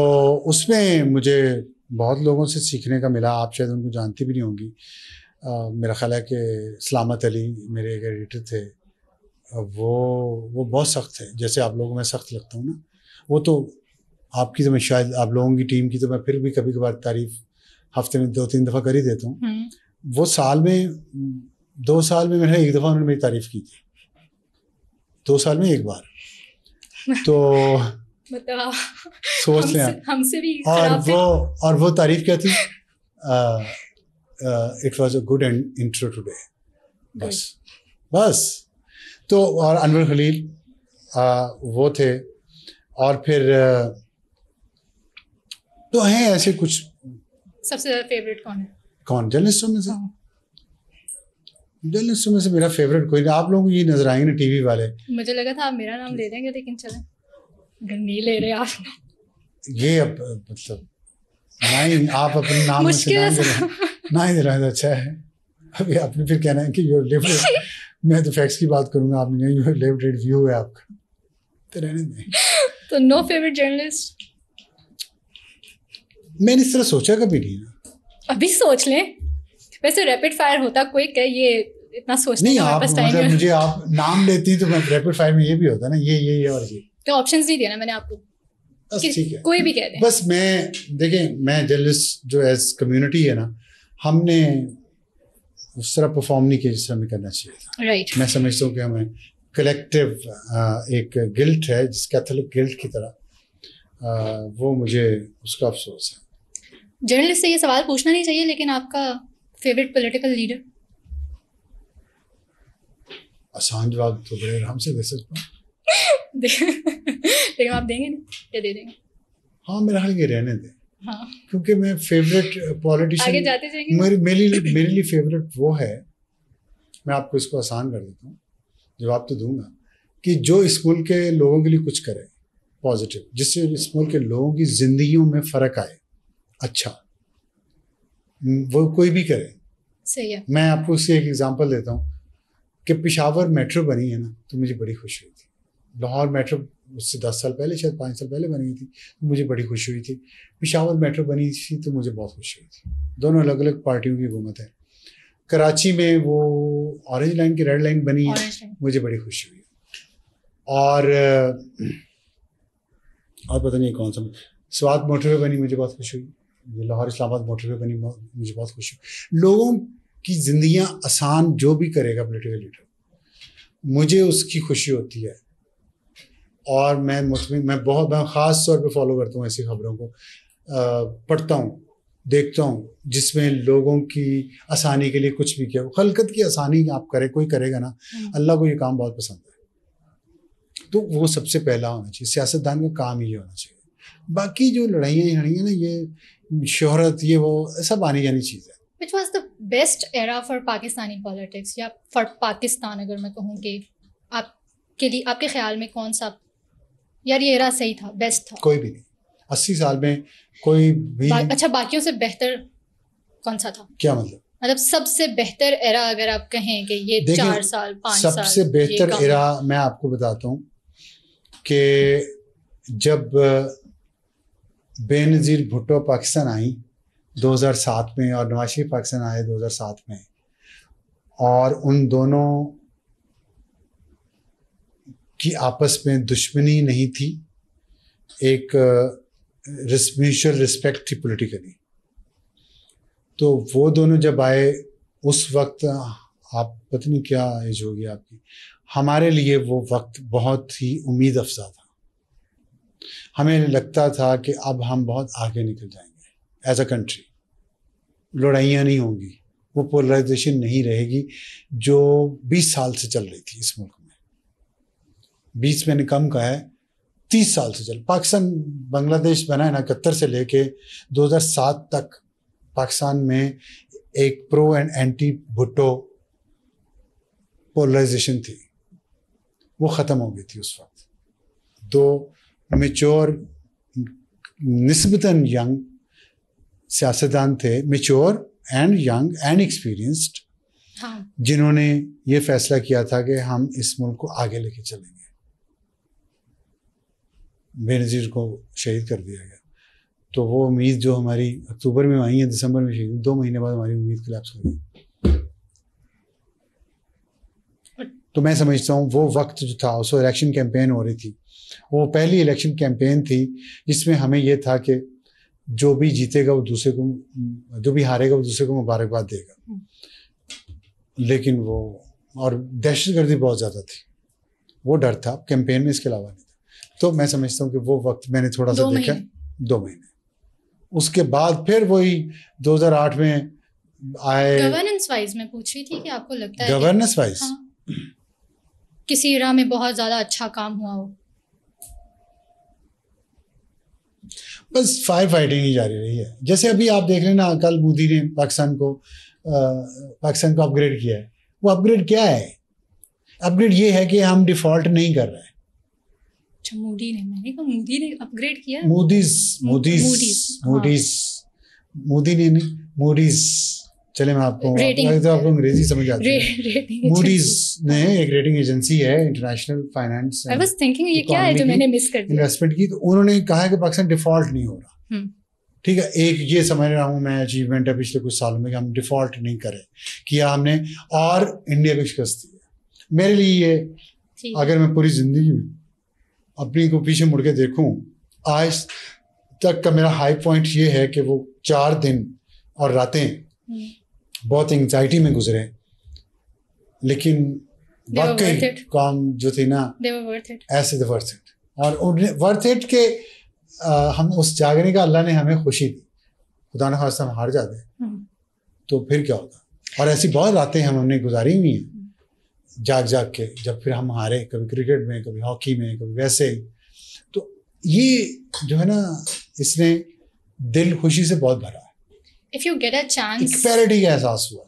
उसमें मुझे बहुत लोगों से सीखने का मिला. आप शायद उनको जानती भी नहीं होंगी. मेरा ख्याल है कि सलामत अली मेरे एक एडिटर थे, वो बहुत सख्त है, जैसे आप लोगों में सख्त लगता हूँ ना. वो तो आपकी, तो मैं शायद आप लोगों की टीम की तो मैं फिर भी कभी कभार तारीफ हफ्ते में 2-3 दफ़ा कर ही देता हूँ. वो साल में 2 साल में मैंने 1 दफ़ा उन्होंने मेरी तारीफ की थी, 2 साल में 1 बार. तो मतलब सोच लें हमसे भी. और वो तारीफ क्या थी? It was a good intro today. बस. तो और अनवर खलील वो थे. और फिर तो हैं ऐसे कुछ. सबसे ज़्यादा फेवरेट कौन है? कौन जर्नलिस्टों में से? जर्नलिस्टों में से मेरा फेवरेट कोई नहीं. आप लोगों को ये नजर आएंगे ना टीवी वाले. मुझे लगा था आप मेरा नाम ले देंगे, लेकिन चलें, अगर नहीं ले रहे आप. ये अब मतलब नहीं, आप अपने नाम में से ना ही दे रहे हैं, अच्छा है. अभी आपने फिर कहना है कि योर लिव, मैं तो फैक्ट्स की बात करूंगा, आपने योर लिव व्यू है आपका, तो रहने दें. तो नो फेवरेट जर्नलिस्ट? मैंने इस तरह सोचा कभी नहीं ना। अभी सोच लें, वैसे रैपिड फायर होता क्विक है, ये इतना सोचने नहीं, का आप वापस टाइम मतलब मुझे आप नाम लेती तो मैं रैपिड फायर में ये भी होता ना, ये और ये तो ऑप्शंस नहीं दिया ना मैंने आपको, बस ठीक है, कोई भी कह दे। बस मैं देखें, मैं जर्नलिस्ट जो एज कम्युनिटी है ना, हमने उस तरह परफॉर्म नहीं किया जिस तरह हमें करना चाहिए था। राइट। मैं समझता हूँ कि हमें कलेक्टिव एक गिल्ट है, जिस कैथोलिक गिल्ट की तरह, वो मुझे उसका अफसोस है। जर्नलिस्ट से ये सवाल पूछना नहीं चाहिए, लेकिन आपका फेवरेट पॉलिटिकल लीडर? आसान जवाब तो बड़े आराम से दे सकता हूँ। लेकिन आप देंगे नहीं या दे देंगे? हाँ, मेरा हाल ये रहने दें। हाँ, क्योंकि मैं फेवरेट पॉलिटिशियन, आगे जाते जाएंगे। मेरे लिए फेवरेट वो है, मैं आपको इसको आसान कर देता हूँ, जवाब तो दूंगा, कि जो इस मुल्क के लोगों के लिए कुछ करे पॉजिटिव, जिससे इस मुल्क के लोगों की जिंदगियों में फ़र्क आए, अच्छा, वो कोई भी करे। सही है। मैं आपको उससे एक एग्जांपल देता हूँ कि पेशावर मेट्रो बनी है ना, तो मुझे बड़ी खुशी हुई थी। लाहौर मेट्रो उससे 10 साल पहले, शायद 5 साल पहले बनी थी, तो मुझे बड़ी खुशी हुई थी। पेशावर मेट्रो बनी थी तो मुझे बहुत खुशी हुई थी। दोनों अलग अलग पार्टियों की हुकूमत है। कराची में वो ऑरेंज लाइन की रेड लाइन बनी है, मुझे बड़ी खुशी हुई। और पता नहीं कौन सा स्वात मोटरवे बनी, मुझे बहुत खुशी हुई। ये लाहौर इस्लामाबाद मोटरवे बनी, मुझे बहुत खुशी हुई। लोगों की जिंदगियां आसान जो भी करेगा पॉलिटिकल लीडर, मुझे उसकी खुशी होती है। और मैं ख़ास तौर पे फॉलो करता हूँ ऐसी खबरों को, पढ़ता हूँ, देखता हूँ, जिसमें लोगों की आसानी के लिए कुछ भी किया। खलकत की आसानी आप करें, कोई करेगा ना, अल्लाह को ये काम बहुत पसंद है, तो वो सबसे पहला होना चाहिए। सियासतदान का काम ही होना चाहिए। बाकी जो लड़ाइयाँ ना, ये शोहरत, ये वो सब आनी जानी चीज़ है। Which was the best era for Pakistani politics, या फॉर पाकिस्तान अगर मैं कहूँ कि आपके लिए, आपके ख्याल में कौन सा यार ये एरा सही था, बेस्ट था? कोई भी नहीं। 80 साल में कोई भी अच्छा, बाकियों से बेहतर कौन सा था? क्या मतलब सबसे बेहतर एरा अगर आप कहें कि ये 4 साल 5 साल सबसे बेहतर एरा मैं आपको बताता हूँ कि जब बेनज़ीर भुट्टो पाकिस्तान आई 2007 में और नवाज शरीफ पाकिस्तान आए 2007 में, और उन दोनों की आपस में दुश्मनी नहीं थी, एक म्यूचुअल रिस्पेक्ट थी पॉलिटिकली। तो वो दोनों जब आए उस वक्त, आप पता नहीं क्या एज होगी आपकी, हमारे लिए वो वक्त बहुत ही उम्मीद अफजा था। हमें लगता था कि अब हम बहुत आगे निकल जाएंगे एज अ कंट्री, लड़ाइयाँ नहीं होंगी, वो पोलराइजेशन नहीं रहेगी जो 20 साल से चल रही थी इस मुल्क में। 20 मैंने कम कहा है, 30 साल से चल। पाकिस्तान बांग्लादेश बना है ना 71 से लेके 2007 तक, पाकिस्तान में एक pro and anti Bhutto polarisation थी, वो ख़त्म हो गई थी उस वक्त। दो मैच्योर, निस्बतन यंग सियासतदान थे, mature and young and experienced, हाँ, जिन्होंने ये फैसला किया था कि हम इस मुल्क को आगे लेके चलेंगे। बेनज़ीर को शहीद कर दिया गया, तो वो उम्मीद जो हमारी अक्टूबर में आई है, दिसंबर में शहीद, 2 महीने बाद हमारी उम्मीद कोलैप्स हो गई। तो मैं समझता हूँ वो वक्त जो था, उसको इलेक्शन कैंपेन हो रही थी, वो पहली इलेक्शन कैंपेन थी जिसमें हमें ये था कि जो भी जीतेगा वो दूसरे को, जो भी हारेगा वो दूसरे को मुबारकबाद देगा। लेकिन वो, और दहशतगर्दी बहुत ज़्यादा थी, वो डर था कैंपेन में, इसके अलावा नहीं था। तो मैं समझता हूँ कि वो वक्त मैंने थोड़ा सा देखा, 2 महीने। उसके बाद फिर वही 2008 में आए। गवर्नेंस वाइज मैं पूछ रही थी कि आपको लगता है गवर्नेंस वाइज किसी एरा में बहुत ज़्यादा अच्छा काम हुआ हो? बस फायर फाइटिंग ही जारी रही है। जैसे अभी आप देख रहे ना, कल मोदी ने पाकिस्तान को अपग्रेड किया है। वो अपग्रेड क्या है? अपग्रेड ये है कि हम डिफॉल्ट नहीं कर रहे हैं। अच्छा, मोदी ने, मैंने कहा मोदी ने अपग्रेड किया। मोदी ने नहीं, मूडीज, चले मैं आपको अंग्रेजी समझ आती है। मूडीज ने एक रेटिंग एजेंसी है, international finance, I was thinking ये क्या है जो मैंने मिस कर दिया, इन्वेस्टमेंट की। तो उन्होंने कहा है कि पाकिस्तान डिफॉल्ट नहीं हो रहा। ठीक है, एक ये समझ रहा हूँ मैं अचीवमेंट है पिछले कुछ सालों में कि हम डिफॉल्ट नहीं करें किया हमने और इंडिया को शिकस्त दी है। मेरे लिए ये, अगर मैं पूरी जिंदगी में अपनी को पीछे मुड़ के देखूं, आज तक का मेरा हाई पॉइंट ये है कि वो 4 दिन और रातें बहुत एंग्जाइटी में गुजरे, लेकिन वाकई काम जो थी ना ऐसे वर्थ इट। और वर्थ इट के हम उस जागने का अल्लाह ने हमें खुशी दी। खुदा न खास्ता हम हार जाते तो फिर क्या होता। और ऐसी बहुत रातें हमने गुजारी हुई हैं जाग जाग के, जब फिर हम हारे, कभी क्रिकेट में, कभी हॉकी में, कभी वैसे। तो ये जो है ना, इसने दिल खुशी से बहुत भरा है। If you get a chance, एक पैरिटी का एहसास हुआ,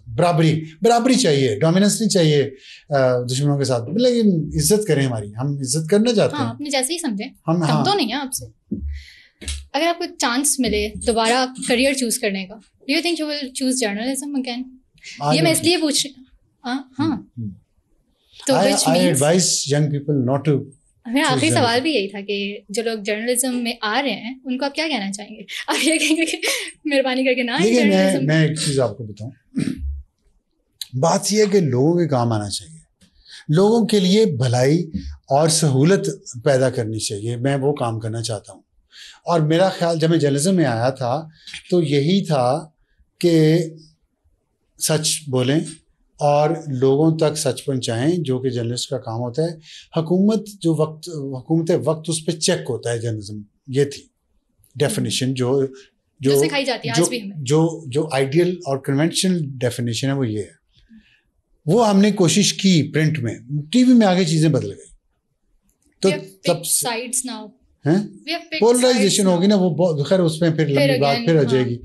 बराबरी चाहिए, डोमिनेंस नहीं चाहिए दुश्मनों के साथ, लेकिन इज्जत करें हमारी, हम इज्जत करना चाहते हैं। अपने जैसे ही समझे, हम कम तो नहीं है आपसे। अगर आपको चांस मिले दोबारा करियर चूज करने का, do you think you will choose journalism again? ये मैं इसलिए पूछ रही हूँ। तो I advise young people not to। मेरा आखिरी सवाल भी यही था कि जो लोग जर्नलिज्म में आ रहे हैं उनको आप क्या कहना चाहेंगे? आप ये कहेंगे कि मेहरबानी करके ना। मैं एक चीज आपको बताऊं, बात यह है कि लोगों के काम आना चाहिए, लोगों के लिए भलाई और सहूलत पैदा करनी चाहिए। मैं वो काम करना चाहता हूँ। और मेरा ख्याल जब मैं जर्नलिज्म में आया था तो यही था कि सच बोलें और लोगों तक सच पहुंचाएं, जो कि जर्नलिस्ट का काम होता है। हुकूमत वक्त उस पर चेक होता है जर्नलिज्म। ये थी डेफिनेशन जो सिखाई जाती है आज भी हमें। जो आइडियल और कन्वेंशनल डेफिनेशन है वो ये है। वो हमने कोशिश की प्रिंट में, टीवी में आगे चीजें बदल गई। तो तब साइड्स नाउ पोलराइजेशन होगी ना, वो खैर उसमें फिर लंबी बात फिर आ जाएगी।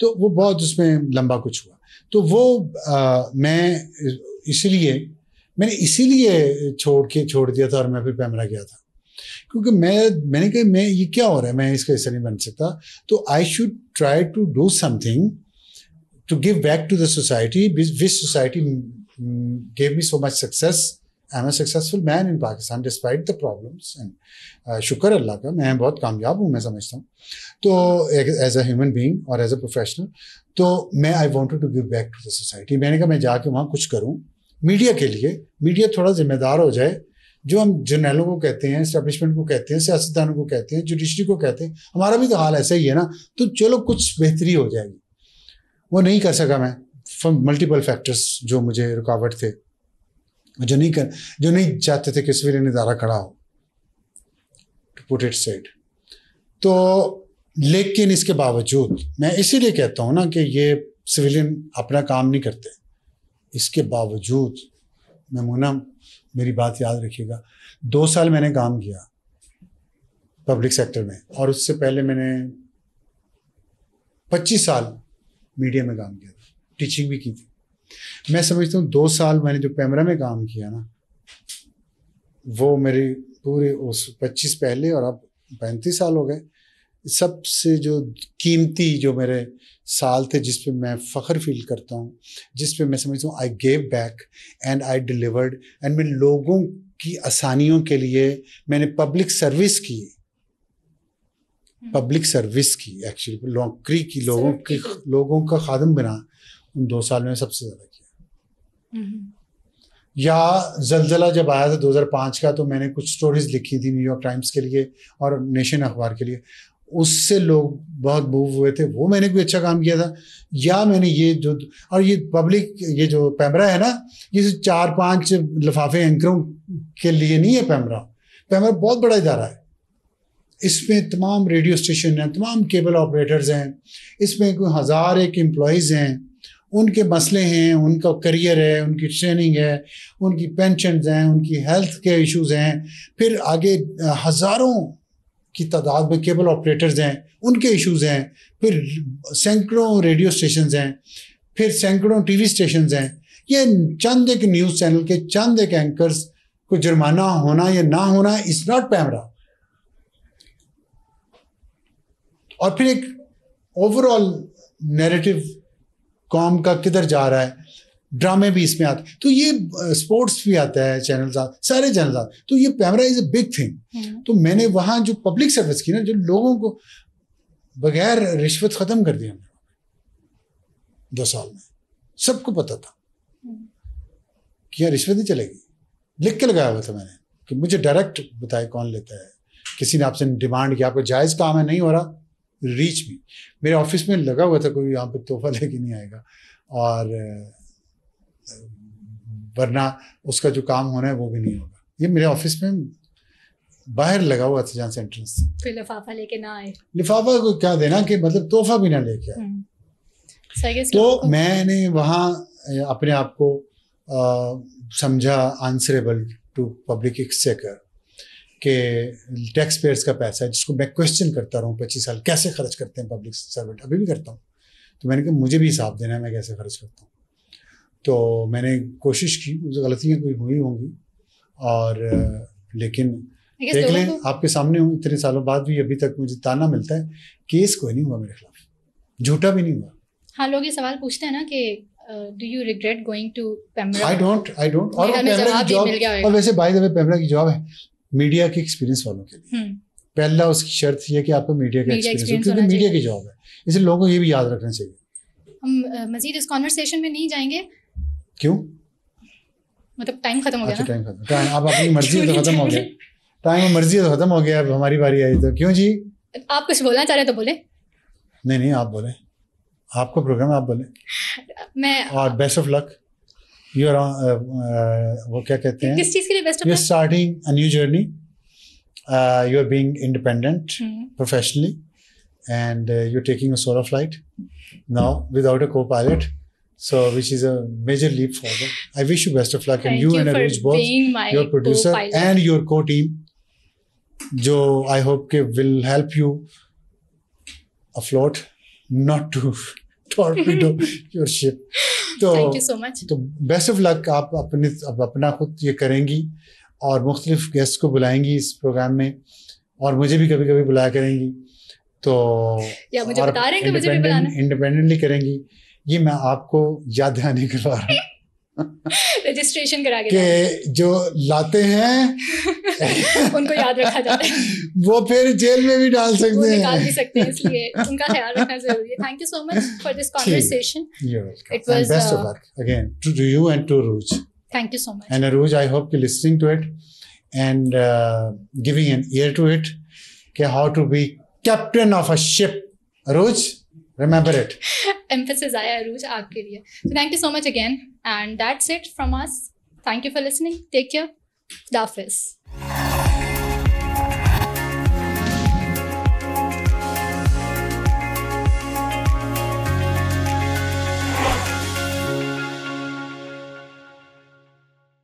तो वो बहुत उसमें लंबा कुछ हुआ। तो वो मैं इसीलिए छोड़ दिया था और मैं फिर पैमरा गया था, क्योंकि मैंने कहा मैं ये क्या हो रहा है, मैं इसका हिस्सा नहीं बन सकता। तो I should try to do something to give back to the society, which society gave me so much success. I'm a successful man in Pakistan despite the problems and शुक्र अल्लाह का मैं बहुत कामयाब हूँ, मैं समझता हूँ। तो एज अ ह्यूमन बीइंग और एज अ प्रोफेशनल, तो मैं I wanted to give back to the society. मैंने कहा मैं जाके वहाँ कुछ करूँ मीडिया के लिए। मीडिया थोड़ा जिम्मेदार हो जाए, जो हम जर्नलों को कहते हैं, एस्टेब्लिशमेंट को कहते हैं, सियासतदानों को कहते हैं, जुडिशरी को कहते हैं, हमारा भी तो हाल ऐसा ही है ना। तो चलो कुछ बेहतरी हो जाएगी। वो नहीं कर सका मैं, मल्टीपल फैक्टर्स जो मुझे रुकावट थे, जो नहीं चाहते थे कि सिविलियन इदारा खड़ा हो, टू पुट इट सेड। तो लेकिन इसके बावजूद मैं इसीलिए कहता हूँ ना कि ये सिविलियन अपना काम नहीं करते। इसके बावजूद मेमुना, मेरी बात याद रखिएगा, 2 साल मैंने काम किया पब्लिक सेक्टर में, और उससे पहले मैंने 25 साल मीडिया में काम किया, टीचिंग भी की थी। मैं समझता हूँ 2 साल मैंने जो पैमरा में काम किया ना, वो मेरे पूरे उस 25 पहले और अब 35 साल हो गए, सबसे जो कीमती जो मेरे साल थे, जिस पे मैं फ़ख्र फील करता हूँ, जिस पे मैं समझता हूँ I gave back and I delivered, and मैं लोगों की आसानियों के लिए मैंने पब्लिक सर्विस की, एक्चुअली नौकरी की, लोगों का खादम बना, उन 2 साल में सबसे ज़्यादा किया। या ज़लज़ला जब आया था 2005 का, तो मैंने कुछ स्टोरीज लिखी थी न्यूयॉर्क टाइम्स के लिए और नेशन अखबार के लिए, उससे लोग बहुत मूव हुए थे, वो मैंने कोई अच्छा काम किया था। या मैंने ये जो, और ये पब्लिक, ये जो पैमरा है ना, ये 4-5 लिफाफे एंकरों के लिए नहीं है। पैमरा बहुत बड़ा इदारा है। इसमें तमाम रेडियो स्टेशन हैं, तमाम केबल ऑपरेटर्स हैं, इसमें कोई 1001 एम्प्लॉयज़ हैं, उनके मसले हैं, उनका करियर है, उनकी ट्रेनिंग है, उनकी पेंशन्स हैं, उनकी हेल्थ के इश्यूज हैं, फिर आगे हज़ारों की तादाद में केबल ऑपरेटर्स हैं, उनके इश्यूज हैं, फिर सैकड़ों रेडियो स्टेशंस हैं, फिर सैकड़ों टीवी स्टेशंस हैं। ये चंद एक न्यूज़ चैनल के चंद एक एंकर्स को जुर्माना होना या ना होना इज नॉट पैमरा। और फिर एक ओवरऑल नैरेटिव कॉम का किधर जा रहा है, ड्रामे भी इसमें आते, तो ये स्पोर्ट्स भी आता है, चैनल सारे चैनल आते, तो ये PEMRA is a big thing. तो मैंने वहाँ जो पब्लिक सर्विस की ना, जो लोगों को बगैर रिश्वत ख़त्म कर दी हमने 2 साल में। सबको पता था कि यार रिश्वत नहीं चलेगी, लिख के लगाया हुआ था मैंने कि मुझे डायरेक्ट बताए कौन लेता है। किसी ने आपसे डिमांड किया, आपका जायज़ काम है, नहीं हो रहा, रीच मी। मेरे ऑफिस में लगा हुआ था कोई यहाँ पे तोहफा लेके नहीं आएगा, और वरना उसका जो काम होना है वो भी नहीं होगा। ये मेरे ऑफिस में बाहर लगा हुआ था जहाँ से एंट्रेंस था। कोई लिफाफा लेके ना आए, लिफाफा को क्या देना कि मतलब तोहफा भी ना लेके आए। तो मैंने वहाँ अपने आप को समझा आंसरेबल टू पब्लिक एक्सचेकर के टैक्स पेयर्स का पैसा है जिसको मैं क्वेश्चन करता रहूँ 25 साल, कैसे खर्च करते हैं पब्लिक सर्वेंट, अभी भी करता हूँ। तो मैंने कहा मुझे भी हिसाब देना है मैं कैसे खर्च करता हूँ। तो मैंने कोशिश की, मुझे गलतियाँ कोई हुई होंगी, और लेकिन देख लें आपके सामने हूँ इतने सालों बाद भी अभी तक मुझे ताना मिलता है, केस कोई नहीं हुआ मेरे खिलाफ, झूठा भी नहीं हुआ। हाँ, लोग ये सवाल पूछते हैं ना कि do you regret going to PEMRA? I don't. और पेमरा की जॉब, और वैसे बाय द वे पेमरा की जॉब है मीडिया के एक्सपीरियंस वालों के लिए। पहला उसकी शर्त ये कि आपको मीडिया का एक्सपीरियंस हो, क्योंकि मीडिया की जॉब है, इसलिए लोगों को ये भी याद रखना चाहिए। हम मजीद इस कॉन्वर्सेशन में नहीं जाएंगे। क्यों? मतलब टाइम खत्म हो गया। अच्छा, टाइम खत्म, अब अपनी मर्जी है तो खत्म हो गया, टाइम मर्जी है तो खत्म हो गया, अब हमारी बारी आई तो क्यों जी? आप कुछ बोलना चाह रहे तो बोले। नहीं, आप बोले, आपका प्रोग्राम, आप बोले। मैं और best of luck, you are वो क्या कहते हैं, किस चीज़ के लिए best of luck? You are starting a new journey, you are being independent professionally, and you're taking a solo flight now without a co-pilot, so which is a major leap forward. I wish you best of luck. Thank and you and Aruj both, your producer and your co-team, jo I hope ke will help you afloat, not to torpedo your ship. तो thank you so much. तो best of luck. आप अपना खुद ये करेंगी और मुख्तलिफ guest को बुलाएंगी इस प्रोग्राम में, और मुझे भी कभी कभी बुलाया करेंगी, तो या मुझे बता रहे हैं कि मुझे भी बुलाना है, इंडिपेंडेंटली करेंगी। ये मैं आपको याद दिलाने करवा रहा हूँ रजिस्ट्रेशन करा के कि जो लाते हैं उनको याद रखा जाता है, वो फिर जेल में भी डाल सकते हैं, निकाल भी सकते हैं, इसलिए उनका ख्याल रखना जरूरी है। Thank you so much for this conversation. It was best of luck again to you and to Aruj. Thank you so much. And Aruj, I hope you're listening to it and giving an ear to it, how to be captain of a ship. Aruj, remember it. Emphasis आया Aruj आपके लिए. So thank you so much again, and that's it from us. Thank you for listening. Take care. Dafis.